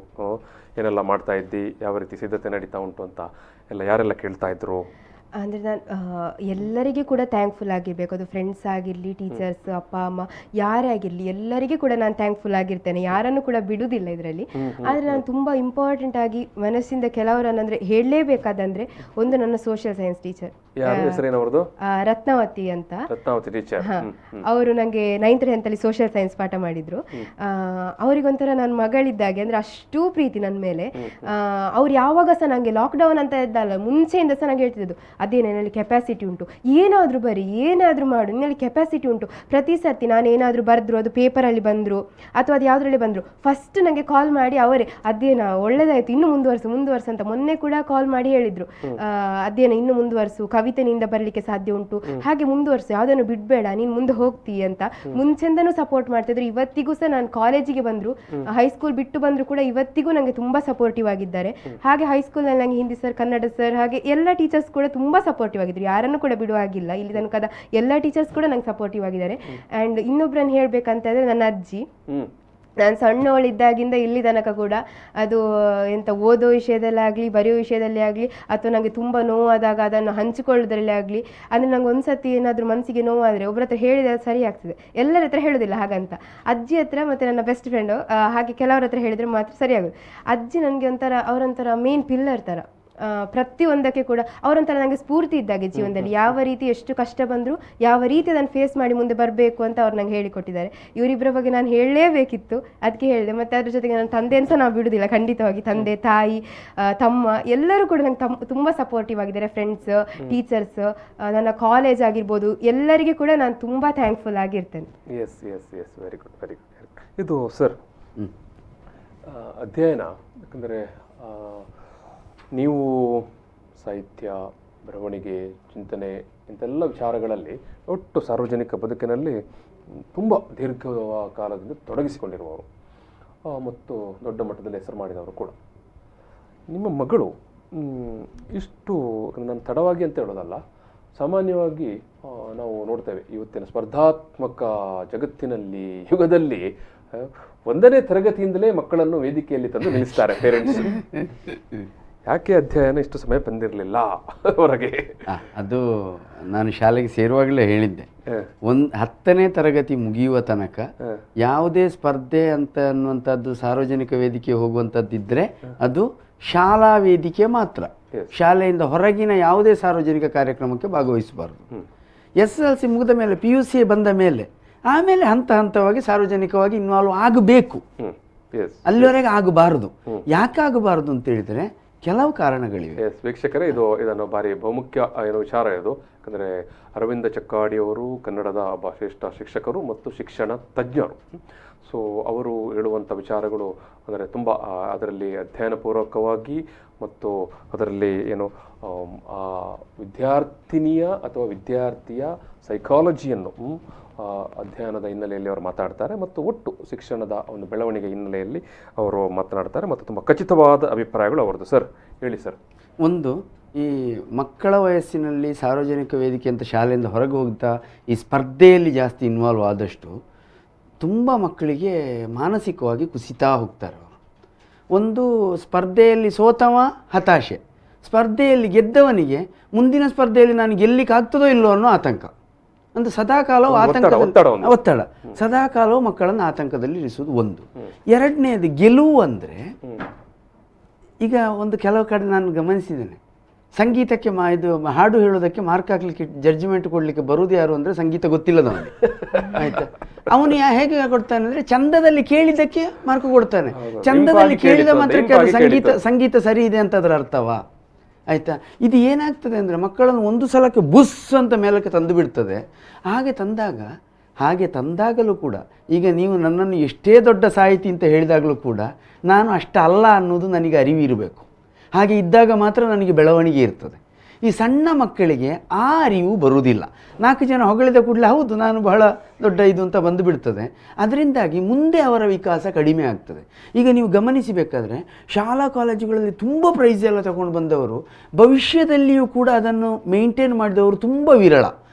ಏನೆಲ್ಲ ಮಾಡ್ತಾ ಇದ್ದಿ, ಯಾವ ರೀತಿ ಸಿದ್ಧತೆ ನಡೀತಾ ಉಂಟು ಅಂತ ಎಲ್ಲ ಯಾರೆಲ್ಲ ಕೇಳ್ತಾ ಇದ್ರು? ಅಂದರೆ ನಾನು ಎಲ್ಲರಿಗೆ ಕೂಡ ಥ್ಯಾಂಕ್ಫುಲ್ ಆಗಿರಬೇಕು. ಅದು ಫ್ರೆಂಡ್ಸ್ ಆಗಿರಲಿ, ಟೀಚರ್ಸ್, ಅಪ್ಪ ಅಮ್ಮ, ಯಾರೇ ಆಗಿರಲಿ, ಎಲ್ಲರಿಗೆ ಕೂಡ ನಾನು ಥ್ಯಾಂಕ್ಫುಲ್ ಆಗಿರ್ತೇನೆ, ಯಾರನ್ನು ಕೂಡ ಬಿಡುವುದಿಲ್ಲ ಇದರಲ್ಲಿ. ಆದರೆ ನಾನು ತುಂಬ ಇಂಪಾರ್ಟೆಂಟ್ ಆಗಿ ಮನಸ್ಸಿಂದ ಕೆಲವರನ್ನು ಅಂದರೆ ಹೇಳಲೇಬೇಕಾದಂದರೆ, ಒಂದು ನನ್ನ ಸೋಷಿಯಲ್ ಸೈನ್ಸ್ ಟೀಚರ್ ರತ್ನಾವತಿ ಅಂತ, ಅವರು ನನಗೆ 9th 10th ಅಲ್ಲಿ ಸೋಷಿಯಲ್ ಸೈನ್ಸ್ ಪಾಠ ಮಾಡಿದ್ರು. ಅವರಿಗೊಂಥರ ನನ್ನ ಮಗಳಿದ್ದಾಗೆ, ಅಂದರೆ ಅಷ್ಟು ಪ್ರೀತಿ ನನ್ನ ಮೇಲೆ. ಅವ್ರು ಯಾವಾಗ ಸಹ ನನಗೆ ಲಾಕ್ಡೌನ್ ಅಂತ ಇದ್ದಲ್ಲ, ಮುಂಚೆಯಿಂದ ಸಹ ನನಗೆ ಹೇಳ್ತಿದ್ದು, ಅದೇ ನನ್ನಲ್ಲಿ ಕೆಪಾಸಿಟಿ ಉಂಟು, ಏನಾದರೂ ಬರಿ, ಏನಾದರೂ ಮಾಡು, ನಿನ್ನಲ್ಲಿ ಕೆಪಾಸಿಟಿ ಉಂಟು. ಪ್ರತಿ ಸರ್ತಿ ನಾನು ಏನಾದರೂ ಬರೆದ್ರು, ಅದು ಪೇಪರಲ್ಲಿ ಬಂದರು ಅಥವಾ ಅದು ಯಾವುದ್ರಲ್ಲಿ ಬಂದರು, ಫಸ್ಟ್ ನನಗೆ ಕಾಲ್ ಮಾಡಿ ಅವರೇ ಅದೇನಾ ಒಳ್ಳೇದಾಯಿತು, ಇನ್ನೂ ಮುಂದುವರ್ಸು ಅಂತ. ಮೊನ್ನೆ ಕೂಡ ಕಾಲ್ ಮಾಡಿ ಹೇಳಿದರು, ಅದೇನ ಇನ್ನೂ ಮುಂದುವರ್ಸು, ಕವಿತೆನಿಂದ ಬರಲಿಕ್ಕೆ ಸಾಧ್ಯ ಉಂಟು, ಹಾಗೆ ಮುಂದುವರ್ಸು, ಯಾವುದನ್ನು ಬಿಡಬೇಡ, ನೀನು ಮುಂದೆ ಹೋಗ್ತೀ ಅಂತ ಮುಂಚೆಂದನೂ ಸಪೋರ್ಟ್ ಮಾಡ್ತಿದ್ರು. ಇವತ್ತಿಗೂ ಸಹ ನಾನು ಕಾಲೇಜಿಗೆ ಬಂದರು, ಹೈಸ್ಕೂಲ್ ಬಿಟ್ಟು ಬಂದರೂ ಕೂಡ ಇವತ್ತಿಗೂ ನನಗೆ ತುಂಬ ಸಪೋರ್ಟಿವ್ ಆಗಿದ್ದಾರೆ. ಹಾಗೆ ಹೈಸ್ಕೂಲ್ನಲ್ಲಿ ನನಗೆ ಹಿಂದಿ ಸರ್, ಕನ್ನಡ ಸರ್, ಹಾಗೆ ಎಲ್ಲ ಟೀಚರ್ಸ್ ಕೂಡ ತುಂಬ ಸಪೋರ್ಟಿವ್ ಆಗಿದ್ರು, ಯಾರನ್ನು ಕೂಡ ಬಿಡುವಾಗಿಲ್ಲ. ಇಲ್ಲಿ ತನಕದ ಎಲ್ಲ ಟೀಚರ್ಸ್ ಕೂಡ ನಂಗೆ ಸಪೋರ್ಟಿವ್ ಆಗಿದ್ದಾರೆ. ಆ್ಯಂಡ್ ಇನ್ನೊಬ್ರನ್ನ ಹೇಳ್ಬೇಕಂತಂದ್ರೆ ನನ್ನ ಅಜ್ಜಿ. ನಾನು ಸಣ್ಣವಳಿದ್ದಾಗಿಂದ ಇಲ್ಲಿ ತನಕ ಕೂಡ ಅದು ಎಂತ ಓದೋ ವಿಷಯದಲ್ಲಾಗಲಿ ಬರೆಯೋ ವಿಷಯದಲ್ಲಿ ಆಗಲಿ ಅಥವಾ ನನಗೆ ತುಂಬ ನೋವಾದಾಗ ಅದನ್ನು ಹಂಚಿಕೊಳ್ಳೋದ್ರಲ್ಲಿ ಆಗಲಿ ಅಂದರೆ ನಂಗೆ ಒಂದ್ಸತಿ ಏನಾದರೂ ಮನಸ್ಸಿಗೆ ನೋವಾದರೆ ಒಬ್ಬರ ಹತ್ರ ಹೇಳಿದರೆ ಅದು ಸರಿ ಆಗ್ತದೆ. ಎಲ್ಲರ ಹತ್ರ ಹೇಳೋದಿಲ್ಲ ಹಾಗಂತ, ಅಜ್ಜಿ ಹತ್ರ ಮತ್ತು ನನ್ನ ಬೆಸ್ಟ್ ಫ್ರೆಂಡು ಹಾಗೆ ಕೆಲವರ ಹತ್ರ ಹೇಳಿದರೆ ಮಾತ್ರ ಸರಿ ಆಗೋದು. ಅಜ್ಜಿ ನನಗೆ ಒಂಥರ ಅವರೊಂಥರ ಮೇನ್ ಪಿಲ್ಲರ್ ಥರ, ಪ್ರತಿಯೊಂದಕ್ಕೆ ಕೂಡ ಅವರೊಂಥರ ನನಗೆ ಸ್ಫೂರ್ತಿ ಇದ್ದಾಗೆ ಜೀವನದಲ್ಲಿ. ಯಾವ ರೀತಿ ಎಷ್ಟು ಕಷ್ಟ ಬಂದರೂ ಯಾವ ರೀತಿ ಅದನ್ನು ಫೇಸ್ ಮಾಡಿ ಮುಂದೆ ಬರಬೇಕು ಅಂತ ಅವ್ರು ನಂಗೆ ಹೇಳಿಕೊಟ್ಟಿದ್ದಾರೆ. ಇವರಿಬ್ಬರ ಬಗ್ಗೆ ನಾನು ಹೇಳಲೇಬೇಕಿತ್ತು, ಅದಕ್ಕೆ ಹೇಳಿದೆ. ಮತ್ತು ಅದ್ರ ಜೊತೆಗೆ ನನ್ನ ತಂದೆಯನ್ನು ಸಹ ನಾವು ಬಿಡುವುದಿಲ್ಲ ಖಂಡಿತವಾಗಿ. ತಂದೆ, ತಾಯಿ, ತಮ್ಮ ಎಲ್ಲರೂ ಕೂಡ ನಂಗೆ ತುಂಬ ಸಪೋರ್ಟಿವ್ ಆಗಿದ್ದಾರೆ. ಫ್ರೆಂಡ್ಸ್, ಟೀಚರ್ಸ್, ನನ್ನ ಕಾಲೇಜ್ ಆಗಿರ್ಬೋದು, ಎಲ್ಲರಿಗೂ ಕೂಡ ನಾನು ತುಂಬ ಥ್ಯಾಂಕ್ಫುಲ್ ಆಗಿರ್ತೇನೆ. Yes yes yes very good very good. ಇದು ಸರ್ ಅಧ್ಯಯನ, ಯಾಕಂದರೆ ನೀವು ಸಾಹಿತ್ಯ, ಬರವಣಿಗೆ, ಚಿಂತನೆ ಇಂಥೆಲ್ಲ ವಿಚಾರಗಳಲ್ಲಿ ಒಟ್ಟು ಸಾರ್ವಜನಿಕ ಬದುಕಿನಲ್ಲಿ ತುಂಬ ದೀರ್ಘ ಕಾಲದಿಂದ ತೊಡಗಿಸಿಕೊಂಡಿರುವವರು ಮತ್ತು ದೊಡ್ಡ ಮಟ್ಟದಲ್ಲಿ ಹೆಸರು ಮಾಡಿದವರು ಕೂಡ. ನಿಮ್ಮ ಮಗಳು ಇಷ್ಟು, ನಾನು ತಡವಾಗಿ ಅಂತ ಹೇಳೋದಲ್ಲ, ಸಾಮಾನ್ಯವಾಗಿ ನಾವು ನೋಡ್ತೇವೆ ಇವತ್ತಿನ ಸ್ಪರ್ಧಾತ್ಮಕ ಜಗತ್ತಿನಲ್ಲಿ, ಯುಗದಲ್ಲಿ 1ನೇ ತರಗತಿಯಿಂದಲೇ ಮಕ್ಕಳನ್ನು ವೇದಿಕೆಯಲ್ಲಿ ತಂದು ನಿಲ್ಲಿಸ್ತಾರೆ ಪೇರೆಂಟ್ಸ್. ಯಾಕೆ ಅಧ್ಯಯನ ಇಷ್ಟು ಸಮಯ ಬಂದಿರಲಿಲ್ಲ ಹೊರಗೆ? ಅದು ನಾನು ಶಾಲೆಗೆ ಸೇರುವಾಗಲೇ ಹೇಳಿದ್ದೆ, 10ನೇ ತರಗತಿ ಮುಗಿಯುವ ತನಕ ಯಾವುದೇ ಸ್ಪರ್ಧೆ ಅಂತ ಅನ್ನುವಂಥದ್ದು ಸಾರ್ವಜನಿಕ ವೇದಿಕೆ ಹೋಗುವಂಥದ್ದಿದ್ದರೆ ಅದು ಶಾಲಾ ವೇದಿಕೆ ಮಾತ್ರ. ಶಾಲೆಯಿಂದ ಹೊರಗಿನ ಯಾವುದೇ ಸಾರ್ವಜನಿಕ ಕಾರ್ಯಕ್ರಮಕ್ಕೆ ಭಾಗವಹಿಸಬಾರ್ದು. SSLC ಮುಗಿದ ಮೇಲೆ PUC ಬಂದ ಮೇಲೆ ಆಮೇಲೆ ಹಂತ ಹಂತವಾಗಿ ಸಾರ್ವಜನಿಕವಾಗಿ ಇನ್ವಾಲ್ವ್ ಆಗಬೇಕು, ಅಲ್ಲಿವರೆಗೆ ಆಗಬಾರದು. ಯಾಕೆ ಆಗಬಾರದು ಅಂತ ಹೇಳಿದರೆ ಕೆಲವು ಕಾರಣಗಳಿವೆ. ವೀಕ್ಷಕರೇ, ಇದನ್ನು ಭಾರಿ ಬಹುಮುಖ್ಯ ವಿಚಾರ ಇದು. ಯಾಕಂದರೆ ಅರವಿಂದ ಚಕ್ಕಾಡಿಯವರು ಕನ್ನಡದ ಒಬ್ಬ ಶ್ರೇಷ್ಠ ಶಿಕ್ಷಕರು ಮತ್ತು ಶಿಕ್ಷಣ ತಜ್ಞರು. ಸೊ ಅವರು ಹೇಳುವಂಥ ವಿಚಾರಗಳು ಅಂದರೆ ತುಂಬ ಅದರಲ್ಲಿ ಅಧ್ಯಯನಪೂರ್ವಕವಾಗಿ ಮತ್ತು ಅದರಲ್ಲಿ ವಿದ್ಯಾರ್ಥಿನಿಯ ಅಥವಾ ವಿದ್ಯಾರ್ಥಿಯ ಸೈಕಾಲಜಿಯನ್ನು ಅಧ್ಯಯನದ ಹಿನ್ನೆಲೆಯಲ್ಲಿ ಅವರು ಮಾತಾಡ್ತಾರೆ ಮತ್ತು ಒಟ್ಟು ಶಿಕ್ಷಣದ ಒಂದು ಬೆಳವಣಿಗೆ ಹಿನ್ನೆಲೆಯಲ್ಲಿ ಅವರು ಮಾತನಾಡ್ತಾರೆ ಮತ್ತು ತುಂಬ ಖಚಿತವಾದ ಅಭಿಪ್ರಾಯಗಳು ಅವರದ್ದು. ಸರ್ ಹೇಳಿ ಸರ್. ಒಂದು, ಈ ಮಕ್ಕಳ ವಯಸ್ಸಿನಲ್ಲಿ ಸಾರ್ವಜನಿಕ ವೇದಿಕೆ ಅಂತ ಶಾಲೆಯಿಂದ ಹೊರಗೆ ಹೋಗ್ತಾ ಈ ಸ್ಪರ್ಧೆಯಲ್ಲಿ ಜಾಸ್ತಿ ಇನ್ವಾಲ್ವ್ ಆದಷ್ಟು ತುಂಬ ಮಕ್ಕಳಿಗೆ ಮಾನಸಿಕವಾಗಿ ಕುಸಿತಾ ಹೋಗ್ತಾರೆ ಅವರು. ಒಂದು, ಸ್ಪರ್ಧೆಯಲ್ಲಿ ಸೋತವ ಹತಾಶೆ, ಸ್ಪರ್ಧೆಯಲ್ಲಿ ಗೆದ್ದವನಿಗೆ ಮುಂದಿನ ಸ್ಪರ್ಧೆಯಲ್ಲಿ ನಾನು ಗೆಲ್ಲಿಕ್ಕಾಗ್ತದೋ ಇಲ್ಲೋ ಅನ್ನೋ ಆತಂಕ. ಅಂದರೆ ಸದಾಕಾಲವು ಒತ್ತಡ ಸದಾಕಾಲವು ಮಕ್ಕಳನ್ನು ಆತಂಕದಲ್ಲಿ ಇರಿಸುವುದು ಒಂದು. ಎರಡನೇದು, ಗೆಲುವು ಅಂದರೆ ಈಗ ಒಂದು ಕೆಲವು ಕಡೆ ನಾನು ಗಮನಿಸಿದ್ದೇನೆ, ಸಂಗೀತಕ್ಕೆ ಇದು ಹಾಡು ಹೇಳೋದಕ್ಕೆ ಮಾರ್ಕ್ ಹಾಕ್ಲಿಕ್ಕೆ, ಜಡ್ಜ್ಮೆಂಟ್ ಕೊಡಲಿಕ್ಕೆ ಬರುವುದು ಯಾರು ಅಂದರೆ ಸಂಗೀತ ಗೊತ್ತಿಲ್ಲದವನಿಗೆ. ಆಯ್ತಾ, ಅವನು ಹೇಗೆ ಕೊಡ್ತಾನೆ ಅಂದರೆ ಚಂದದಲ್ಲಿ ಕೇಳಿದ್ದಕ್ಕೆ ಮಾರ್ಕ್ ಕೊಡ್ತಾನೆ. ಚಂದದಲ್ಲಿ ಕೇಳಿದ ಮಾತ್ರಕ್ಕೆ ಸಂಗೀತ ಸರಿ ಇದೆ ಅಂತ ಅದರ ಅರ್ಥವಾ? ಆಯಿತಾ, ಇದು ಏನಾಗ್ತದೆ ಅಂದರೆ ಮಕ್ಕಳನ್ನು ಒಂದು ಸಲಕ್ಕೆ ಬುಸ್ ಅಂತ ಮೇಲಕ್ಕೆ ತಂದು ಬಿಡ್ತದೆ. ಹಾಗೆ ತಂದಾಗಲೂ ಕೂಡ ಈಗ ನೀವು ನನ್ನನ್ನು ಎಷ್ಟೇ ದೊಡ್ಡ ಸಾಹಿತಿ ಅಂತ ಹೇಳಿದಾಗಲೂ ಕೂಡ ನಾನು ಅಷ್ಟಲ್ಲ ಅನ್ನೋದು ನನಗೆ ಅರಿವಿರಬೇಕು. ಹಾಗೆ ಇದ್ದಾಗ ಮಾತ್ರ ನನಗೆ ಬೆಳವಣಿಗೆ ಇರ್ತದೆ. ಈ ಸಣ್ಣ ಮಕ್ಕಳಿಗೆ ಆ ಅರಿವು ಬರುವುದಿಲ್ಲ. 4 ಜನ ಹೊಗಳಿದ ಕೂಡಲೇ ಹೌದು ನಾನು ಬಹಳ ದೊಡ್ಡ ಇದು ಅಂತ ಬಂದು ಬಿಡ್ತದೆ. ಅದರಿಂದಾಗಿ ಮುಂದೆ ಅವರ ವಿಕಾಸ ಕಡಿಮೆ ಆಗ್ತದೆ. ಈಗ ನೀವು ಗಮನಿಸಬೇಕಾದ್ರೆ ಶಾಲಾ ಕಾಲೇಜುಗಳಲ್ಲಿ ತುಂಬ ಪ್ರೈಸ್ ಎಲ್ಲ ತಗೊಂಡು ಬಂದವರು ಭವಿಷ್ಯದಲ್ಲಿಯೂ ಕೂಡ ಅದನ್ನು ಮೇಂಟೈನ್ ಮಾಡಿದವರು ತುಂಬ ವಿರಳ.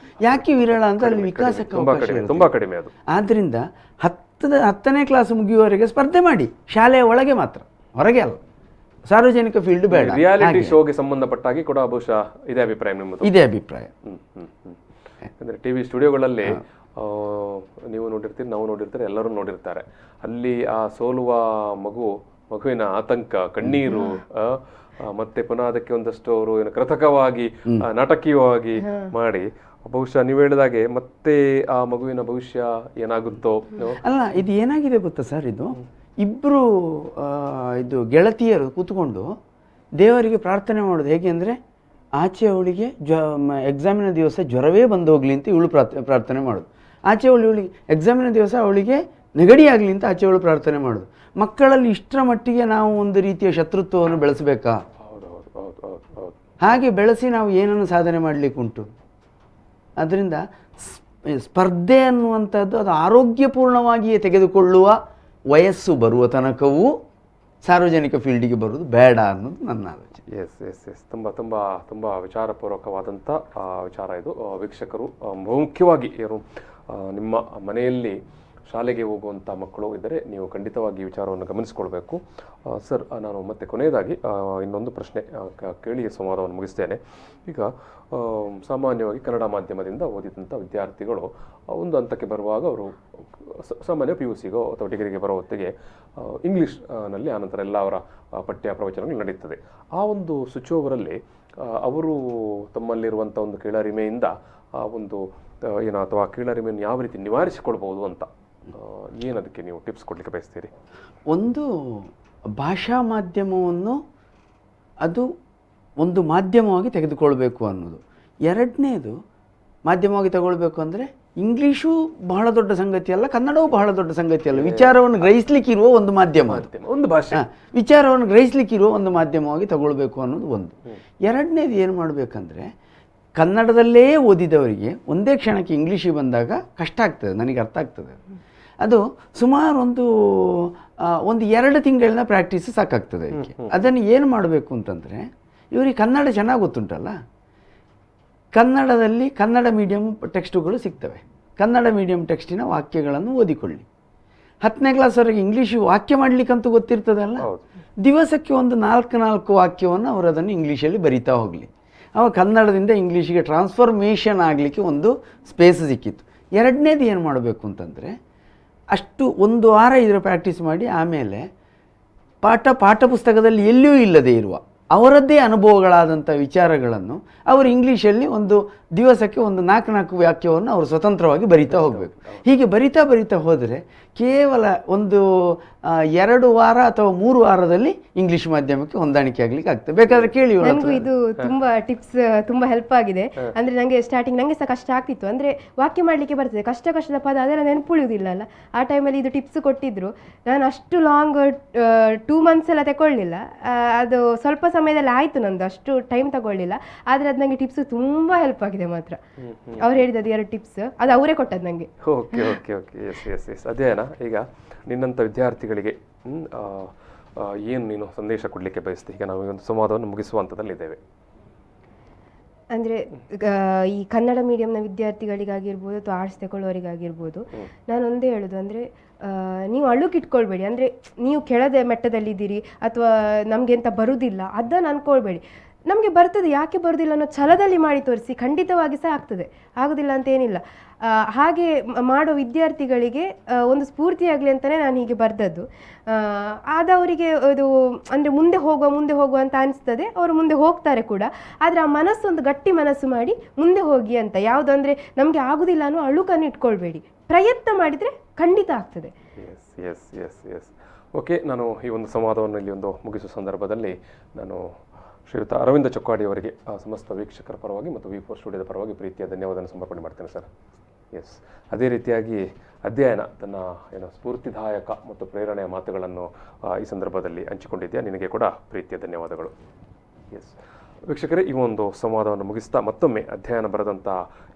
ಯಾಕೆ ವಿರಳ ಅಂತ ಅಲ್ಲಿ ವಿಕಾಸಕ್ಕೆ ತುಂಬ ಕಡಿಮೆ. ಅದು ಆದ್ದರಿಂದ 10ನೇ ಕ್ಲಾಸ್ ಮುಗಿಯುವವರೆಗೆ ಸ್ಪರ್ಧೆ ಮಾಡಿ, ಶಾಲೆಯ ಒಳಗೆ ಮಾತ್ರ, ಹೊರಗೆ ಅಲ್ಲ. ಸಾರ್ವಜನಿಕ ಫೀಲ್ಡ್ ಬೇಡ. ರಿಯಾಲಿಟಿ ಶೋಗೆ ಸಂಬಂಧಪಟ್ಟಾಗಿ ಕೂಡ ಬಹುಶಃ ಇದೇ ಅಭಿಪ್ರಾಯ ನಿಮ್ಮದು? ಇದೇ ಅಭಿಪ್ರಾಯ. ಅಂದರೆ ಟಿವಿ ಸ್ಟುಡಿಯೋಗಳಲ್ಲಿ ನೀವು ನೋಡಿರ್ತೀರಿ, ನಾವು ನೋಡಿರ್ತೀರಿ, ಎಲ್ಲರೂ ನೋಡಿರ್ತಾರೆ. ಅಲ್ಲಿ ಆ ಸೋಲುವ ಮಗುವಿನ ಆತಂಕ, ಕಣ್ಣೀರು, ಮತ್ತೆ ಪುನಃ ಅದಕ್ಕೆ ಒಂದಷ್ಟು ಅವರು ಕೃತಕವಾಗಿ ನಾಟಕೀಯವಾಗಿ ಮಾಡಿ ಬಹುಶಃ ನೀವು ಹೇಳಿದಾಗೆ ಮತ್ತೆ ಆ ಮಗುವಿನ ಭವಿಷ್ಯ ಏನಾಗುತ್ತೋ ಅಲ್ಲ. ಇದು ಏನಾಗಿದೆ ಗೊತ್ತಾ ಸರ್, ಇಬ್ಬರು ಗೆಳತಿಯರು ಕೂತ್ಕೊಂಡು ದೇವರಿಗೆ ಪ್ರಾರ್ಥನೆ ಮಾಡೋದು ಹೇಗೆ ಅಂದರೆ, ಆಚೆ ಅವಳಿಗೆ ಎಕ್ಸಾಮಿನ ದಿವಸ ಜ್ವರವೇ ಬಂದು ಹೋಗ್ಲಿ ಅಂತ ಇವಳು ಪ್ರಾರ್ಥನೆ ಮಾಡೋದು. ಆಚೆ ಇವಳಿಗೆ ಎಕ್ಸಾಮಿನ ದಿವಸ ಅವಳಿಗೆ ನೆಗಡಿ ಆಗಲಿ ಅಂತ ಆಚೆ ಅವಳು ಪ್ರಾರ್ಥನೆ ಮಾಡೋದು. ಮಕ್ಕಳಲ್ಲಿ ಇಷ್ಟರ ಮಟ್ಟಿಗೆ ನಾವು ಒಂದು ರೀತಿಯ ಶತ್ರುತ್ವವನ್ನು ಬೆಳೆಸಬೇಕಾ? ಹಾಗೆ ಬೆಳೆಸಿ ನಾವು ಏನನ್ನು ಸಾಧನೆ ಮಾಡಲಿಕ್ಕೆ ಉಂಟು? ಅದರಿಂದ ಸ್ಪರ್ಧೆ ಅನ್ನುವಂಥದ್ದು ಅದು ಆರೋಗ್ಯಪೂರ್ಣವಾಗಿಯೇ ತೆಗೆದುಕೊಳ್ಳುವ ವಯಸ್ಸು ಬರುವ ತನಕವೂ ಸಾರ್ವಜನಿಕ ಫೀಲ್ಡಿಗೆ ಬರೋದು ಬೇಡ ಅನ್ನೋದು ನನ್ನ ಆಲೋಚನೆ. ಎಸ್ ತುಂಬ ತುಂಬ ತುಂಬ ವಿಚಾರಪೂರ್ವಕವಾದಂಥ ವಿಚಾರ ಇದು. ವೀಕ್ಷಕರು, ಬಹುಮುಖ್ಯವಾಗಿ ನಿಮ್ಮ ಮನೆಯಲ್ಲಿ ಶಾಲೆಗೆ ಹೋಗುವಂಥ ಮಕ್ಕಳು ಇದ್ದರೆ ನೀವು ಖಂಡಿತವಾಗಿ ಈ ವಿಚಾರವನ್ನು ಗಮನಿಸಿಕೊಳ್ಬೇಕು. ಸರ್, ನಾನು ಮತ್ತೆ ಕೊನೆಯದಾಗಿ ಇನ್ನೊಂದು ಪ್ರಶ್ನೆ ಕೇಳಿ ಸಂವಾದವನ್ನು ಮುಗಿಸ್ತೇನೆ. ಈಗ ಸಾಮಾನ್ಯವಾಗಿ ಕನ್ನಡ ಮಾಧ್ಯಮದಿಂದ ಓದಿದಂಥ ವಿದ್ಯಾರ್ಥಿಗಳು ಒಂದು ಹಂತಕ್ಕೆ ಬರುವಾಗ ಅವರು ಸಾಮಾನ್ಯ PUCಗೋ ಅಥವಾ ಡಿಗ್ರಿಗೆ ಬರೋ ಹೊತ್ತಿಗೆ ಇಂಗ್ಲೀಷ್ನಲ್ಲಿ ಆನಂತರ ಎಲ್ಲ ಅವರ ಪಠ್ಯ ಪ್ರವಚನಗಳು ನಡೀತದೆ. ಆ ಒಂದು ಸ್ವಿಚ್ ಅವರು ತಮ್ಮಲ್ಲಿರುವಂಥ ಒಂದು ಕೀಳರಿಮೆಯಿಂದ ಒಂದು ಅಥವಾ ಕೀಳರಿಮೆಯನ್ನು ಯಾವ ರೀತಿ ನಿವಾರಿಸಿಕೊಳ್ಬೋದು ಅಂತ ಏನದಕ್ಕೆ ನೀವು ಟಿಪ್ಸ್ ಕೊಡಲಿಕ್ಕೆ ಬಯಸ್ತೀರಿ? ಒಂದು ಭಾಷಾ ಮಾಧ್ಯಮವನ್ನು ಅದು ಒಂದು ಮಾಧ್ಯಮವಾಗಿ ತೆಗೆದುಕೊಳ್ಬೇಕು ಅನ್ನೋದು. ಎರಡನೇದು ಮಾಧ್ಯಮವಾಗಿ ತಗೊಳ್ಬೇಕು ಅಂದರೆ ಇಂಗ್ಲೀಷು ಬಹಳ ದೊಡ್ಡ ಸಂಗತಿ ಅಲ್ಲ, ಕನ್ನಡವೂ ಬಹಳ ದೊಡ್ಡ ಸಂಗತಿ ಅಲ್ಲ. ವಿಚಾರವನ್ನು ಗ್ರಹಿಸ್ಲಿಕ್ಕಿರುವ ಒಂದು ಮಾಧ್ಯಮ, ಒಂದು ಭಾಷೆ, ವಿಚಾರವನ್ನು ಗ್ರಹಿಸ್ಲಿಕ್ಕಿರುವ ಒಂದು ಮಾಧ್ಯಮವಾಗಿ ತಗೊಳ್ಬೇಕು ಅನ್ನೋದು ಒಂದು. ಎರಡನೇದು ಏನು ಮಾಡಬೇಕಂದ್ರೆ, ಕನ್ನಡದಲ್ಲೇ ಓದಿದವರಿಗೆ ಒಂದೇ ಕ್ಷಣಕ್ಕೆ ಇಂಗ್ಲೀಷಿಗೆ ಬಂದಾಗ ಕಷ್ಟ ಆಗ್ತದೆ, ನನಗೆ ಅರ್ಥ ಆಗ್ತದೆ. ಅದು ಸುಮಾರು ಒಂದು 2 ತಿಂಗಳಿನ ಪ್ರಾಕ್ಟೀಸ್ ಸಾಕಾಗ್ತದೆ ಅದಕ್ಕೆ. ಅದನ್ನು ಏನು ಮಾಡಬೇಕು ಅಂತಂದರೆ, ಇವರಿಗೆ ಕನ್ನಡ ಚೆನ್ನಾಗಿ ಗೊತ್ತುಂಟಲ್ಲ, ಕನ್ನಡದಲ್ಲಿ ಕನ್ನಡ ಮೀಡಿಯಂ ಟೆಕ್ಸ್ಟುಗಳು ಸಿಗ್ತವೆ, ಕನ್ನಡ ಮೀಡಿಯಂ ಟೆಕ್ಸ್ಟಿನ ವಾಕ್ಯಗಳನ್ನು ಓದಿಕೊಳ್ಳಿ. 10ನೇ ಕ್ಲಾಸ್ವರೆಗೆ ಇಂಗ್ಲೀಷು ವಾಕ್ಯ ಮಾಡಲಿಕ್ಕಂತೂ ಗೊತ್ತಿರ್ತದಲ್ಲ, ದಿವಸಕ್ಕೆ ಒಂದು 4 ವಾಕ್ಯವನ್ನು ಅವರು ಅದನ್ನು ಇಂಗ್ಲೀಷಲ್ಲಿ ಬರಿತಾ ಹೋಗಲಿ. ಅವಾಗ ಕನ್ನಡದಿಂದ ಇಂಗ್ಲೀಷಿಗೆ ಟ್ರಾನ್ಸ್ಫಾರ್ಮೇಷನ್ ಆಗಲಿಕ್ಕೆ ಒಂದು ಸ್ಪೇಸ್ ಸಿಕ್ಕಿತ್ತು. ಎರಡನೇದು ಏನು ಮಾಡಬೇಕು ಅಂತಂದರೆ, ಅಷ್ಟು 1 ವಾರ ಇದರ ಪ್ರಾಕ್ಟೀಸ್ ಮಾಡಿ ಆಮೇಲೆ ಪಾಠ ಪುಸ್ತಕದಲ್ಲಿ ಎಲ್ಲಿಯೂ ಇಲ್ಲದೇ ಇರುವ ಅವರದ್ದೇ ಅನುಭವಗಳಾದಂಥ ವಿಚಾರಗಳನ್ನು ಅವರು ಇಂಗ್ಲೀಷಲ್ಲಿ ಒಂದು ದಿವಸಕ್ಕೆ ಒಂದು 4 ವಾಕ್ಯವನ್ನು ಅವರು ಸ್ವತಂತ್ರವಾಗಿ ಬರಿತಾ ಹೋಗಬೇಕು. ಹೀಗೆ ಬರಿತಾ ಹೋದರೆ ಕೇವಲ ಒಂದು 2 ವಾರ ಅಥವಾ 3 ವಾರದಲ್ಲಿ ಇಂಗ್ಲೀಷ್ ಮಾಧ್ಯಮಕ್ಕೆ ಹೊಂದಾಣಿಕೆ ಆಗ್ಲಿಕ್ಕೆ ಆಗ್ತದೆ. ಬೇಕಾದ್ರೆ ಕೇಳಿ. ನನಗೂ ಇದು ತುಂಬಾ ಟಿಪ್ಸ್ ತುಂಬಾ ಹೆಲ್ಪ್ ಆಗಿದೆ. ಅಂದ್ರೆ ನಂಗೆ ಸ್ಟಾರ್ಟಿಂಗ್ ನಂಗೆ ಸಹ ಕಷ್ಟ ಆಗ್ತಿತ್ತು, ಅಂದ್ರೆ ವಾಕ್ಯ ಮಾಡ್ಲಿಕ್ಕೆ ಬರ್ತದೆ, ಕಷ್ಟದ ಪದ ಅದೆಲ್ಲ ನೆನಪುಳಿಯುವುದಿಲ್ಲ ಅಲ್ಲ. ಆ ಟೈಮಲ್ಲಿ ಇದು ಟಿಪ್ಸ್ ಕೊಟ್ಟಿದ್ರು. ನಾನು ಅಷ್ಟು ಲಾಂಗ್ 2 ಮಂತ್ಸ್ ಎಲ್ಲ ತಗೊಳ್ಳಿಲ್ಲ, ಅದು ಸ್ವಲ್ಪ ಸಮಯದಲ್ಲಿ ಆಯ್ತು, ನಂದು ಅಷ್ಟು ಟೈಮ್ ತಗೊಳ್ಳಿಲ್ಲ. ಆದ್ರೆ ಅದು ನಂಗೆ ಟಿಪ್ಸ್ ತುಂಬಾ ಹೆಲ್ಪ್ ಆಗಿದೆ ಮಾತ್ರ. ಅವ್ರು ಹೇಳಿದ್ದು 2 ಟಿಪ್ಸ್ ಅದು ಅವರೇ ಕೊಟ್ಟದ್ದು ನಂಗೆ. ಅದೇನಾ, ಈಗ ನಿನ್ನಂಥ ವಿದ್ಯಾರ್ಥಿಗಳಿಗೆ ಏನು ನೀನು ಸಂದೇಶ ಕೊಡಲಿಕ್ಕೆ ಬಯಸ್ತೀವಿ? ಈಗ ನಾವು ಒಂದು ಸಂವಾದವನ್ನು ಮುಗಿಸುವ ಹಂತದಲ್ಲಿದ್ದೇವೆ. ಅಂದರೆ ಈ ಕನ್ನಡ ಮೀಡಿಯಂನ ವಿದ್ಯಾರ್ಥಿಗಳಿಗಾಗಿರ್ಬೋದು ಅಥವಾ ಆರ್ಟ್ಸ್ ತಗೊಳ್ಳೋರಿಗಾಗಿರ್ಬೋದು, ನಾನು ಒಂದೇ ಹೇಳೋದು ಅಂದರೆ, ನೀವು ಅಳುಕಿಟ್ಕೊಳ್ಬೇಡಿ. ಅಂದರೆ ನೀವು ಕೆಳದ ಮಟ್ಟದಲ್ಲಿದ್ದೀರಿ ಅಥವಾ ನಮಗೆ ಅಂತ ಬರುವುದಿಲ್ಲ ಅದನ್ನು ಅಂದ್ಕೊಳ್ಬೇಡಿ. ನಮಗೆ ಬರ್ತದೆ, ಯಾಕೆ ಬರುವುದಿಲ್ಲ ಅನ್ನೋ ಛಲದಲ್ಲಿ ಮಾಡಿ ತೋರಿಸಿ, ಖಂಡಿತವಾಗಿ ಸಹ ಆಗ್ತದೆ, ಆಗೋದಿಲ್ಲ ಅಂತ ಏನಿಲ್ಲ. ಹಾಗೆ ಮಾಡೋ ವಿದ್ಯಾರ್ಥಿಗಳಿಗೆ ಒಂದು ಸ್ಫೂರ್ತಿಯಾಗಲಿ ಅಂತಲೇ ನಾನು ಹೀಗೆ ಬರೆದದ್ದು. ಆದವರಿಗೆ ಅದು ಅಂದರೆ ಮುಂದೆ ಹೋಗುವ ಅಂತ ಅನಿಸ್ತದೆ, ಅವರು ಮುಂದೆ ಹೋಗ್ತಾರೆ ಕೂಡ. ಆದರೆ ಆ ಮನಸ್ಸೊಂದು ಗಟ್ಟಿ ಮನಸ್ಸು ಮಾಡಿ ಮುಂದೆ ಹೋಗಿ ಅಂತ. ಯಾವುದು ಅಂದರೆ ನಮಗೆ ಆಗೋದಿಲ್ಲ ಅನ್ನೋ ಅಳುಕನ್ನು ಇಟ್ಕೊಳ್ಬೇಡಿ, ಪ್ರಯತ್ನ ಮಾಡಿದರೆ ಖಂಡಿತ ಆಗ್ತದೆ. ಓಕೆ, ನಾನು ಈ ಒಂದು ಸಂವಾದವನ್ನು ಇಲ್ಲಿ ಒಂದು ಮುಗಿಸುವ ಸಂದರ್ಭದಲ್ಲಿ ನಾನು ಶ್ರೀಯುತ ಅರವಿಂದ ಚೊಕ್ಕಾಡಿ ಅವರಿಗೆ ಸಮಸ್ತ ವೀಕ್ಷಕರ ಪರವಾಗಿ ಮತ್ತು V4 ಸ್ಟುಡಿಯೋದ ಪರವಾಗಿ ಪ್ರೀತಿಯ ಧನ್ಯವಾದವನ್ನು ಸಮರ್ಪಣೆ ಮಾಡ್ತೇನೆ ಸರ್. ಅದೇ ರೀತಿಯಾಗಿ ಅಧ್ಯಯನ ತನ್ನ ಸ್ಫೂರ್ತಿದಾಯಕ ಮತ್ತು ಪ್ರೇರಣೆಯ ಮಾತುಗಳನ್ನು ಈ ಸಂದರ್ಭದಲ್ಲಿ ಹಂಚಿಕೊಂಡಿದ್ದೆ, ನಿನಗೆ ಕೂಡ ಪ್ರೀತಿಯ ಧನ್ಯವಾದಗಳು. ವೀಕ್ಷಕರೇ, ಈ ಒಂದು ಸಂವಾದವನ್ನು ಮುಗಿಸ್ತಾ ಮತ್ತೊಮ್ಮೆ ಅಧ್ಯಯನ ಬರೆದಂಥ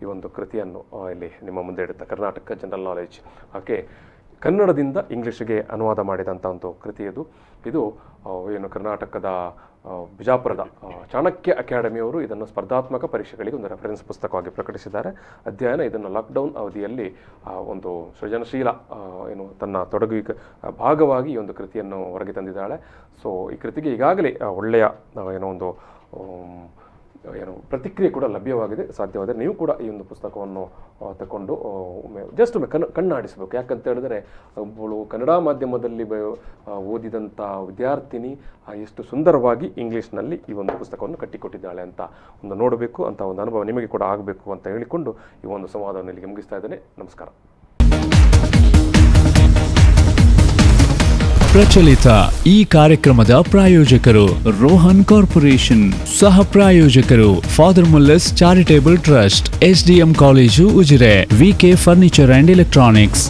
ಈ ಒಂದು ಕೃತಿಯನ್ನು ಇಲ್ಲಿ ನಿಮ್ಮ ಮುಂದೆ ಇಡುತ್ತಾ, ಕರ್ನಾಟಕ ಜನರಲ್ ನಾಲೆಡ್ಜ್ ಆಕೆ ಕನ್ನಡದಿಂದ ಇಂಗ್ಲೀಷಿಗೆ ಅನುವಾದ ಮಾಡಿದಂಥ ಒಂದು ಕೃತಿ ಇದು ಏನು ಕರ್ನಾಟಕದ ಬಿಜಾಪುರದ ಚಾಣಕ್ಯ ಅಕಾಡೆಮಿಯವರು ಇದನ್ನು ಸ್ಪರ್ಧಾತ್ಮಕ ಪರೀಕ್ಷೆಗಳಿಗೆ ಒಂದು ರೆಫರೆನ್ಸ್ ಪುಸ್ತಕವಾಗಿ ಪ್ರಕಟಿಸಿದ್ದಾರೆ. ಅಧ್ಯಯನ ಇದನ್ನು ಲಾಕ್ಡೌನ್ ಅವಧಿಯಲ್ಲಿ ಒಂದು ಸೃಜನಶೀಲ ತನ್ನ ತೊಡಗುವಿಕೆ ಭಾಗವಾಗಿ ಈ ಒಂದು ಕೃತಿಯನ್ನು ಹೊರಗೆ ತಂದಿದ್ದಾಳೆ. ಸೊ ಈ ಕೃತಿಗೆ ಈಗಾಗಲೇ ಒಳ್ಳೆಯ ಒಂದು ಪ್ರತಿಕ್ರಿಯೆ ಕೂಡ ಲಭ್ಯವಾಗಿದೆ. ಸಾಧ್ಯವಾದರೆ ನೀವು ಕೂಡ ಈ ಒಂದು ಪುಸ್ತಕವನ್ನು ತಗೊಂಡು ಜಸ್ಟ್ ಒಮ್ಮೆ ಕಣ್ಣಾಡಿಸಬೇಕು. ಯಾಕಂತ ಹೇಳಿದ್ರೆ, ಒಬ್ಬಳು ಕನ್ನಡ ಮಾಧ್ಯಮದಲ್ಲಿ ಓದಿದಂಥ ವಿದ್ಯಾರ್ಥಿನಿ ಎಷ್ಟು ಸುಂದರವಾಗಿ ಇಂಗ್ಲೀಷ್ನಲ್ಲಿ ಈ ಒಂದು ಪುಸ್ತಕವನ್ನು ಕಟ್ಟಿಕೊಟ್ಟಿದ್ದಾಳೆ ಅಂತ ಒಂದು ನೋಡಬೇಕು ಅಂತ ಒಂದು ಅನುಭವ ನಿಮಗೆ ಕೂಡ ಆಗಬೇಕು ಅಂತ ಹೇಳಿಕೊಂಡು ಈ ಒಂದು ಸಂವಾದವನ್ನು ಇಲ್ಲಿಗೆ ಮುಗಿಸ್ತಾ ಇದ್ದೇನೆ. ನಮಸ್ಕಾರ. ಪ್ರಚಲಿತ ಈ ಕಾರ್ಯಕ್ರಮದ ಪ್ರಾಯೋಜಕರು ರೋಹನ್ ಕಾರ್ಪೊರೇಷನ್, ಸಹ ಪ್ರಾಯೋಜಕರು father Muller's charitable trust, SDM college Ujire, VK furniture and electronics.